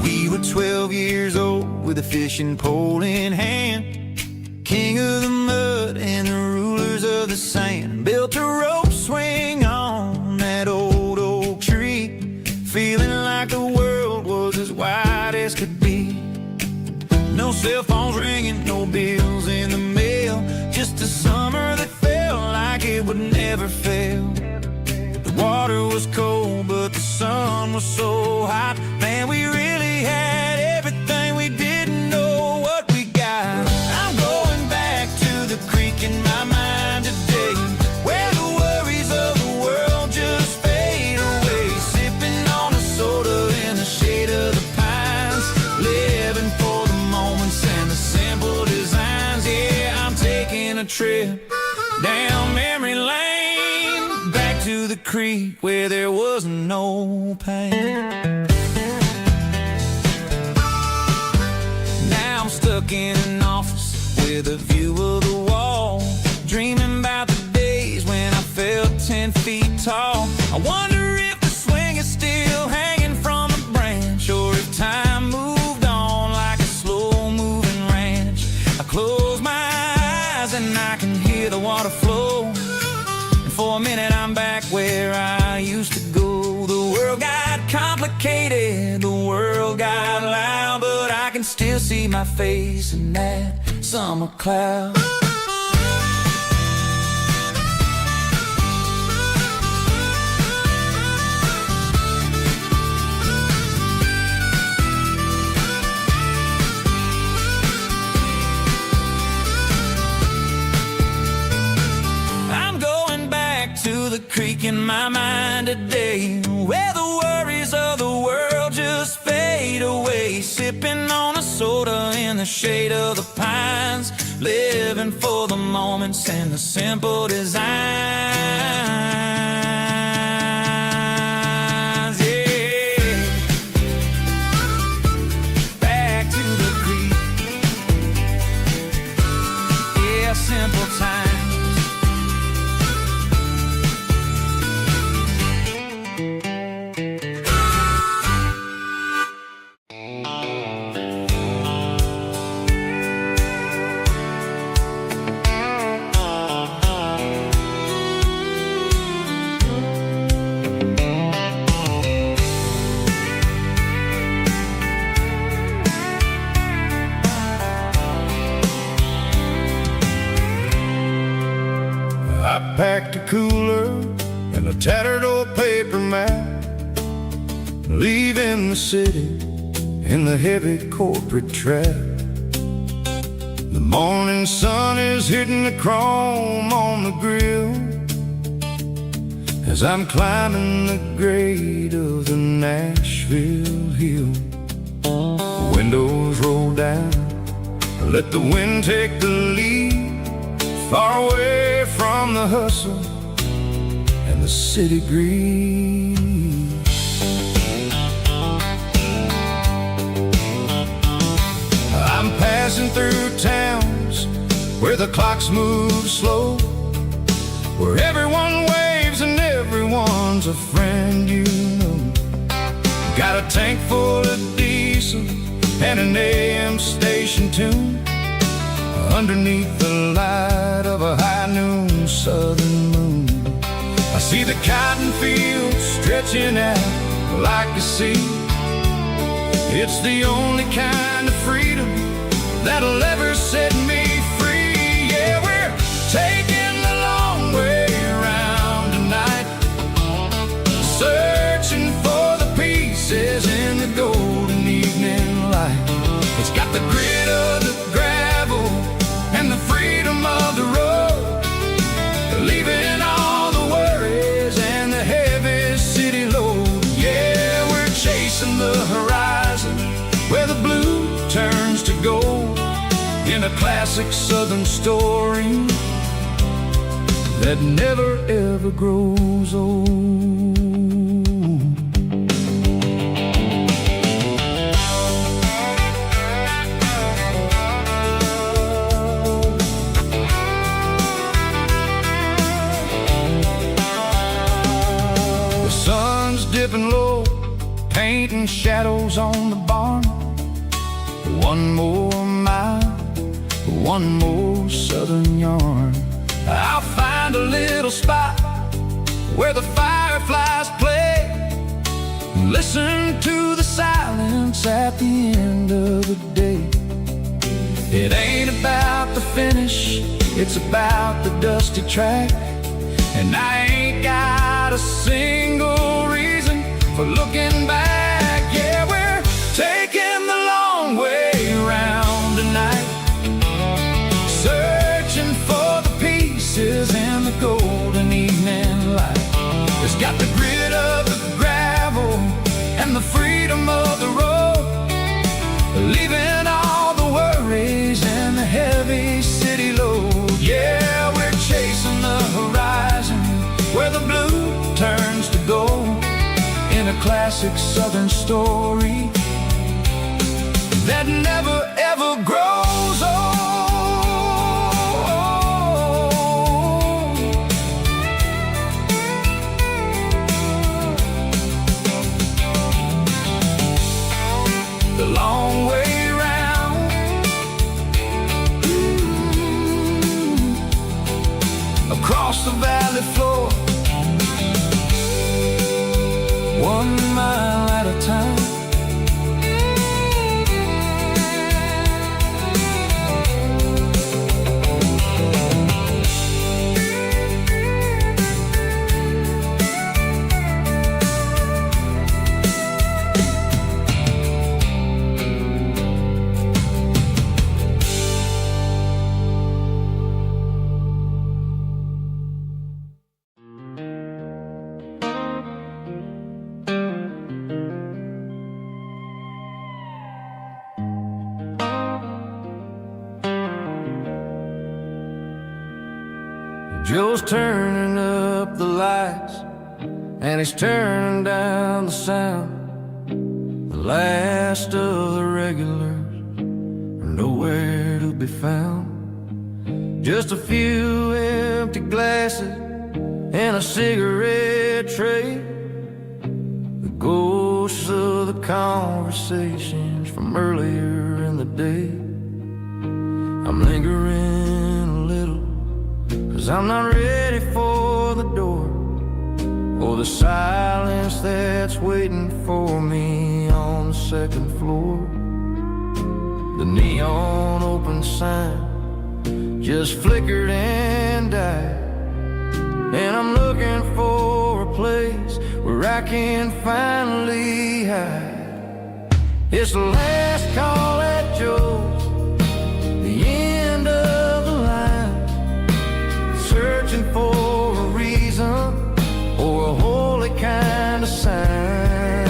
We were 12 years old with a fishing pole in hand, king of the mud and the rulers of the sand. Built a rope swing on that old oak tree, feeling like the world was as wide as could be. No cell phones ringing, no bills in the mail, just a summer that felt like it would never fail. The water was cold, but the sun was so hot. Man, we really had everything, we didn't know what we got. I'm going back to the creek in my mind today, where the worries of the world just fade away. Sipping on a soda in the shade of the pines, living for the moments and the simple designs. Yeah, I'm taking a trip down memory lane, back to the creek where there was no pain. Now I'm stuck in an office with a view of the wall, dreaming about the days when I felt 10 feet tall. I wonder if the swing is still hanging from a branch, or if time moved on like a slow-moving ranch. I close my eyes and I can hear the water flow, and for a minute I'm back where I used to go. The world got complicated, the world got loud, but I can still see my face in that summer cloud. I'm going back to the creek in my mind today, where the worries of the world just fade away. Sipping on a soda in the shade of the pines, living for the moments and the simple designs. Yeah. simple times. I packed a cooler and a tattered old paper map, leaving the city in the heavy corporate trap. The morning sun is hitting the chrome on the grill as I'm climbing the grade of the Nashville hill. Windows roll down, let the wind take the lead, far away from the hustle and the city breeze. I'm passing through towns where the clocks move slow, where everyone waves and everyone's a friend you know. Got a tank full of diesel and an AM station tune underneath the light of a high noon southern moon. I see the cotton fields stretching out like a sea. It's the only kind of freedom that'll ever set me free. Yeah, we're taking the long way around tonight, searching for the pieces in the golden evening light. It's got the grit of the gravel and the freedom of the road, leaving all the worries and the heavy city load. Yeah, we're chasing the horizon where the blue turns to gold, in a classic southern story that never ever grows old. Dipping low, painting shadows on the barn. One more mile, one more southern yarn. I'll find a little spot where the fireflies play, listen to the silence at the end of the day. It ain't about the finish, it's about the dusty track. And I ain't got a single reason for looking back. Yeah, we're taking the long way around tonight, searching for the pieces in the golden evening light. It's got the grit of the gravel and the freedom of the road, leaving all the worries and the heavy city load. Yeah, we're chasing the horizon where the blue turns to gold, in a classic southern story that never ever grows old. The long way round, across the valley floor, 1 mile at a time. Joe's turning up the lights and he's turning down the sound. The last of the regulars are nowhere to be found. Just a few empty glasses and a cigarette tray, the ghosts of the conversations from earlier in the day. I'm lingering a little, 'cause I'm not ready for the door, or the silence that's waiting for me on the second floor. The neon open sign just flickered and died, and I'm looking for a place where I can finally hide. It's the last call at Joe's, the end of the line, searching for a reason or a holy kind of sign.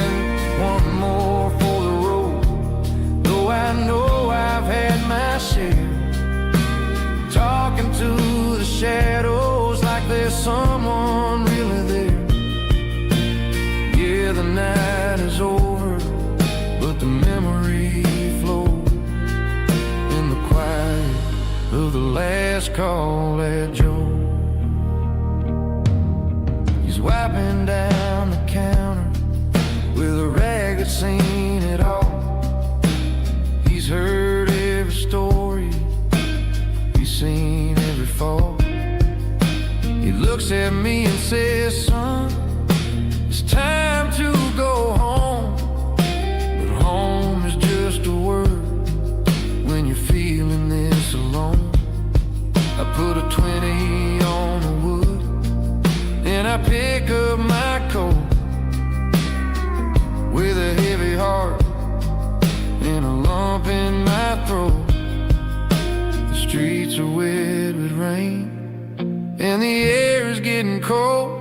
One more for the road, though I know I've had my share, talking to the shadows like there's someone really there. Yeah, the night is over, but the memory flows in the quiet of the last call at Joe. He's wiping down the counter with a rag that's seen it all. He's heard every story, he's seen every fall. He looks at me and says, son, it's time to go home. But home is just a word when you're feeling this alone. I put a 20 on the wood and I pick up my coat with a heavy heart and a lump in my throat. The streets are wet with rain and the air is getting cold.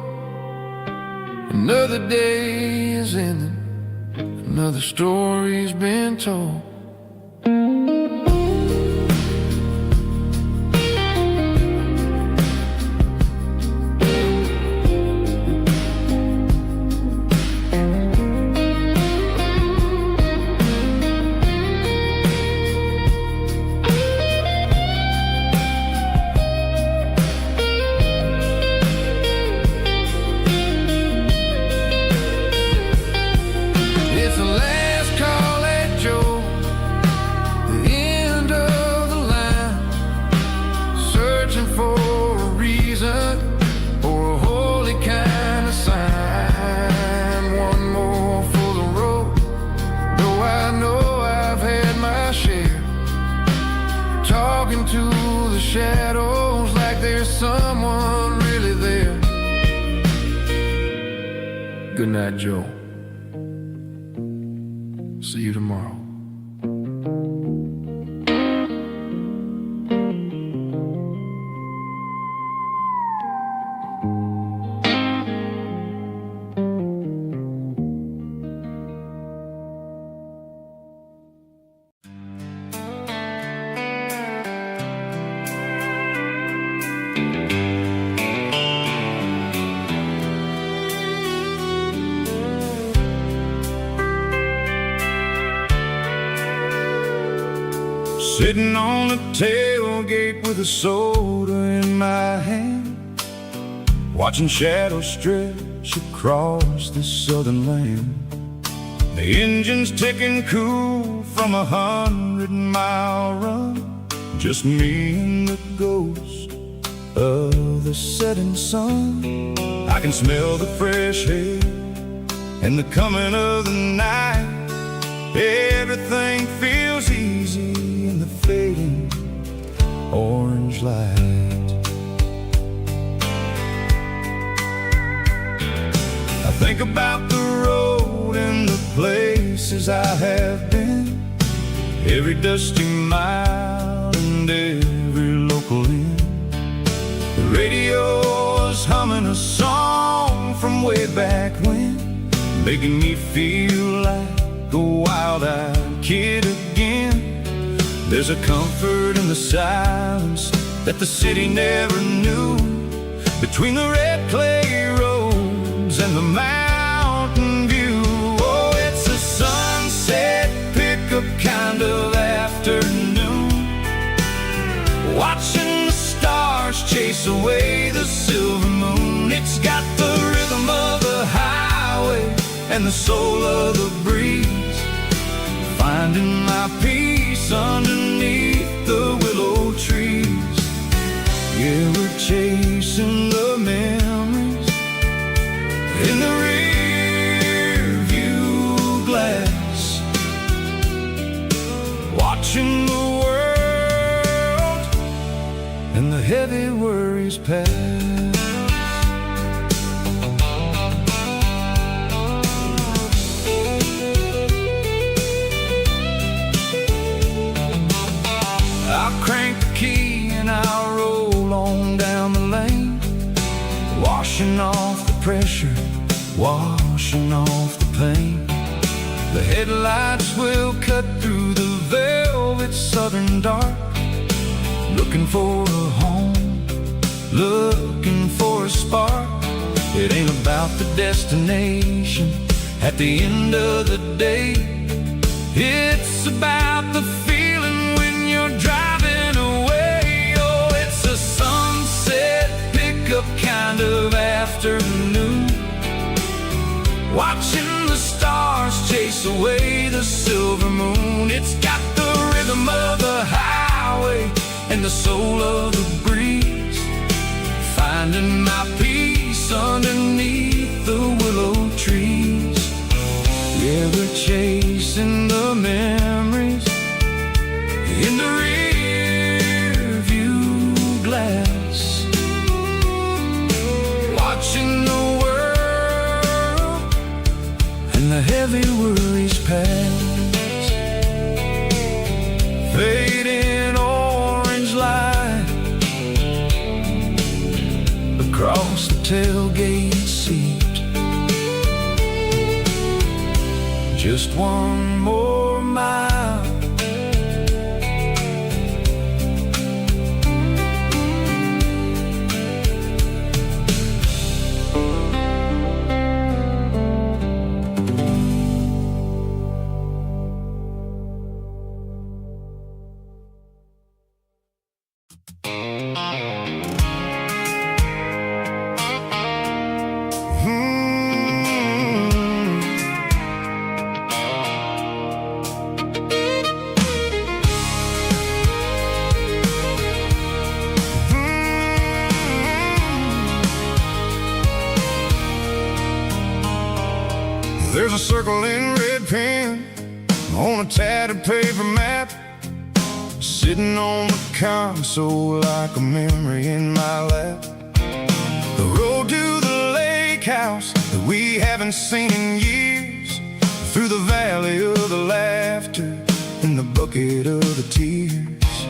Another day is ending, another story's been told. Shadows like there's someone really there. Good night, Joe. See you tomorrow. Sitting on the tailgate with a soda in my hand, watching shadows stretch across this southern land. The engine's ticking cool from a 100-mile run, just me and the ghost of the setting sun. I can smell the fresh air and the coming of the night. Everything feels easy in the fading orange light. I think about the road and the places I have been, every dusty mile and every local inn. The radio is humming a song from way back when, making me feel like a wild-eyed kid again. There's a comfort in the silence that the city never knew, between the red clay roads and the mountain view. Oh, it's a sunset pickup kind of afternoon, watching the stars chase away the silver moon. It's got the rhythm of the highway and the soul of the breeze, finding my peace underneath the willow trees. Yeah, we're chasing the memories in the rear view glass, watching the world and the heavy worries pass. I'll crank the key and I'll roll on down the lane, washing off the pressure, washing off the pain. The headlights will cut through the velvet southern dark, looking for a home, looking for a spark. It ain't about the destination at the end of the day, it's about the feeling when you're driving away. Oh, it's a sunset pickup kind of afternoon, watching the stars chase away the silver moon. It's got the rhythm of the highway and the soul of the breeze, finding my peace underneath the willow trees. Yeah, we're chasing the memories in the rear view glass, watching the world and the heavy worries pass. Fading orange light across the tailgate seat, just one more mile. There's a circle in red pen on a tattered paper map, sitting on the console like a memory in my lap. The road to the lake house that we haven't seen in years, through the valley of the laughter and the bucket of the tears.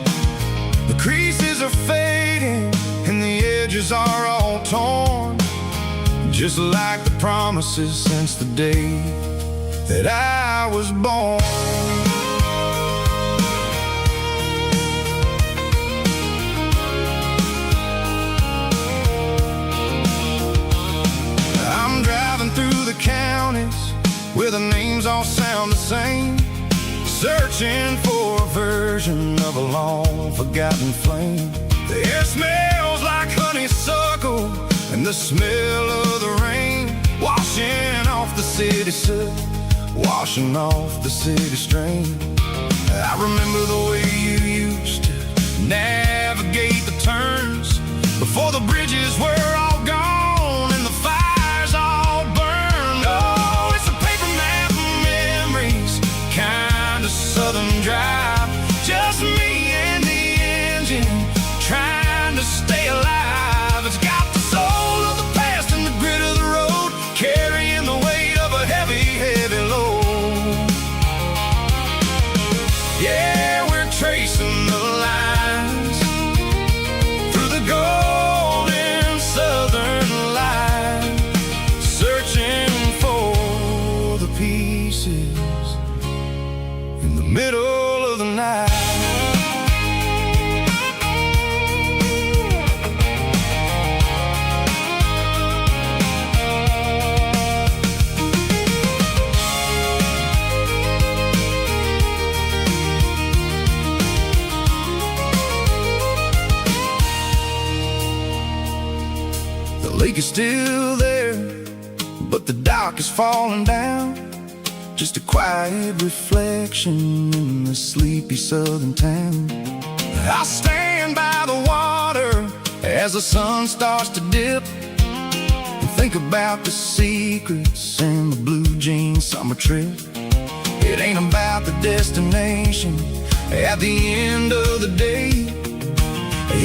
The creases are fading and the edges are all torn, just like the promises since the day that I was born. I'm driving through the counties where the names all sound the same, searching for a version of a long forgotten flame. The air smells like honeysuckle and the smell of the rain, washing off the city soot, washing off the city strain. I remember the way you used to navigate the turns before the bridges were all gone and the fires all burned. Oh, it's a paper map of memories, kind of southern drive, just me and the engine trying to stay alive. It's got the soul of the past and the grit of the road, carrying the weight of a heavy, heavy load. Yeah, we're tracing the lines lake is still there, but the dock is falling down. Just a quiet reflection in the sleepy southern town. I stand by the water as the sun starts to dip, and think about the secrets and the blue jean summer trip. It ain't about the destination at the end of the day.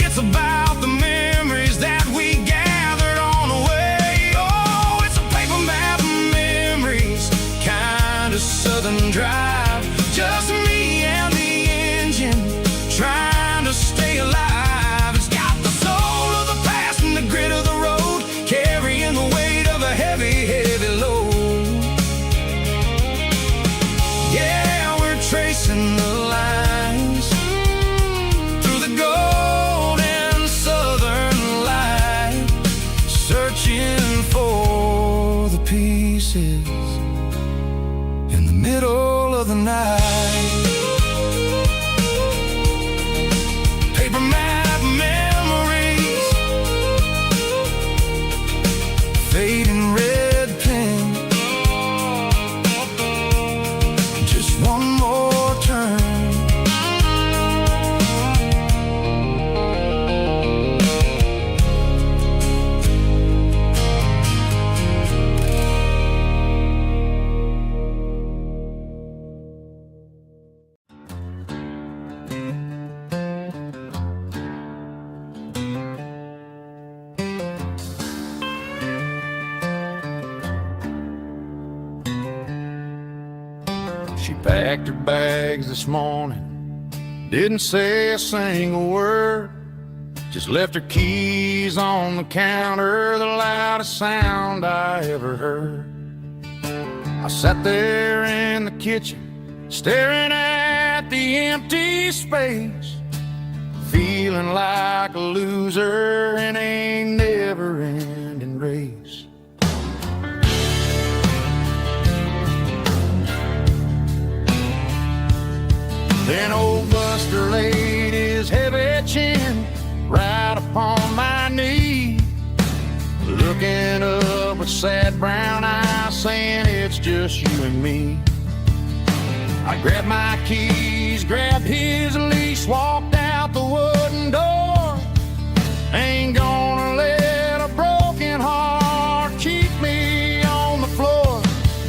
It's about the memories that we gathered on the way. Oh, it's a paper map of memories, kind of southern drive. Just me and the engine, trying to stay alive. It's got the soul of the past and the grit of the road, carrying the weight of a heavy, heavy load. Yeah, we're tracing the lines through the golden southern light, searching for the pieces in the middle of the night. Paper map memories, fading red pen, just one more turn. She packed her bags this morning, didn't say a single word, just left her keys on the counter, the loudest sound I ever heard. I sat there in the kitchen, staring at the empty space, feeling like a loser in a never-ending race. Then old Buster laid his heavy chin right upon my knee, looking up with sad brown eyes, saying it's just you and me. I grabbed my keys, grabbed his leash, walked out the wooden door. Ain't gonna let a broken heart keep me on the floor.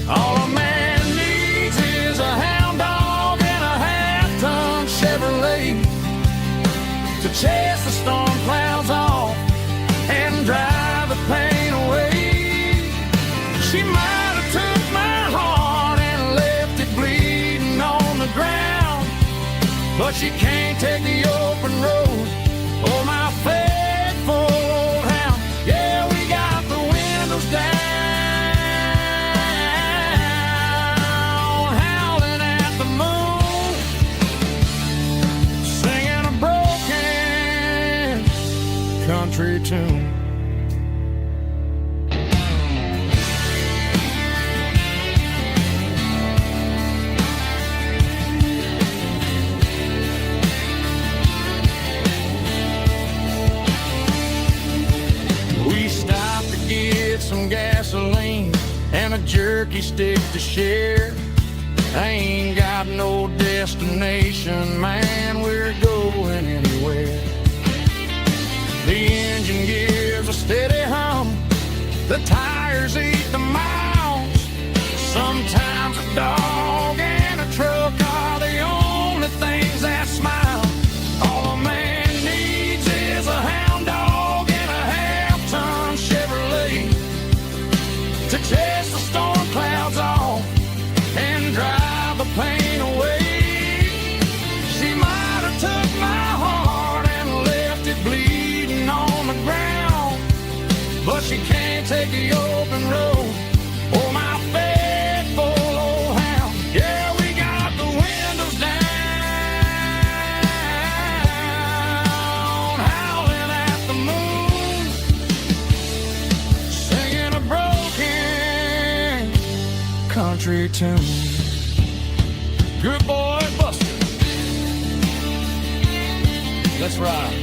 All a man needs is a hound dog and a half-ton Chevrolet to chase the storm clouds off and drive the pain away. She might have took my heart and left it bleeding on the ground, but she can't take the open road or my faithful old hound. Yeah, we got the windows down, howling at the moon, singing a broken country tune. We stopped to get some gasoline and a jerky stick to share. I ain't got no destination, man, we're going anywhere. The engine gives a steady hum, the tires eat the miles. Sometimes a dog and a truck are the only things that smile. All a man needs is a hound dog and a half-ton Chevrolet to chase the storm clouds off and drive the pain away. She might have took my heart and left it bleeding on the ground, but she can't take the open road or my faithful old hound. Yeah, we got the windows down, howling at the moon, singing a broken country tune. Good boy, Buster. Let's ride.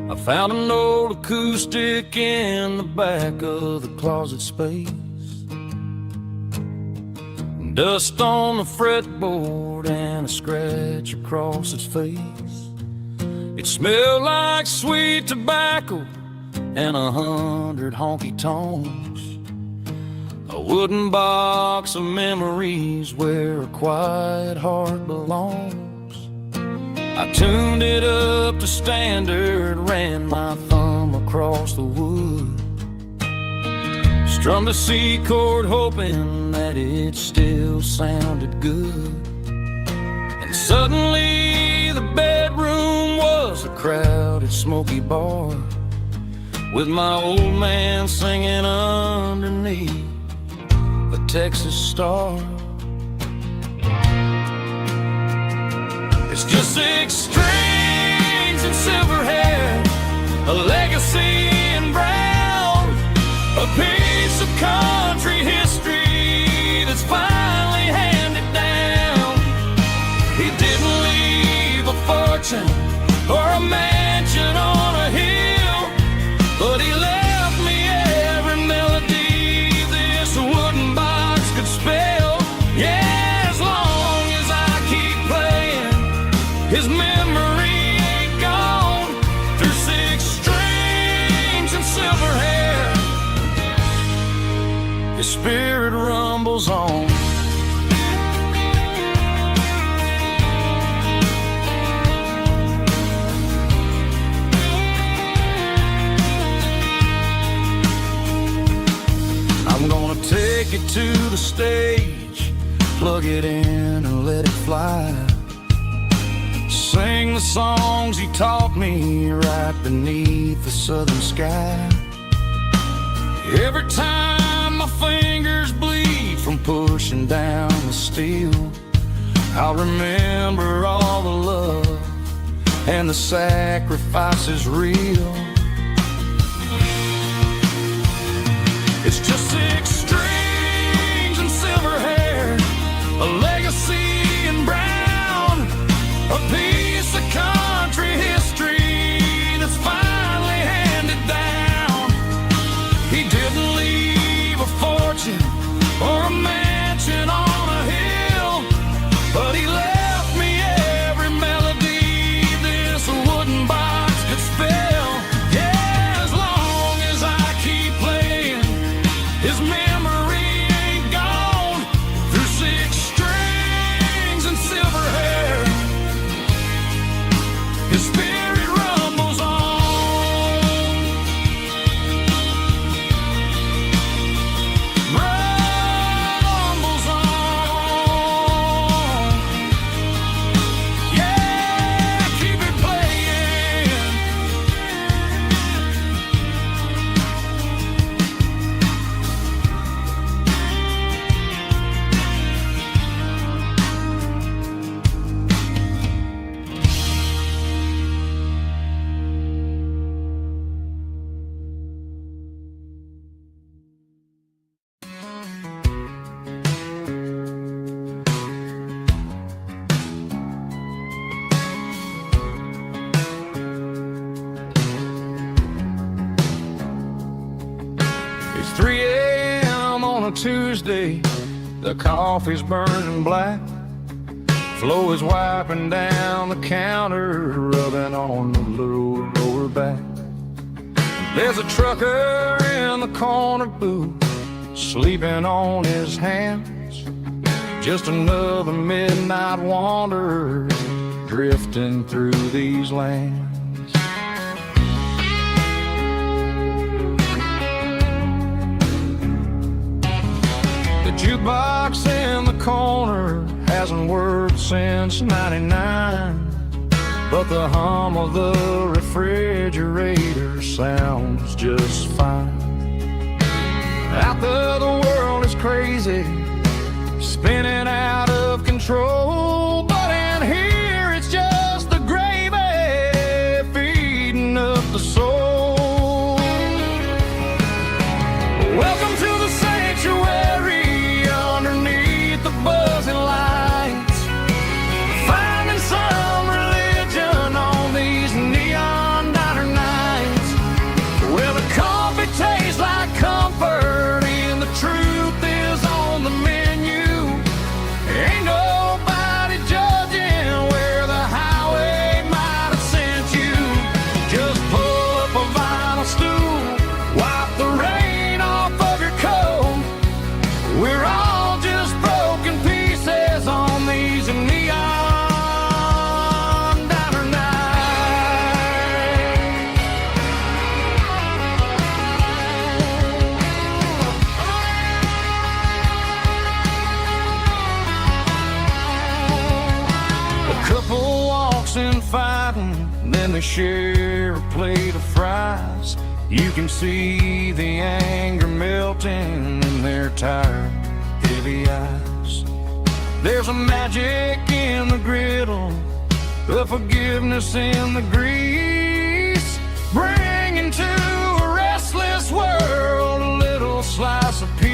I found an old acoustic in the back of the closet space. Dust on the fretboard and a scratch across its face. It smelled like sweet tobacco and 100 honky-tonks. A wooden box of memories where a quiet heart belongs. I tuned it up to standard, ran my thumb across the wood. Strummed a C chord hoping that it still sounded good. And suddenly the bedroom was a crowded smoky bar, with my old man singing underneath the Texas star. It's just 6 strings and silver hair, a legacy in brown, a piece of country history that's finally handed down. He didn't leave a fortune or a mansion on a hill, but he left me every melody this wooden box could spell. Yeah, as long as I keep playing, his memory ain't gone. Through 6 strings and silver hair, his spirit rumbles on. I'm gonna take it to the stage, plug it in and let it fly. Sing the songs he taught me right beneath the southern sky. Every time my fingers bleed from pushing down the steel, I'll remember all the love and the sacrifices real. It's just 6 strings and silver hair, a legacy in brown, a piece of country history that's finally handed down. He didn't leave a fortune or a mansion on a hill, but he left me every melody this wooden box could spell. Yeah, as long as I keep playing, his memory ain't gone. Through 6 strings and silver hair, his spirit rumbles on. Rumbles on. Yeah, keep it playing. It's 3 a.m. on a Tuesday, the coffee's burning black. Flo is wiping down the counter, rubbing on the little lower back. There's a trucker in the corner booth, sleeping on his hands. Just another midnight wanderer, drifting through these lands. The jukebox in the corner hasn't worked since '99, but the hum of the refrigerator sounds just fine. Out there the world is crazy, spinning out of control, but in here it's just the gravy feeding up the soul. Welcome to the sanctuary underneath the buzzing lights, finding some religion on these neon diner nights. share a plate of fries. You can see the anger melting in their tired, heavy eyes. There's a magic in the griddle, a forgiveness in the grease, bringing to a restless world a little slice of peace.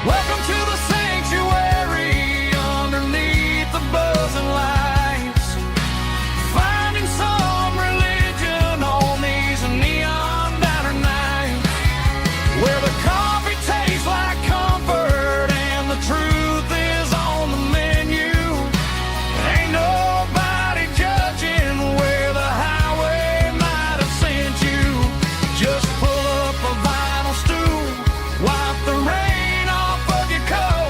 Welcome to the sanctuary underneath the buzzing lights, finding some religion on these neon diner nights, where the coffee tastes like comfort and the truth is on the menu. Ain't nobody judging where the highway might have sent you. Just pull up a vinyl stool, wipe the rain off of your coat.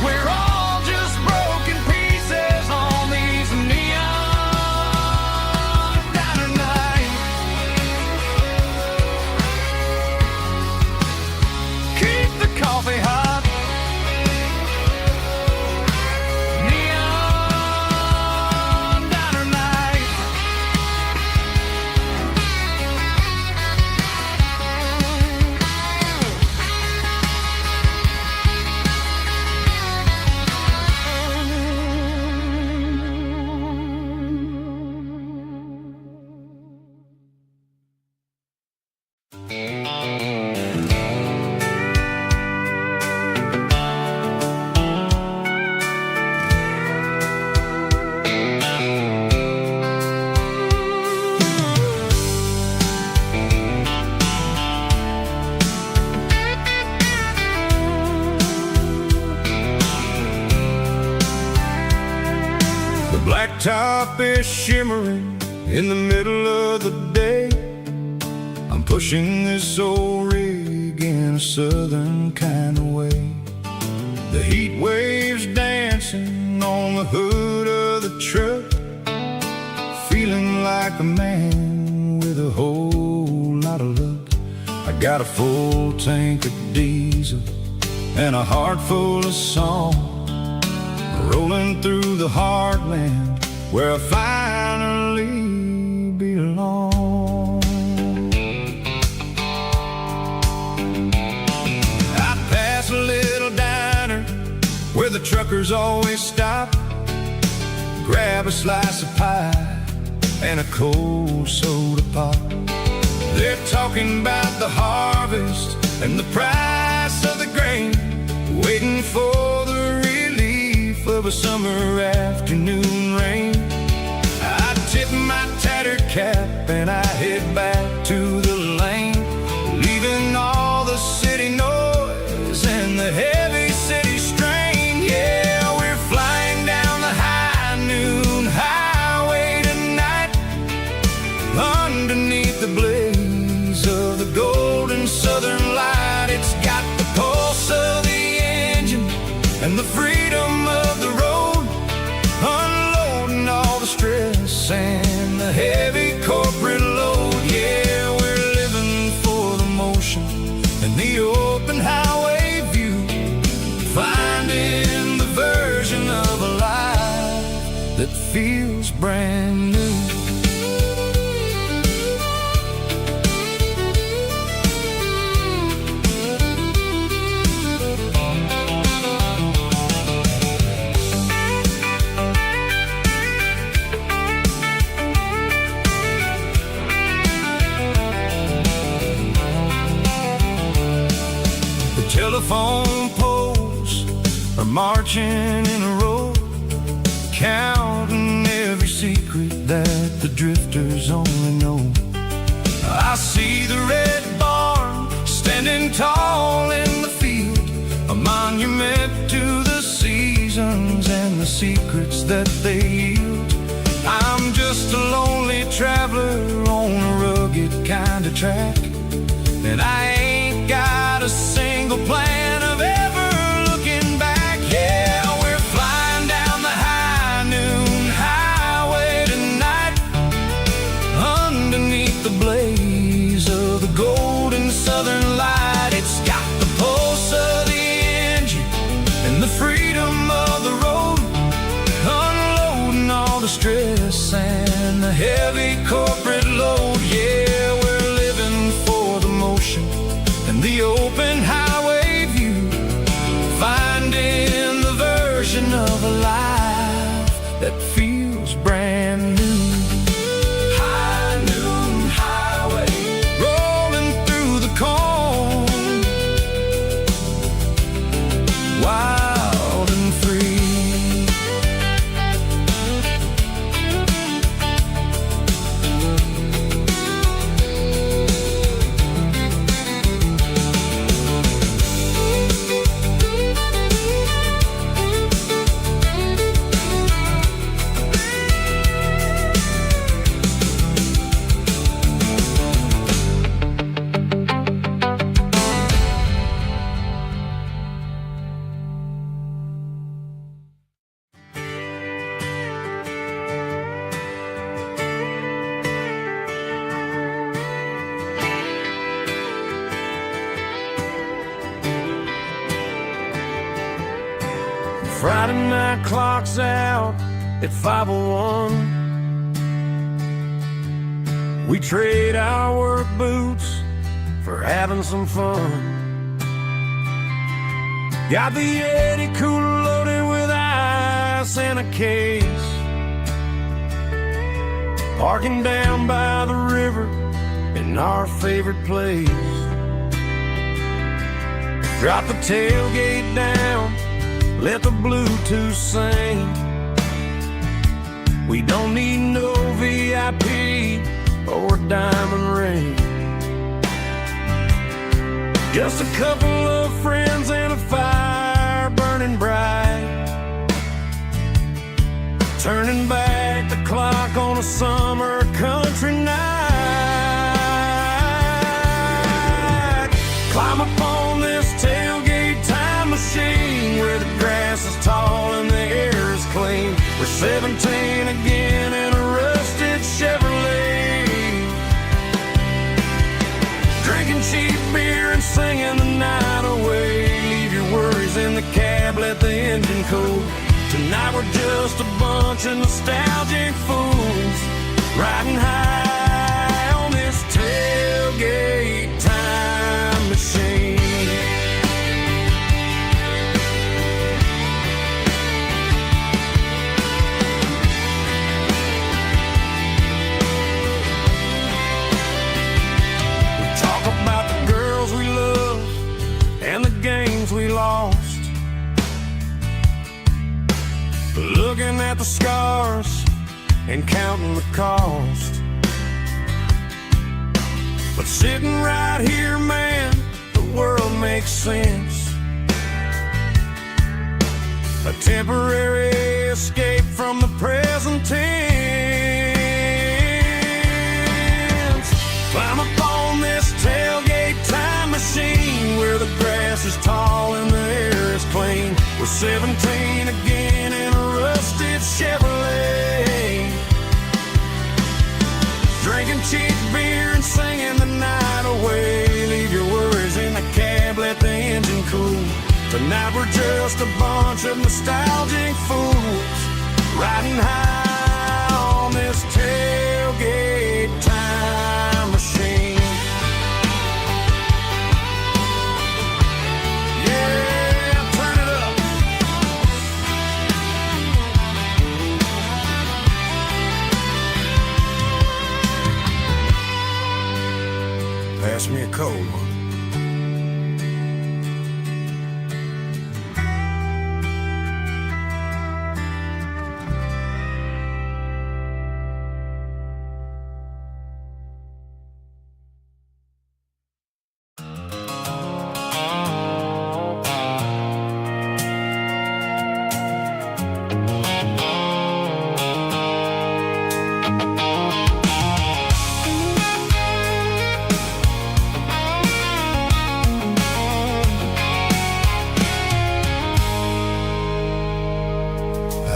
We're all just broken pieces on these neon diner nights. Keep the coffee hot. Neon diner night. The blacktop is shimmering in the middle of the day. I'm pushing this old rig in a southern kind of way. The heat waves dancing on the hood of the truck, feeling like a man with a whole lot of luck. I got a full tank of diesel and a heart full of song, rolling through the heartland where I finally belong. I pass a little diner where the truckers always stop, grab a slice of pie and a cold soda pop. They're talking about the harvest and the price of the grain, waiting for the relief of a summer afternoon rain. I tip my tattered cap and I head back to the lane, leaving all the city noise and the heavy city strain. Yeah, we're flying down the high noon highway tonight, underneath the blaze of the golden southern light. It's got the pulse of the engine and the freedom of the road, unloading all the stress and the heavy corporate load. Yeah, we're living for the motion and the open highway view, finding the version of a life that feels brand new. Telephone poles are marching in a row, counting every secret that the drifters only know. I see the red barn standing tall in the field, a monument to the seasons and the secrets that they yield. I'm just a lonely traveler on a rugged kind of track, and I ain't got a single plan of ever looking back. Yeah, we're flying down the high noon highway tonight, underneath the blaze of the golden southern light. It's got the pulse of the engine and the freedom of the road, unloading all stress and the heavy corporate load. Yeah, we're living for the motion and the open highway view, finding the version of a life that feels brand new. High noon highway, rolling through the corn, wild and free. Friday night clock's out at 5:01. We trade our work boots for having some fun. Got the Yeti cooler loaded with ice and a case, parking down by the river in our favorite place. Drop the tailgate down, let the Bluetooth sing. We don't need no VIP or diamond ring. Just a couple of friends and a fire burning bright, turning back the clock on a summer country night. Climb up on this tailgate time machine where the grass is tall and the air is clean. We're 17 again in a rusted Chevrolet, drinking cheap beer and singing the night away. Leave your worries in the cab, let the engine cool. Tonight we're just a bunch of nostalgic fools, riding high on this tailgate time machine. We lost, looking at the scars and counting the cost. But sitting right here, man, the world makes sense. A temporary escape from the present tense. Climb up on this tailgate time machine where the grass is tall and the air is clean. We're 17 again in a rusted Chevrolet, drinking cheap beer and singing the night away. Leave your worries in the cab, let the engine cool. Tonight we're just a bunch of nostalgic fools, riding high on this tailgate time machine. Pass me a cold one.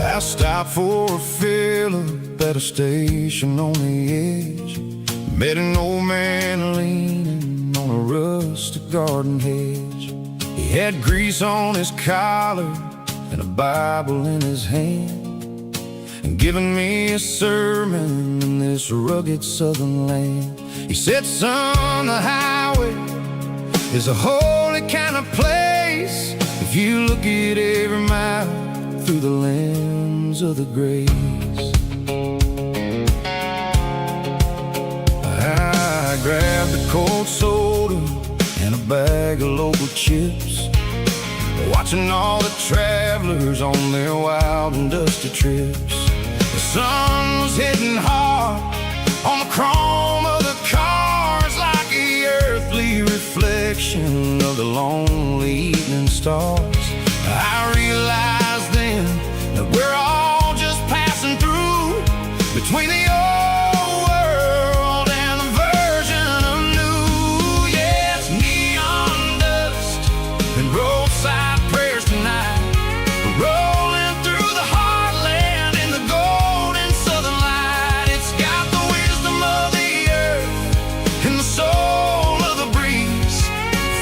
I stopped for a fill-up at a station on the edge. Met an old man leaning on a rustic garden hedge. He had grease on his collar and a Bible in his hand. and giving me a sermon in this rugged southern land. He said, son, the highway is a holy kind of place if you look at every mile through the lens of the grace. I grabbed a cold soda and a bag of local chips, watching all the travelers on their wild and dusty trips. The sun was hitting hard on the chrome of the cars, like the earthly reflection of the lonely evening stars. I realized then that we're all just passing through between the old world and the version of new. Yeah, it's neon dust and roadside prayers tonight. We're rolling through the heartland in the golden southern light. It's got the wisdom of the earth and the soul of the breeze,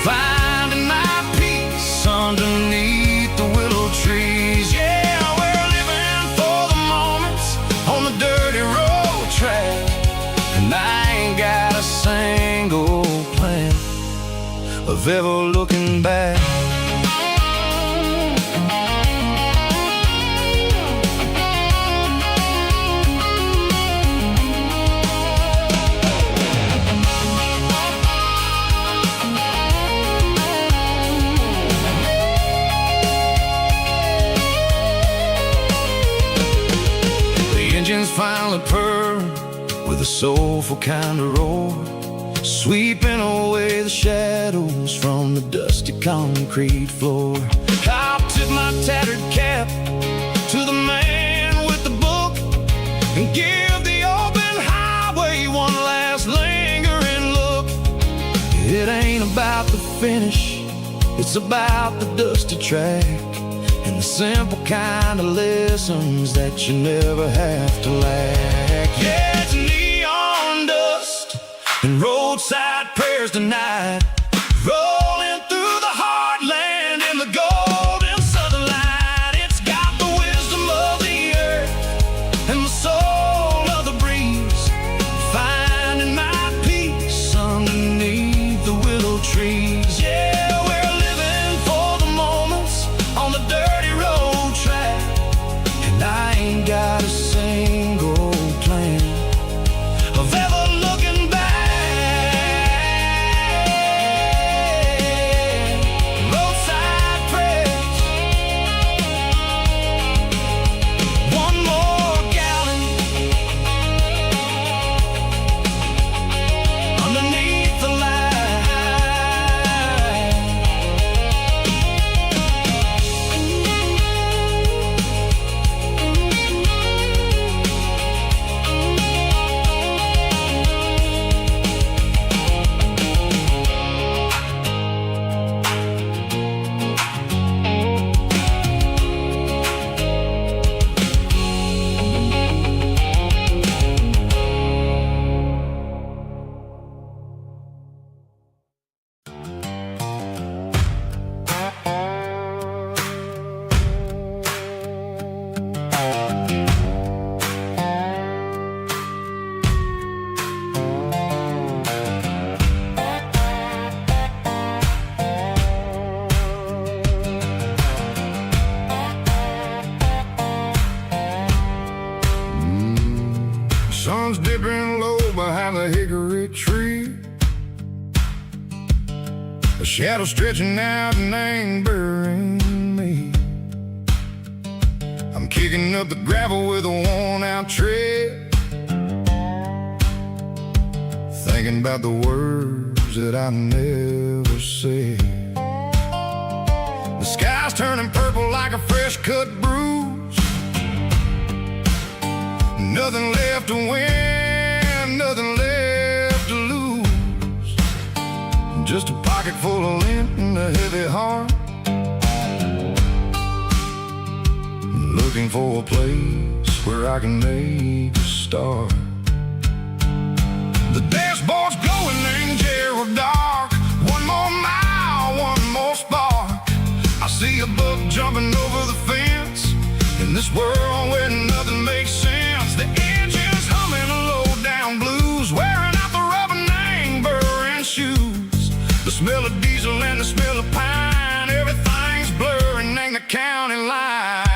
finding my peace underneath the willow trees. Yeah, we're living for the moments on the dirty road track, and I ain't got a single plan of ever looking back. Engines finally purr with a soulful kind of roar, sweeping away the shadows from the dusty concrete floor. I'll tip my tattered cap to the man with the book and give the open highway one last lingering look. It ain't about the finish, it's about the dusty track and the simple kind of lessons that you never have to lack. Yeah, it's neon dust and roadside prayers tonight, rolling through the heartland in the golden southern light. It's got the wisdom of the earth and the soul of the breeze, finding my peace underneath the willow trees. Yeah, we're living for the moments on the dirty road track, and I ain't got a single plan of ever looking back. Roadside prayers, one more gallon underneath the light. Sun's dipping low behind the hickory tree, a shadow stretching out and ain't burying me. I'm kicking up the gravel with a worn-out tread, thinking about the words that I never said. The sky's turning purple like a fresh-cut bruise, nothing left to win, nothing left to lose, just a pocket full of lint and a heavy heart, looking for a place where I can make a start. The dashboard's glowing, ain't Gerald dark. One more mile, one more spark. I see a buck jumping over the fence, and this world where nothing makes sense. The engine's humming a low-down blues, wearing out the rubber name burring shoes. The smell of diesel and the smell of pine, everything's blurring, ain't the county line.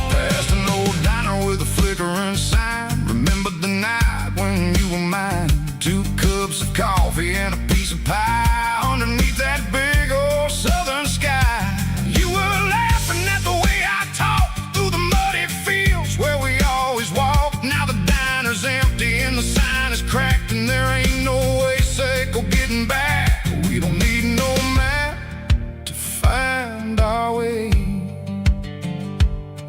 Past an old diner with a flickering sign, remembered the night when you were mine. 2 cups of coffee and a piece of pie underneath that big old southern sky. You were laughing at the way I talked through the muddy fields where we always walked. Now the diner's empty and the sign is cracked, and there ain't no way safe or getting back. We don't need no map to find our way.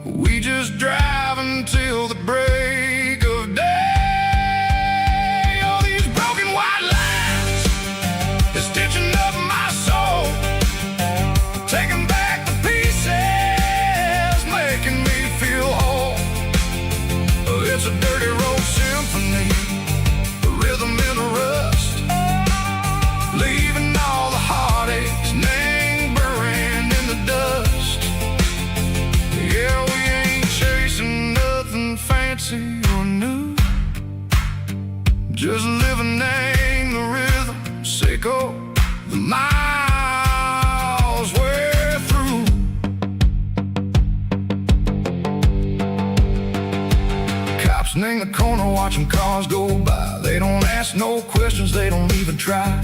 We just drive until the break of day. All these broken white lines is stitching up my soul, taking back the pieces, making me feel whole. It's a dirty road symphony, a rhythm in the rust, leaving all the heartaches, name burning in the dust. Yeah, we ain't chasing nothing fancy or new, just living name the rhythm, sicko, the miles we're through. Cops in the corner watching cars go by. They don't ask no questions, they don't even try.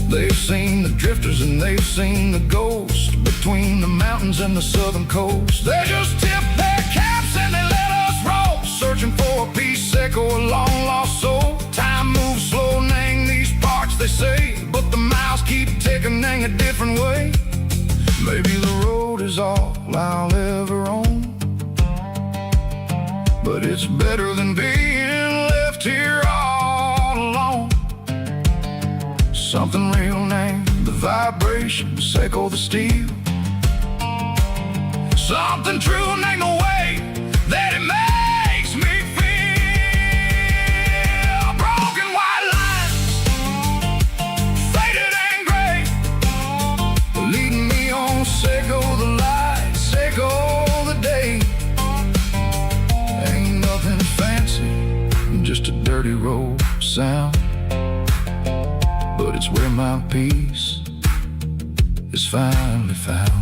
They've seen the drifters and they've seen the ghosts between the mountains and the southern coast. They just tip their caps and they let us roll, searching for a piece sick or a long lost soul. Time moves slow, nang these parts they say, but the miles keep ticking, nang a different way. Maybe the road is all I'll ever own, but it's better than being left here all alone. Something real named the vibration, echo the steel. Something true named the way that it makes me feel. Broken white lines, faded and gray, leading me on, echo the light, echo the day. Ain't nothing fancy, just a dirty road sound, but it's where my peace is finally found.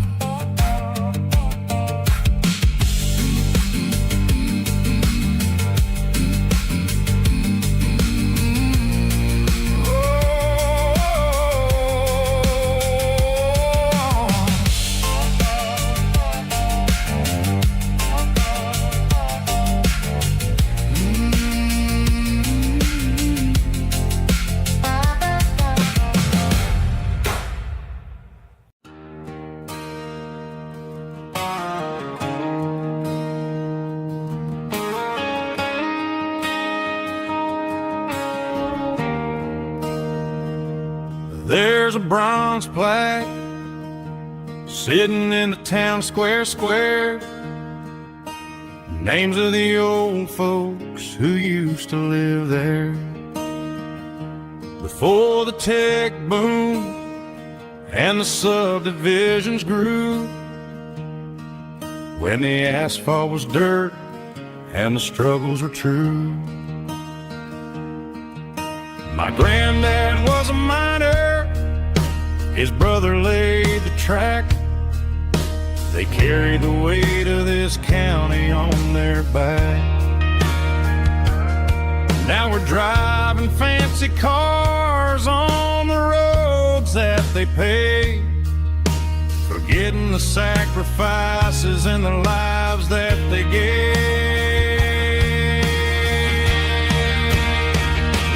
There's a bronze plaque sitting in the town square. Names of the old folks who used to live there before the tech boom and the subdivisions grew, when the asphalt was dirt and the struggles were true. My granddad was a miner, his brother laid the track. They carried the weight of this county on their back. Now we're driving fancy cars on the roads that they paved, forgetting the sacrifices and the lives that they gave.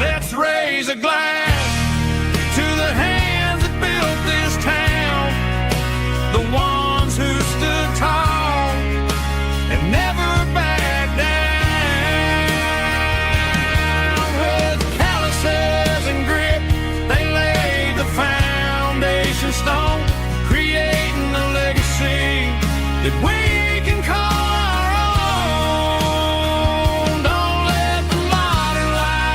Let's raise a glass to the hands that built this town, the ones who stood tall and never backed down. With calluses and grit, they laid the foundation stone, creating a legacy that we can call our own. Don't let the modern life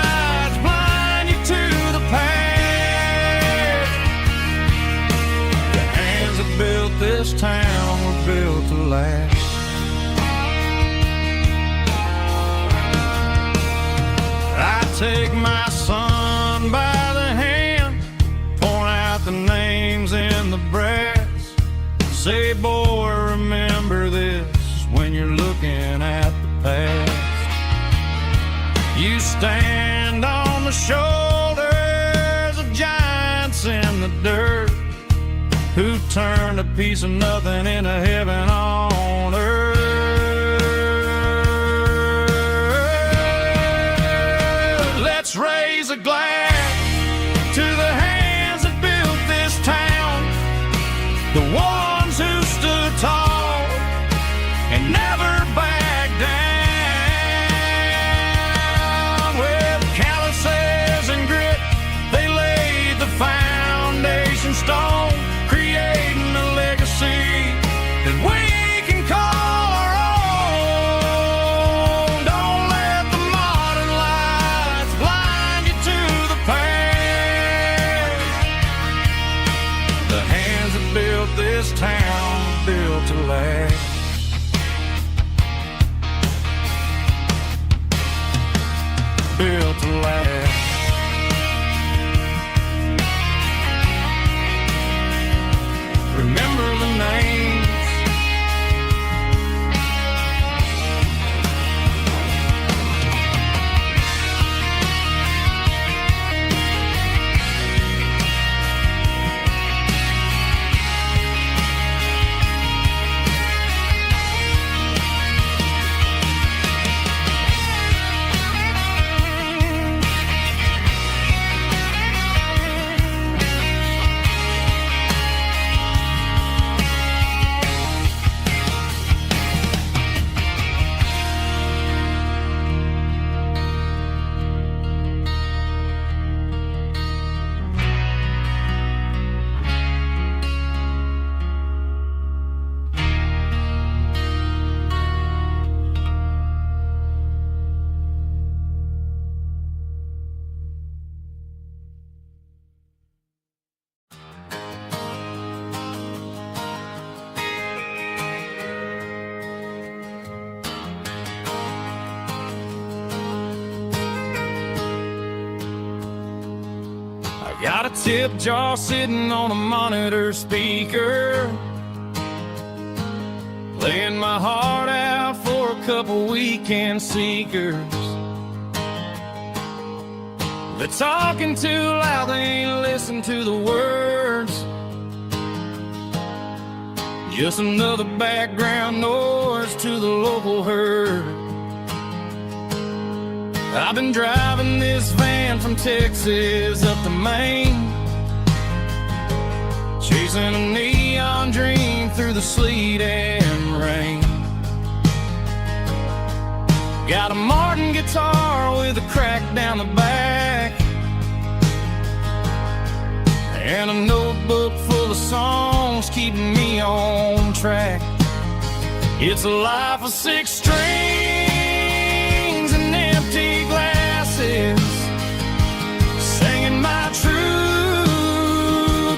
take my son by the hand, point out the names in the brass. Say, boy, remember this when you're looking at the past. You stand on the shoulders of giants in the dirt, who turned a piece of nothing into heaven on earth. Let's raise a glass to the hands that built this town, the ones who stood tall and never backed down. With calluses and grit, they laid the foundation stone, creating a legacy that we can call our own. Don't let the modern lights blind you to the past. The hands that built this town built to last. Built to last. Remember the names. Got a tip jar sitting on a monitor speaker, playing my heart out for a couple weekend seekers. They're talking too loud, they ain't listen to the words. Just another background noise to the local herd. I've been driving this van from Texas up to Maine, chasing a neon dream through the sleet and rain. Got a Martin guitar with a crack down the back, and a notebook full of songs keeping me on track. It's a life of 6 strings and empty glasses, singing my truth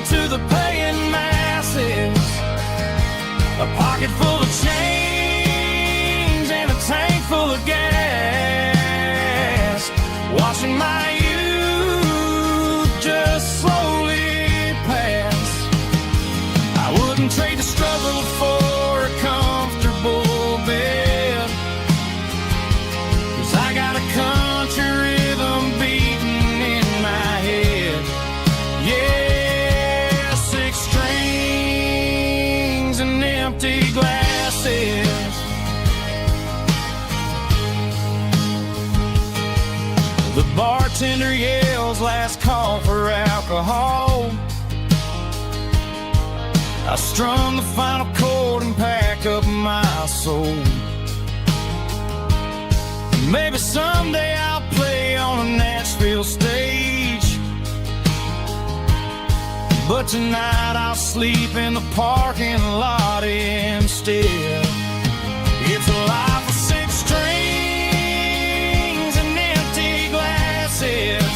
to the paying masses. A pocket full of change and a tank full of gas, watching my youth just slowly pass. I wouldn't trade the struggle for a comfortable bed, 'cause I got a country rhythm beating in my head. Yeah, 6 strings and empty glasses. The bartender yells last call for alcohol. I strum the final chord and pack up my soul. Maybe someday I'll play on a Nashville stage, but tonight I'll sleep in the parking lot instead. It's a life of 6 strings and empty glasses,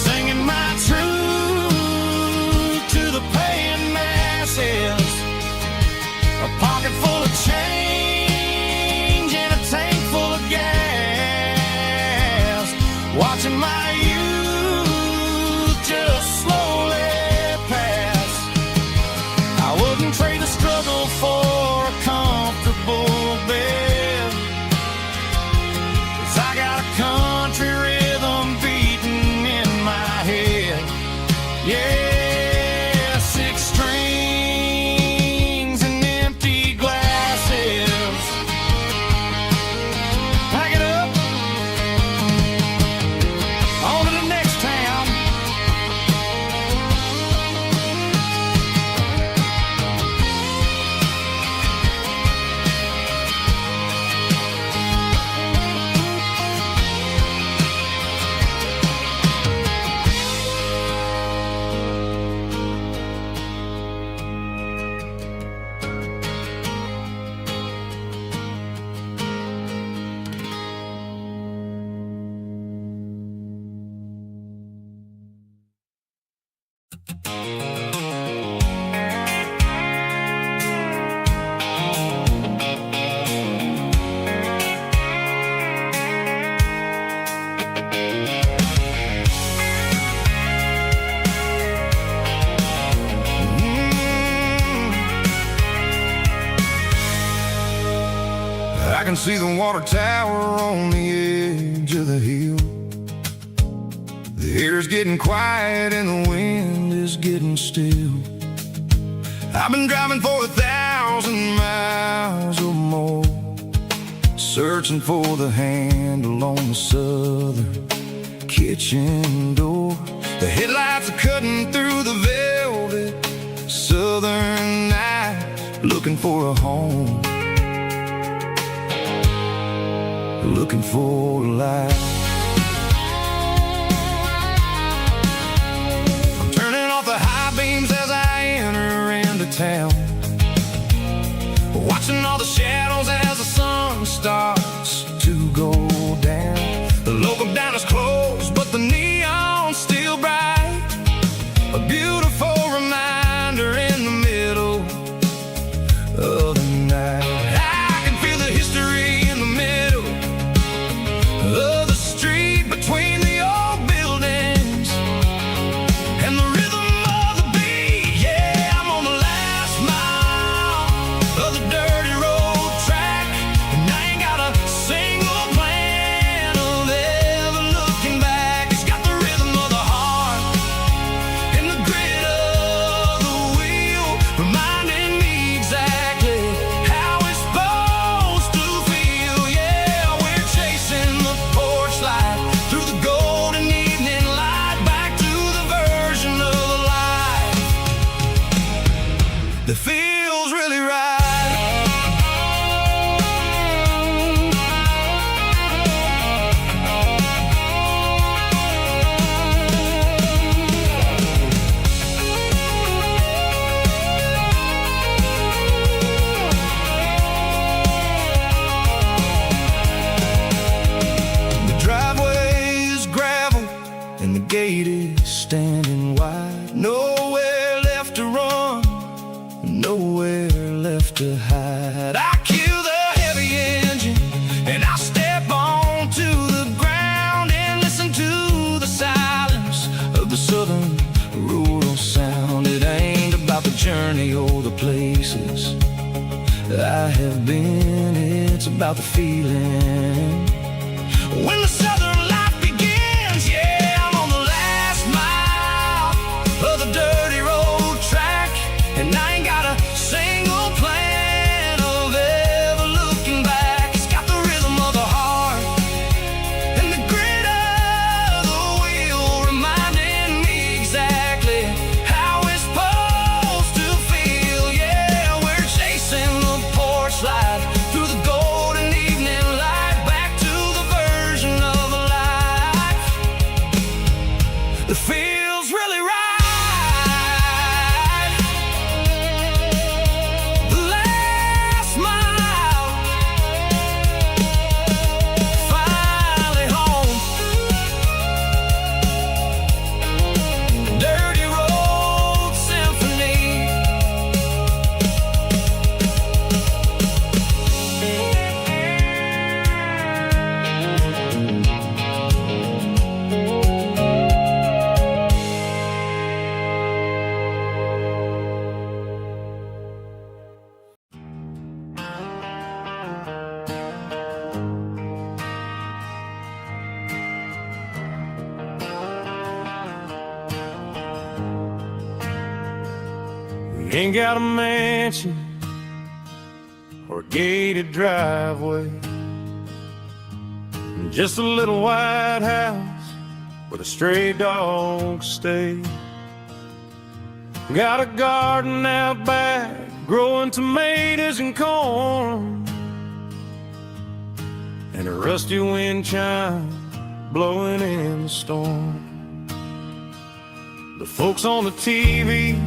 singing my truth to the paying masses. A pocket full of change and a tank full of gas, watching my youth just slowly pass. I wouldn't trade the struggle for a comfortable bed, 'cause I got a country rhythm beating in my head. Yeah, 6 strings and empty glasses. Pack it up, on to the next town. I can see the water tower on the edge of the hill. The air's getting quiet and the wind is getting still. I've been driving for 1,000 miles or more, searching for the handle on the southern kitchen door. The headlights are cutting through the velvet southern night, looking for a home, looking for a light. I'm turning off the high beams as I enter into town, watching all the shadows as the sun starts to go down. The local dine is closed, but the neon's still bright, a beautiful reminder in the middle of the night. I can feel the history in the middle of the street, between the old buildings and the rhythm of the beat. Yeah, I'm on the last mile of the dirty road track, and I ain't got a single plan of ever looking back. It's got the rhythm of the heart and the grit of the wheel, reminding me exactly how it's supposed to feel. Yeah, we're chasing the porch light through the golden evening light, back to the version of life that feels really right. The driveway is gravel and the gate is standing wide. Nowhere left to run, nowhere left to hide. I kill the heavy engine and I step onto the ground and listen to the silence of the southern rural sound. It ain't about the journey or the places I have been, it's about the feeling when the southern life begins. Yeah, I'm on the last mile of the dirty road track, and I ain't got a single plan of ever looking back. It's got the rhythm of the heart and the grit of the wheel, reminding me exactly how it's supposed to feel. Yeah, we're chasing the porch light through the golden evening light, back to Ain't got a mansion or a gated driveway, just a little white house where the stray dogs stay. Got a garden out back, growing tomatoes and corn, and a rusty wind chime blowing in the storm. The folks on the TV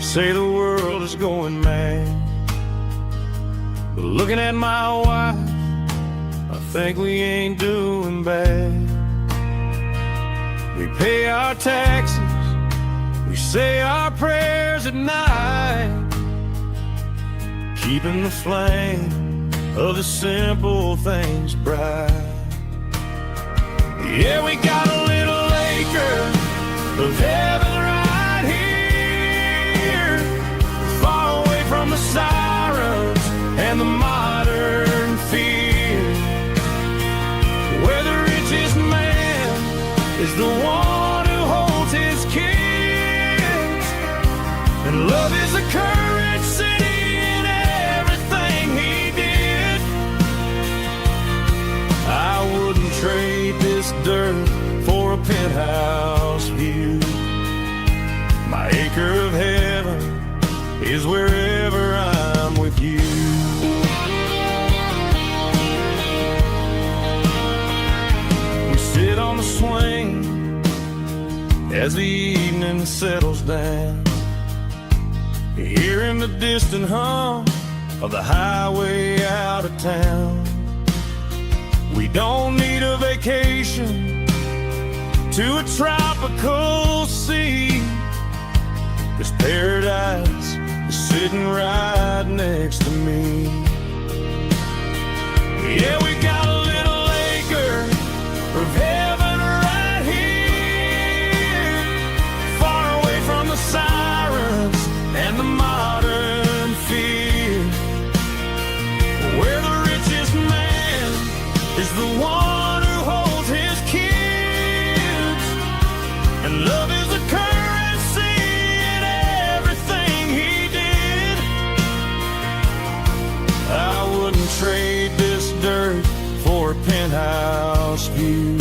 say the world is going mad, but looking at my wife, I think we ain't doing bad. We pay our taxes, we say our prayers at night, keeping the flame of the simple things bright. Yeah, we got a little acre of heaven right here, far away from the sirens and the modern fear, where the richest man is the one who holds his kids, and love is the courage city in everything he did. I wouldn't trade this dirt for a penthouse view. My acre of heaven is wherever I'm with you. We sit on the swing as the evening settles down, hearing the distant hum of the highway out of town. We don't need a vacation to a tropical sea, 'cause paradise is sitting right next to me. Yeah, we got a little acre of heaven right here, far away from the sirens and the modern fear, where the richest man is the one who holds his kids, and love is the currency in everything he did. I wouldn't trade this dirt for a penthouse view.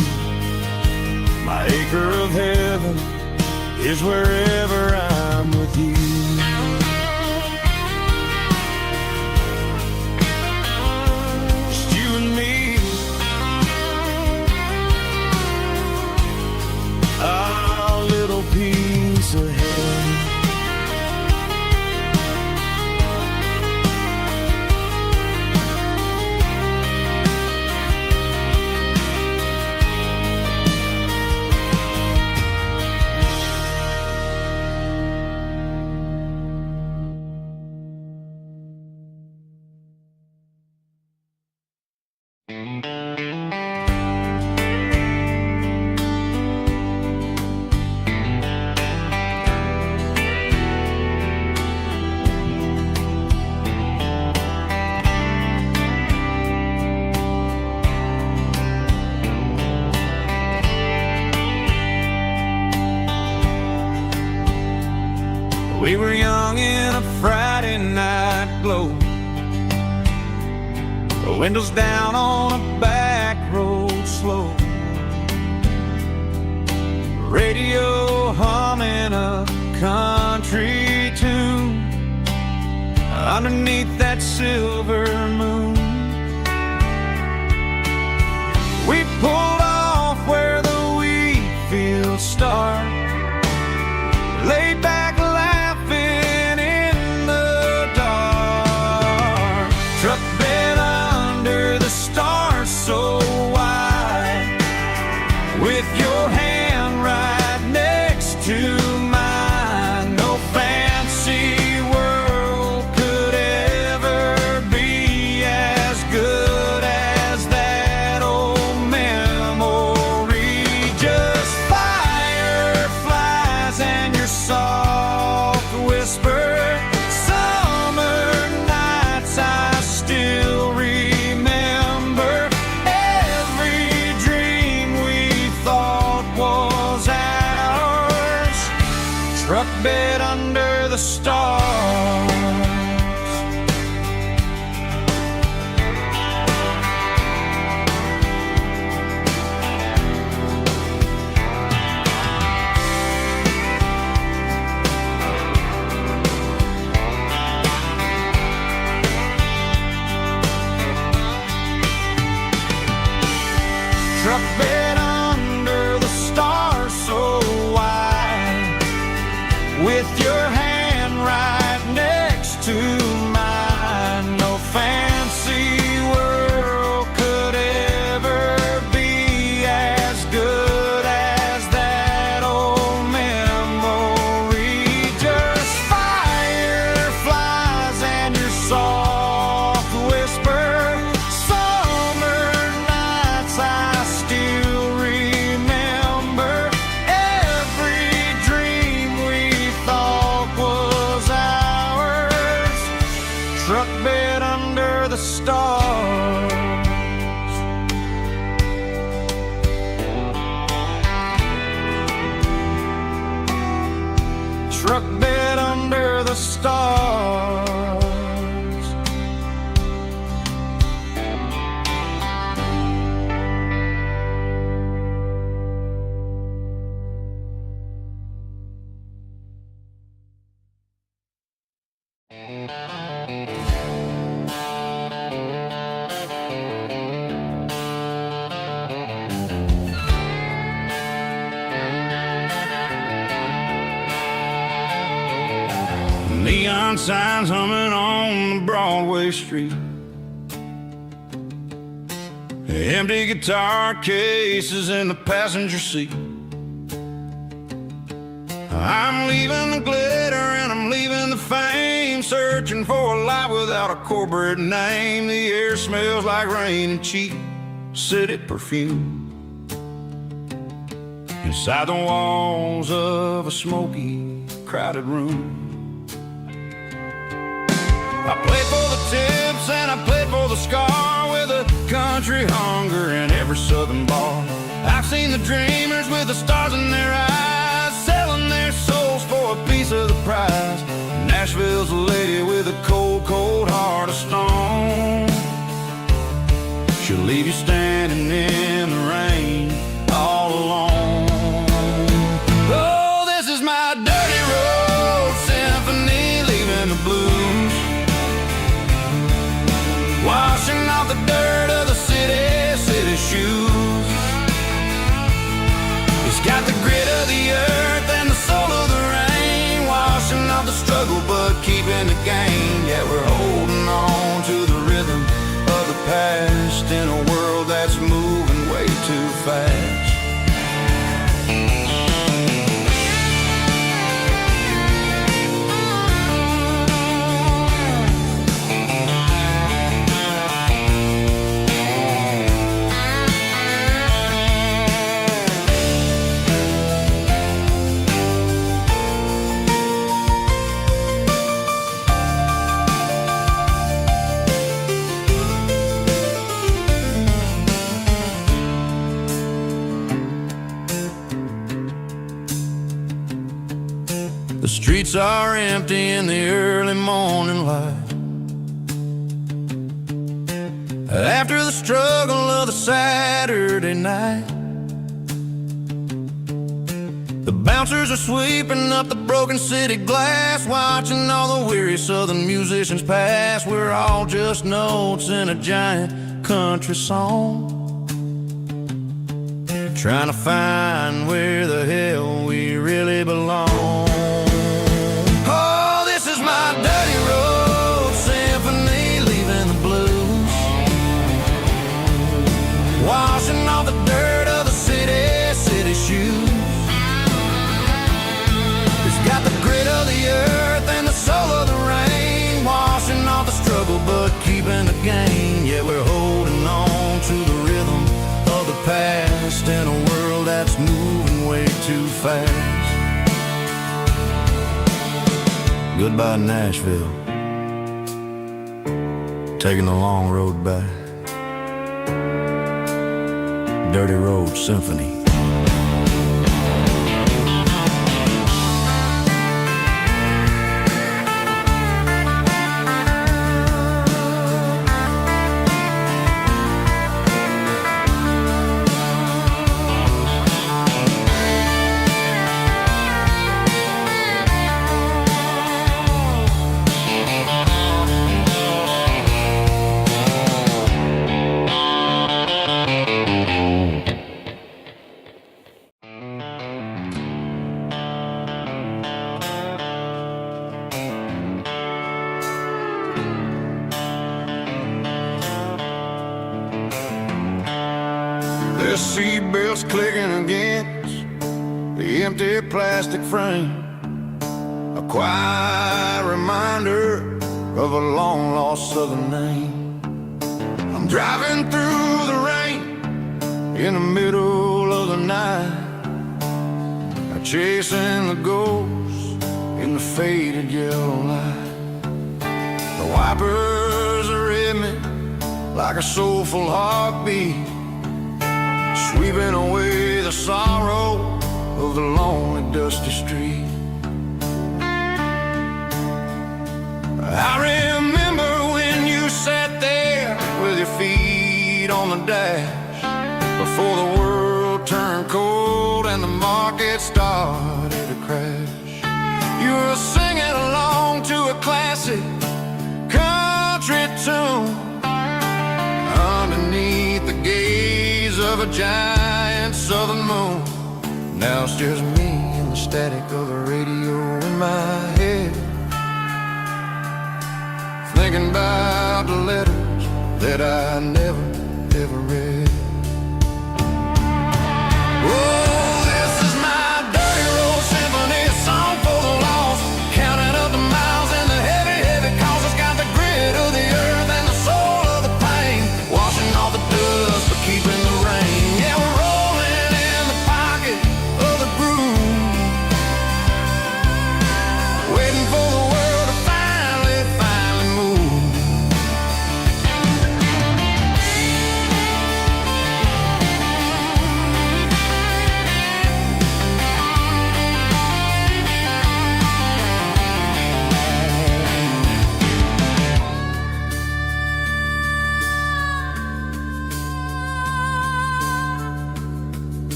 My acre of heaven is wherever I'm with you. Just you and me, our little piece of heaven. We were young in a Friday night glow, the windows down on a back road slow, radio humming a country tune underneath that silver moon. We pulled off where the wheat fields start, laid back laughing in the dark, truck bed under the stars so wide, with your hand right next to mine. No fancy world could ever be as good as that old memory. stars. Truck bed under the stars so wide, with your hand right next to mine. No fancy world could ever be as good as that old memory. Just fireflies and your soft whisper. Summer nights I still remember. Every dream we thought was ours. Truck bed under the stars. Truck bed under the stars. Neon signs humming on the Broadway street. Empty guitar cases in the passenger seat. I'm leaving the glitter and I'm leaving the fame, searching for a life without a corporate name. The air smells like rain and cheap city perfume. Inside the walls of a smoky, crowded room. I played for the tips and I played for the scar, with a country hunger in every southern bar. I've seen the dreamers with the stars in their eyes, selling their souls for a piece of the prize. Nashville's a lady with a cold, cold heart of stone. She'll leave you standing in the rain all alone. Oh, this is my dirty road symphony, leaving the blues, washing off the dirt of the city shoes. It's got the grit of the earth and the soul of the rain, washing off the struggle but keeping the gain. Yeah, we're holding on to the rhythm of the past in a world that's moving way too fast. The streets are empty in the early morning light, after the struggle of the Saturday night. The bouncers are sweeping up the broken city glass, watching all the weary southern musicians pass. We're all just notes in a giant country song, trying to find where the hell we really belong. Oh, this is my dirty road symphony, leaving the blues, washing off the dirt of the city shoes. It's got the grit of the earth and the soul of the rain, washing off the struggle but keeping the gain. Yeah, we're holding on to the rhythm of the past in a world that's moving way too fast. Goodbye Nashville, taking the long road back. Dirty Road Symphony. seatbelts clicking against the empty plastic frame. A quiet reminder of a long-lost southern name. I'm driving through the rain in the middle of the night, chasing the ghosts in the faded yellow light. The wipers are in me like a soulful heartbeat, sweeping away the sorrow of the lonely dusty street. I remember when you sat there with your feet on the dash, before the world turned cold and the market started to crash. You were singing along to a classic country tune underneath the gaze of a giant southern moon. Now it's just me and the static of the radio in my head, thinking about the letters that I never, ever read. Oh, this is my dirty road symphony, a song for the lost, counting up the miles and the heavy, heavy calls. It's got the grit of the earth and the soul of the pain, washing off the dust but keeping the rain. Yeah, we're rolling in the pocket of the groove, waiting for the world to finally move.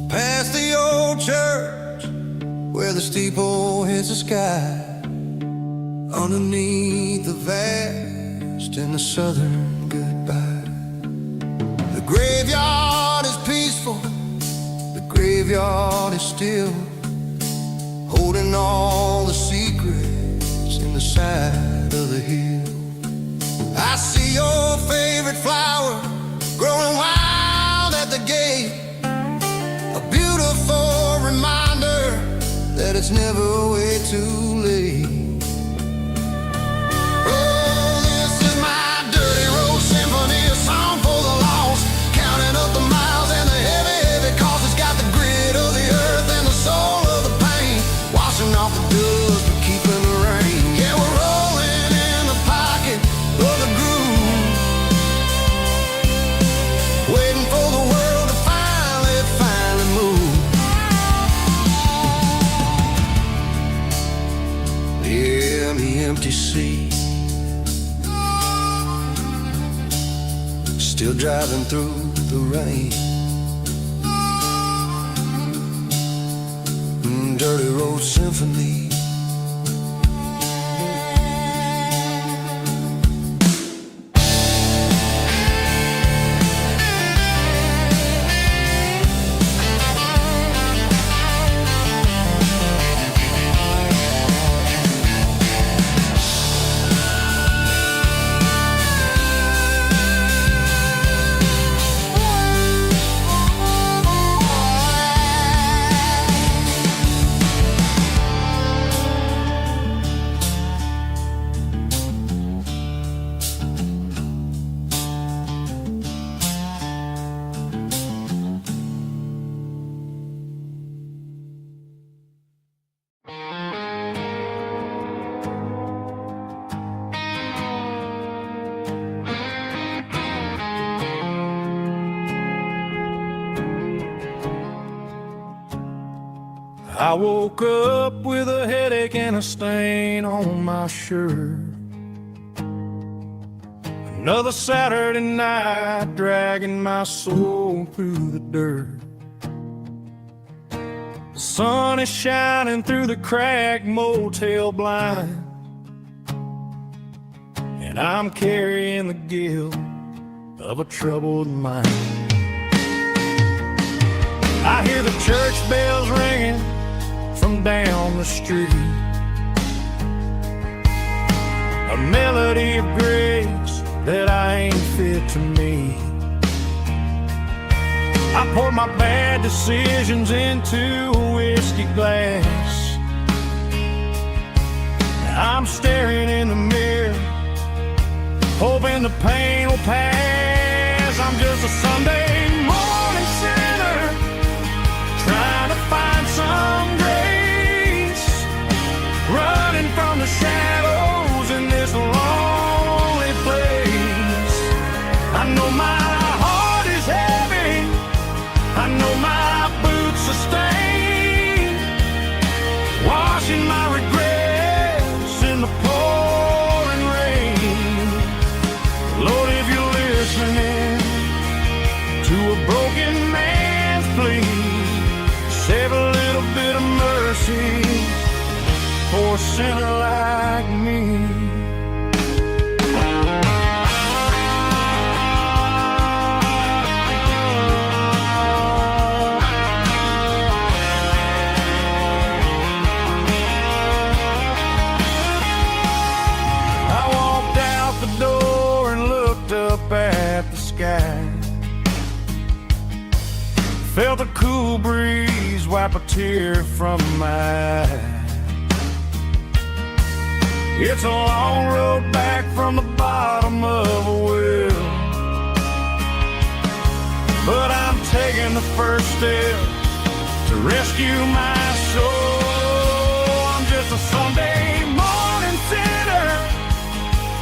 Past the old church where the steeple hits the sky, underneath the vast and the southern goodbye. The graveyard is peaceful, the graveyard is still, holding all the secrets in the side of the hill. I see your favorite flower growing wild at the gate, a beautiful reminder that it's never way too late. Oh, this is my dirty road symphony, a song for the lost, counting up the miles and the heavy, heavy calls. It's got the grit of the earth and the soul of the pain, washing off the dust but keeping the rain. Yeah, we're rolling in the pocket of the groove, waiting for the world to finally move. Yeah, the empty seat, still driving through the rain. Dirty road symphony. I woke up with a headache and a stain on my shirt. Another Saturday night dragging my soul through the dirt. The sun is shining through the cracked motel blind, and I'm carrying the guilt of a troubled mind. I hear the church bells ringing from down the street, a melody of grace that I ain't fit to me. I poured my bad decisions into a whiskey glass. I'm staring in the mirror, hoping the pain will pass. I'm just a Sunday morning sinner, trying to find some grace, running from the shadows in this lonely place. I know my heart is heavy, I know my boots are stained, washing my regrets in the pouring rain. Lord, if you're listening to a broken man's plea, save a little bit of mercy for a sinner like me. At the sky, felt a cool breeze wipe a tear from my eye. It's a long road back from the bottom of a well, but I'm taking the first step to rescue my soul. I'm just a Sunday morning sinner,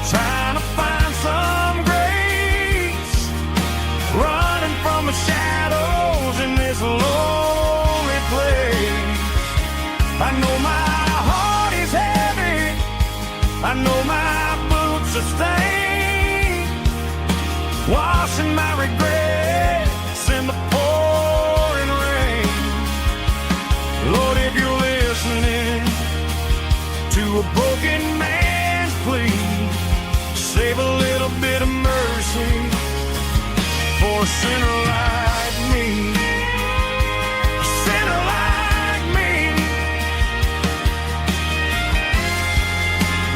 trying to find some running from the shadows in this lonely place. I know my heart is heavy, I know my boots are stained, washing my regrets in the pouring rain. Lord, if you're listening to a broken man's plea, save a little bit of mercy for a sinner like me, a sinner like me.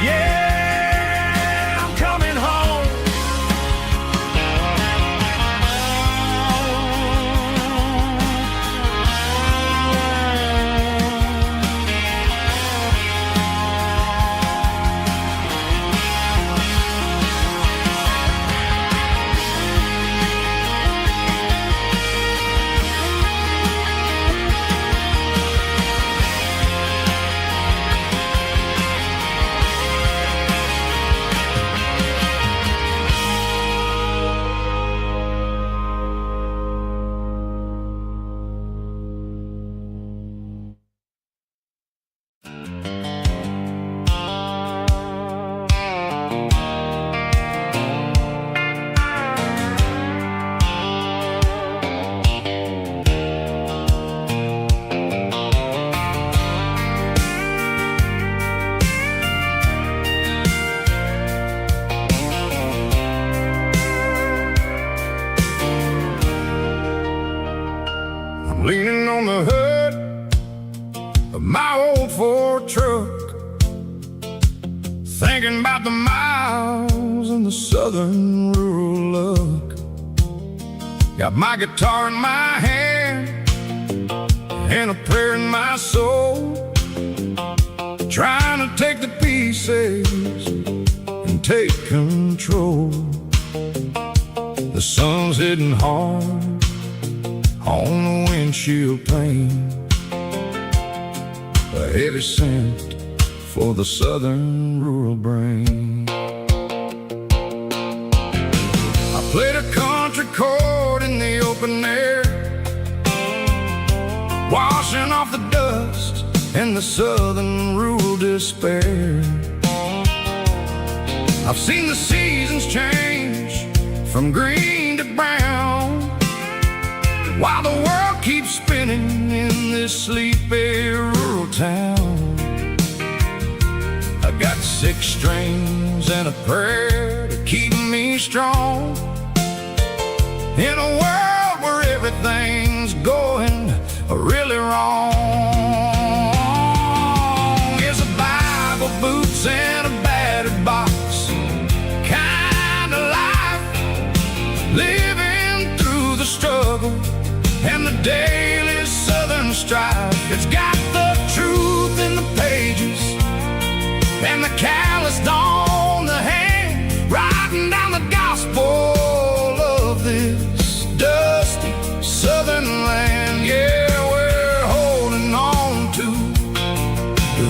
Yeah, I'm coming home. Leaning on the hood of my old Ford truck, thinking about the miles and the southern rural look. Got my guitar in my hand and a prayer in my soul, trying to take the pieces and take control. The sun's hitting hard on the windshield pane, a heavy scent for the southern rural brain. I played a country chord in the open air, washing off the dust and the southern rural despair. I've seen the seasons change from green to brown, while the world keeps spinning in this sleepy rural town. I got 6 strings and a prayer to keep me strong, in a world where everything's going really wrong. It's a Bible, boots, and a battered box, kinda like daily Southern strife. It's got the truth in the pages and the calloused on the hand, writing down the gospel of this dusty Southern land. Yeah, we're holding on to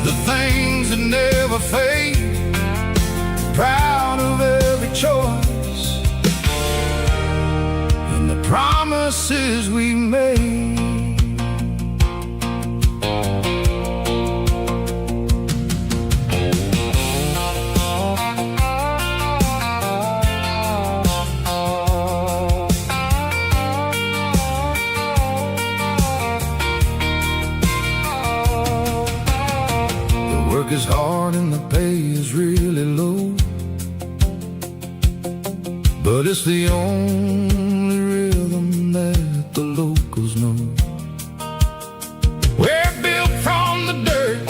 the things that never fade, proud of every choice and the promises we made. Work is hard and the pay is really low, but it's the only rhythm that the locals know. We're built from the dirt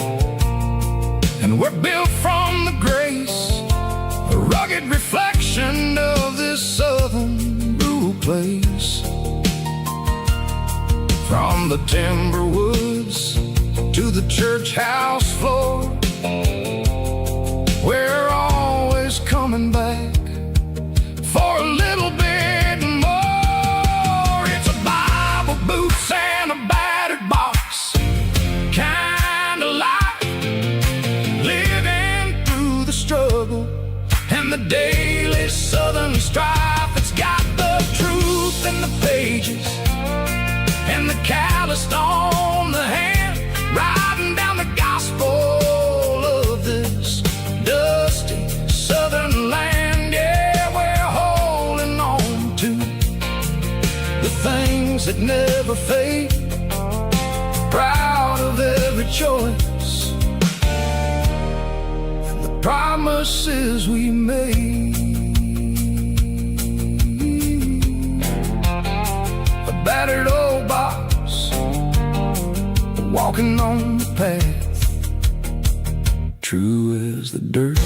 and we're built from the grace, a rugged reflection of this southern rural place. From the timber woods to the church house floor, we're always coming back for a little bit more. It's a Bible, boots, and a battered box kind of life, living through the struggle and the daily Southern strife. It's got the truth in the pages and the calloused on the hand, writing down the gospel of this dusty Southern land. Yeah, we're holding on to the things that never fade, proud of every choice and the promises we made. A battered old box, walking on the path, true as the dirt.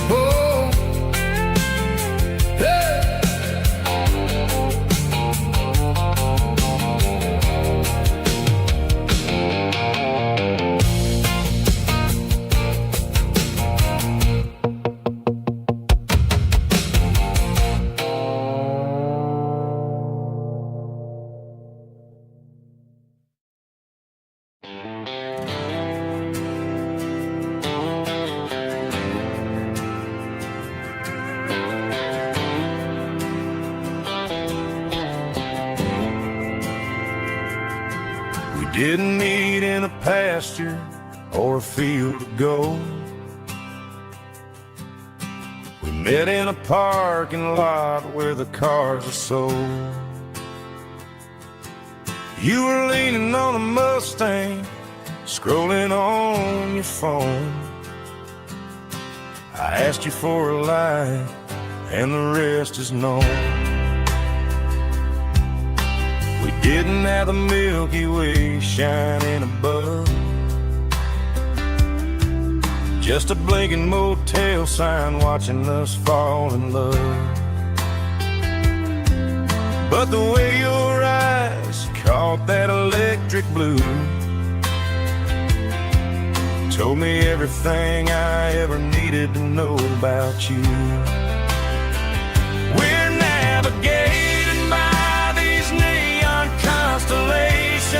Oh, hey. Didn't meet in a pasture or a field of gold. We met in a parking lot where the cars are sold. You were leaning on a Mustang, scrolling on your phone. I asked you for a light, and the rest is known. We didn't have the Milky Way shining above, just a blinking motel sign watching us fall in love. But the way your eyes caught that electric blue told me everything I ever needed to know about you. We're navigating by these neon constellations,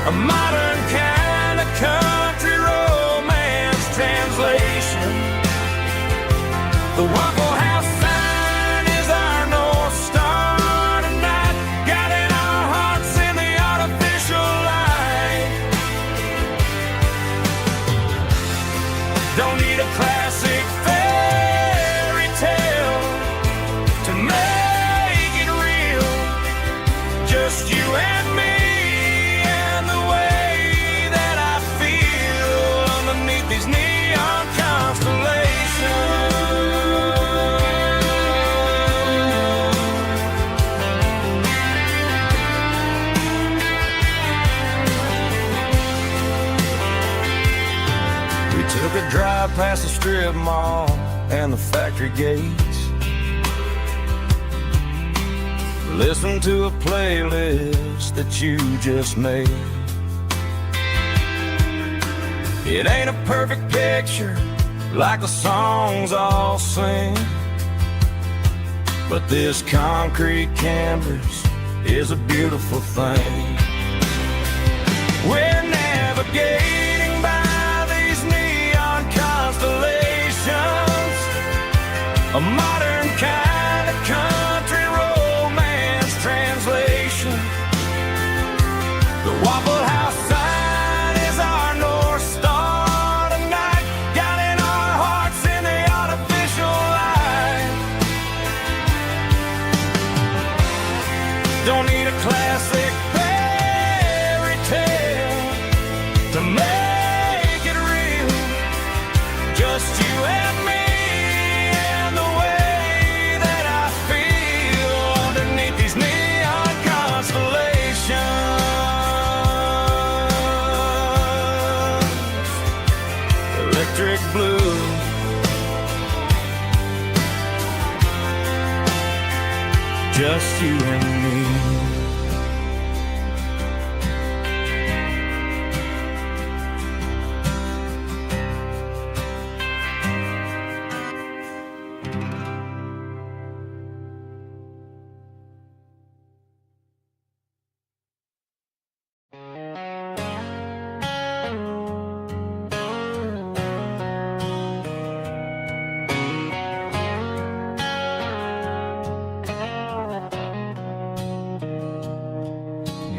a modern kind of country romance translation. The Waffle House sign is our North Star tonight, guiding our hearts in the artificial light. Don't need a classic fairy tale to make it real, just you and me and the way that I feel underneath these neon constellations. We took a drive past the strip mall and the factory gates, listen to a playlist that you just made. It ain't a perfect picture like the songs all sing, but this concrete canvas is a beautiful thing. We're navigating by these neon constellations, a modern kind of country romance translation. The Waffle House sign is our North Star tonight, guiding our hearts in the artificial light. Don't need a classic fairy tale to make it real, just you and me and the way that I feel underneath these neon constellations. Electric blue, just you and me.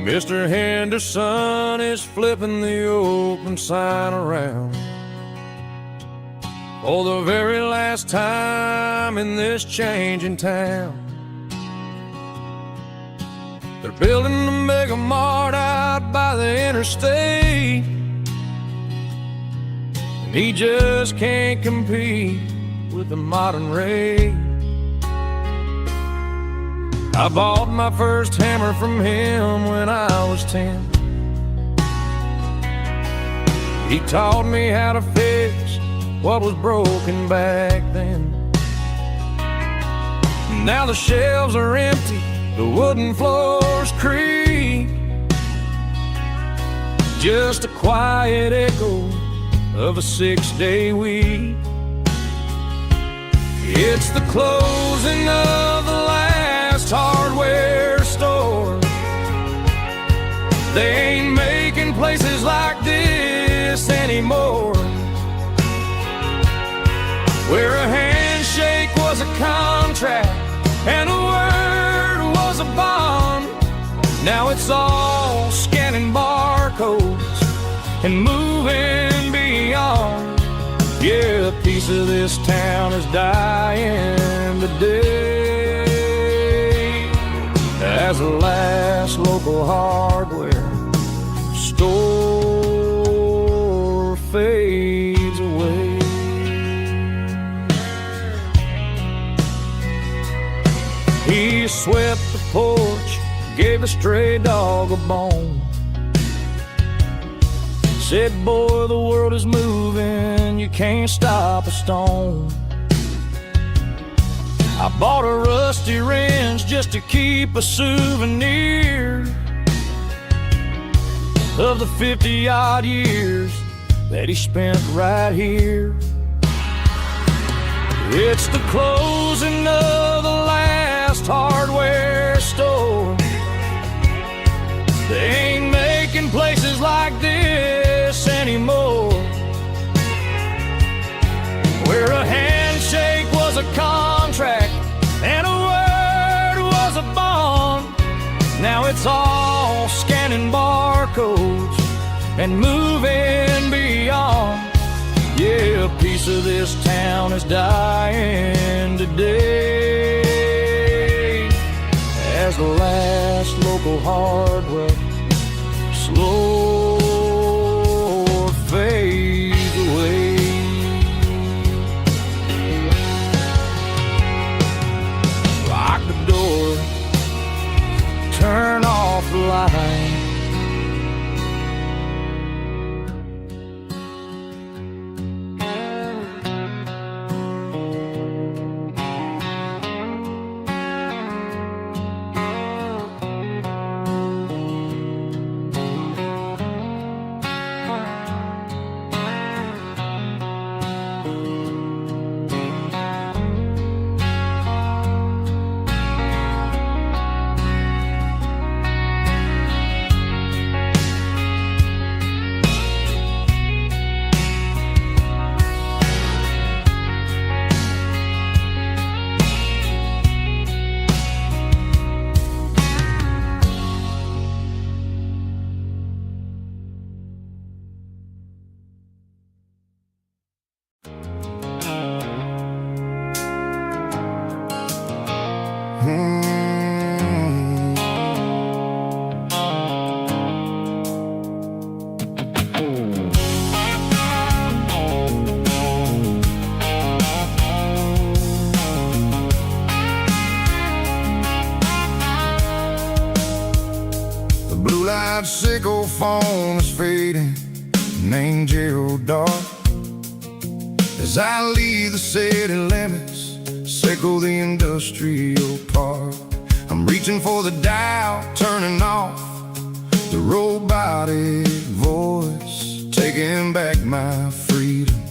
Mr. Henderson is flipping the open sign around for the very last time in this changing town. They're building a mega mart out by the interstate, and he just can't compete with the modern rate. I bought my first hammer from him when I was 10. He taught me how to fix what was broken back then. Now the shelves are empty, the wooden floors creak, just a quiet echo of a 6-day week. It's the closing of the last hardware store. They ain't making places like this anymore, where a handshake was a contract and a word was a bond. Now it's all scanning barcodes and moving beyond. Yeah, a piece of this town is dying today as the last local hardware store fades away. He swept the porch, gave the stray dog a bone, said, boy, the world is moving, you can't stop a stone. I bought a rusty wrench just to keep a souvenir of the 50-odd years that he spent right here. It's the closing of the last hardware store. They ain't making places like this anymore, where a handshake was a contract and a word was a bond. Now it's all scanning barcodes and moving beyond. Yeah, a piece of this town is dying today as the last local hardware slow fades away. Lock the door, turn off the light. blue light sickle phone is fading, named Gerald Dark. As I leave the city limits, sickle the industrial park. I'm reaching for the dial, turning off the robotic voice, taking back my freedom,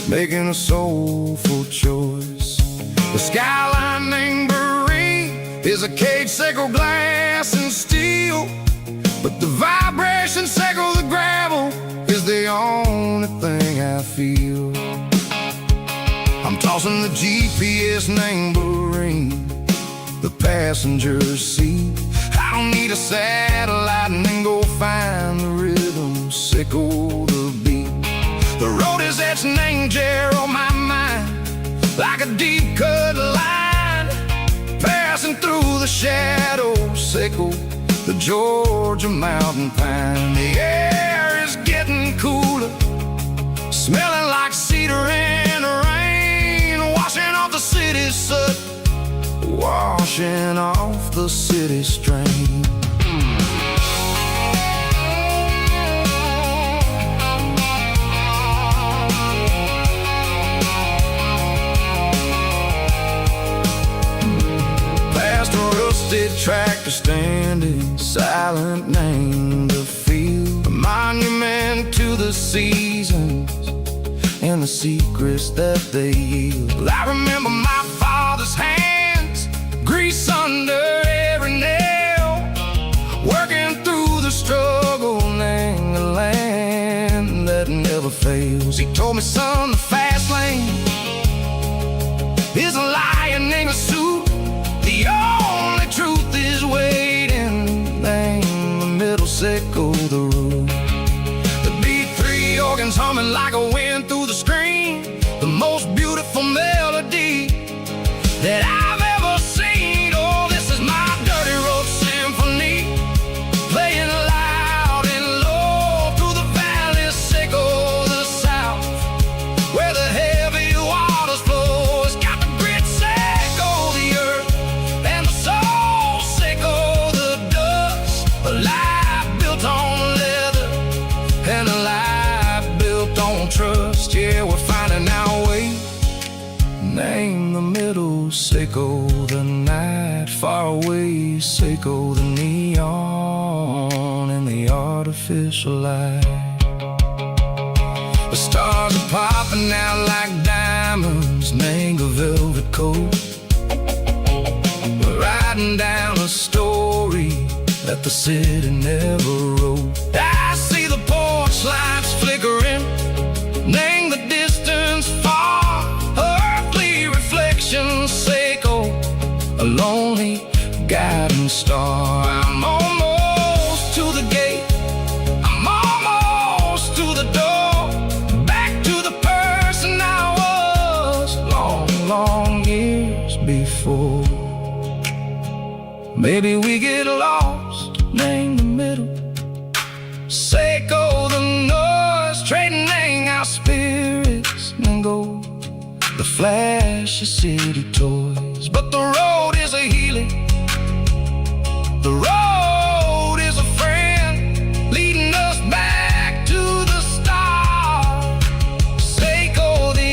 making a soulful choice. The skyline named Barine is a cage, sickle glass and steel, but the vibration sickle the gravel is the only thing I feel. I'm tossing the GPS named Barine, the passenger seat. I don't need a satellite and then go find the rhythm, sickle the beat. The road is etched named Gerald on my mind, like a deep cut line, passing through the shadows, sickle the Georgia mountain pine. The air is getting cooler, smelling like cedar in the rain, washing off the city's soot, washing off the city strain. Past a rusted tractor standing silent, named the field, a monument to the seasons and the secrets that they yield. I remember my father's hands, grease under every nail, working through the struggle, named the land that never fails. He told me, son, the fast lane is a lion in a suit, the only truth is waiting, named the middle, sickle the root. The B3 organs humming like a wind through the screen, the most beautiful melody that I've ever seen. Oh, this is my dirty road symphony, playing loud and low through the valleys, sickle the south, where the heavy waters flow. It's got the grit, sickle the earth, and the soul, sickle the dust. A life built on leather and a life built on trust. Yeah, we're finding our way, name the middle, sickle the night far away, sickle the neon and the artificial light. The stars are popping out like diamonds, name the velvet coat. We're riding down a story that the city never wrote. I see the porch lights flickering, name the distance far, earthly reflections, sickle a lonely guiding star. I'm almost to the gate, I'm almost to the door, back to the person I was long, long years before. Maybe we get lost, name the middle, sickle the noise, trading our spirits and go the flash of city toys. But the road is a healing, the road is a friend, leading us back to the start. Sickle the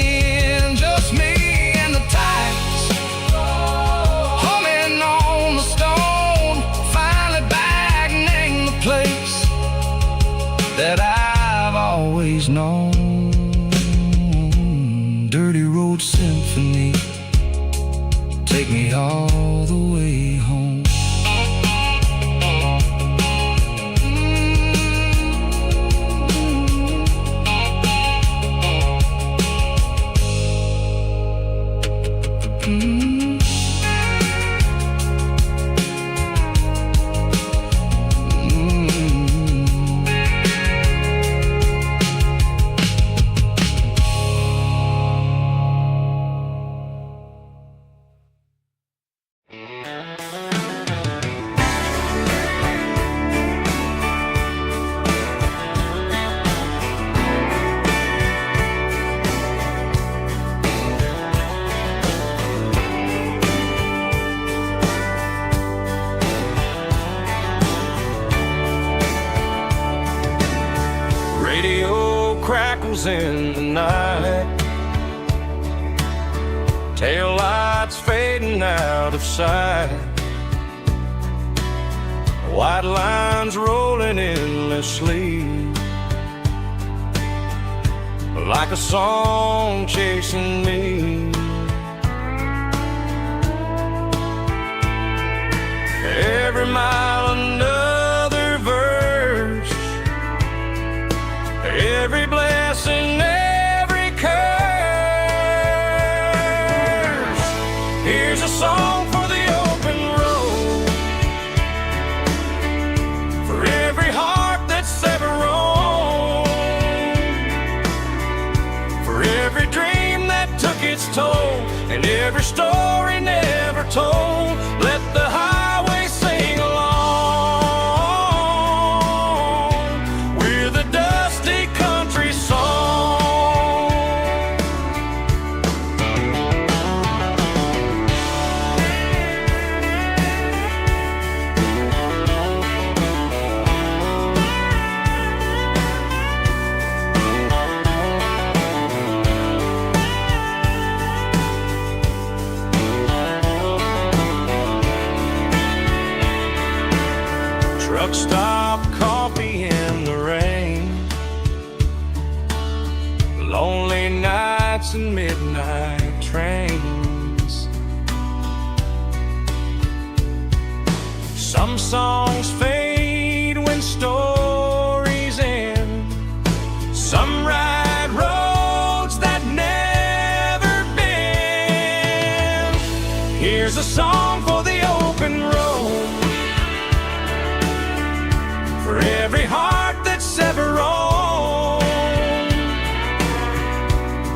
end, just me and the tides, humming on the stone, finally back, name the place that I've always known. Dirty road symphony, take me all the way home. shadows in the night, tail lights fading out of sight, white lines rolling endlessly, like a song chasing me. Every mile another verse, every blessing, every curse. Here's a song for the open road, for every heart that's ever roamed, for every dream that took its toll, and every story never told. Let the highway sing along with a dusty country song. Truck stop, coffee in the rain, lonely nights and midnight trains. Some songs fade when stories end, some ride roads that never bend. Here's a song for the open road, for every heart that's ever roamed,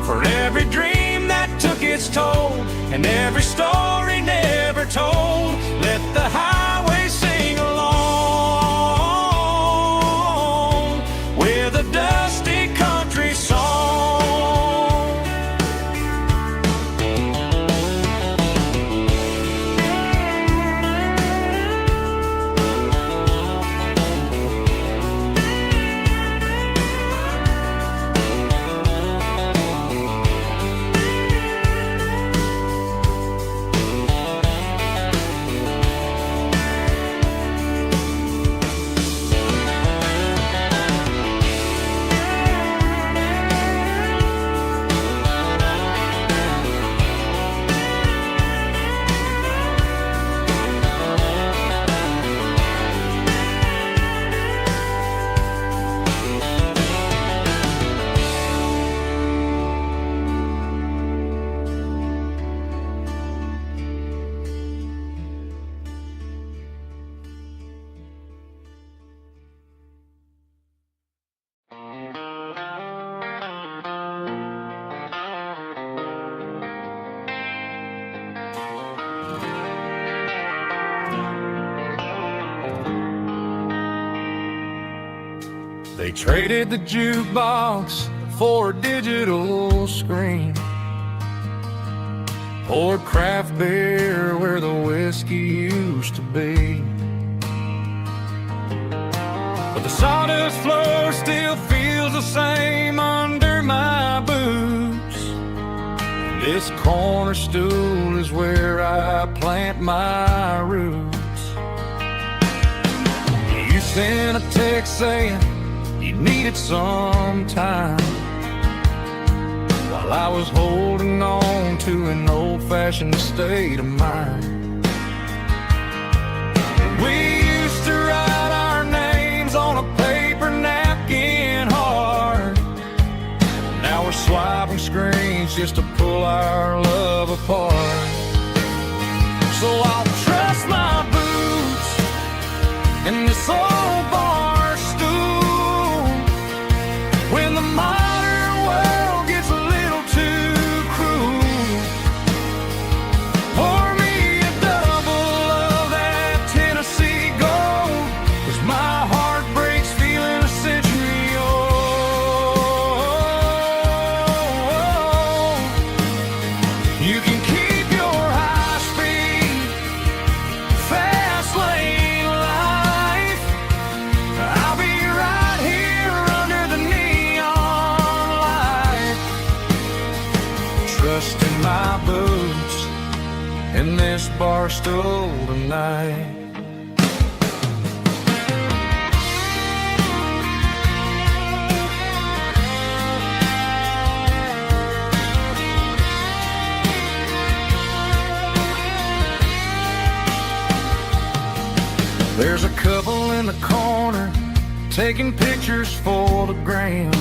for every dream that took its toll, and every story never told. Let the highway sing along with a dusty country song. They traded the jukebox for a digital screen, poured craft beer where the whiskey used to be. But the sawdust floor still feels the same under my boots. This corner stool is where I plant my roots. You sent a text saying you needed some time, while I was holding on to an old-fashioned state of mind. We used to write our names on a paper napkin hard. Now we're swiping screens just to pull our love apart. So I'll trust my boots and this old bar stool when the modern world gets a little too cruel. Pour me a double of that Tennessee Gold, 'cause my heart breaks feeling a century old. You can keep your high speed bar stool tonight. There's a couple in the corner taking pictures for the gram,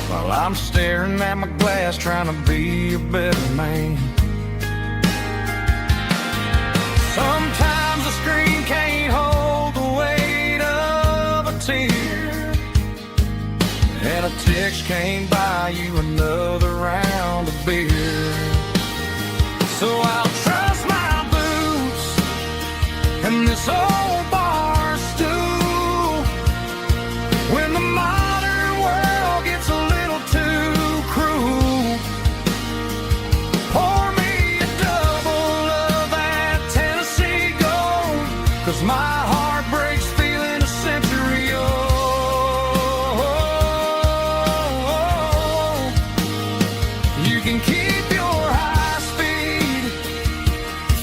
while I'm staring at my glass trying to be a better man. Sometimes the screen can't hold the weight of a tear, and a text can't buy you another round of beer. So I'll trust my boots and this old bar stool when the modern world gets a little too cruel. Pour me a double of that Tennessee Gold, 'cause my heart breaks feeling a century old. You can keep your high-speed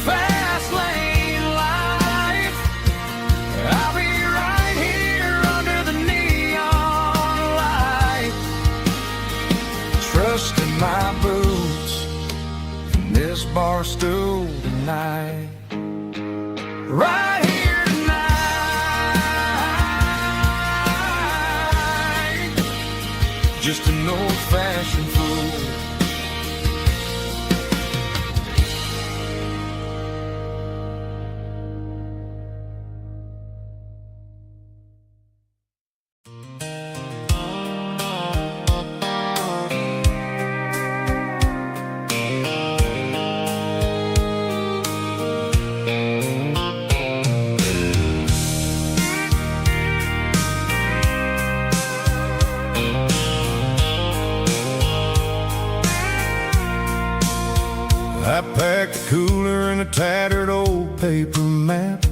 fast lane life. I'll be right here under the neon light, trusting my boots in this bar stool tonight. Right here tonight, just an old-fashioned fool. I packed a cooler and a tattered old paper map,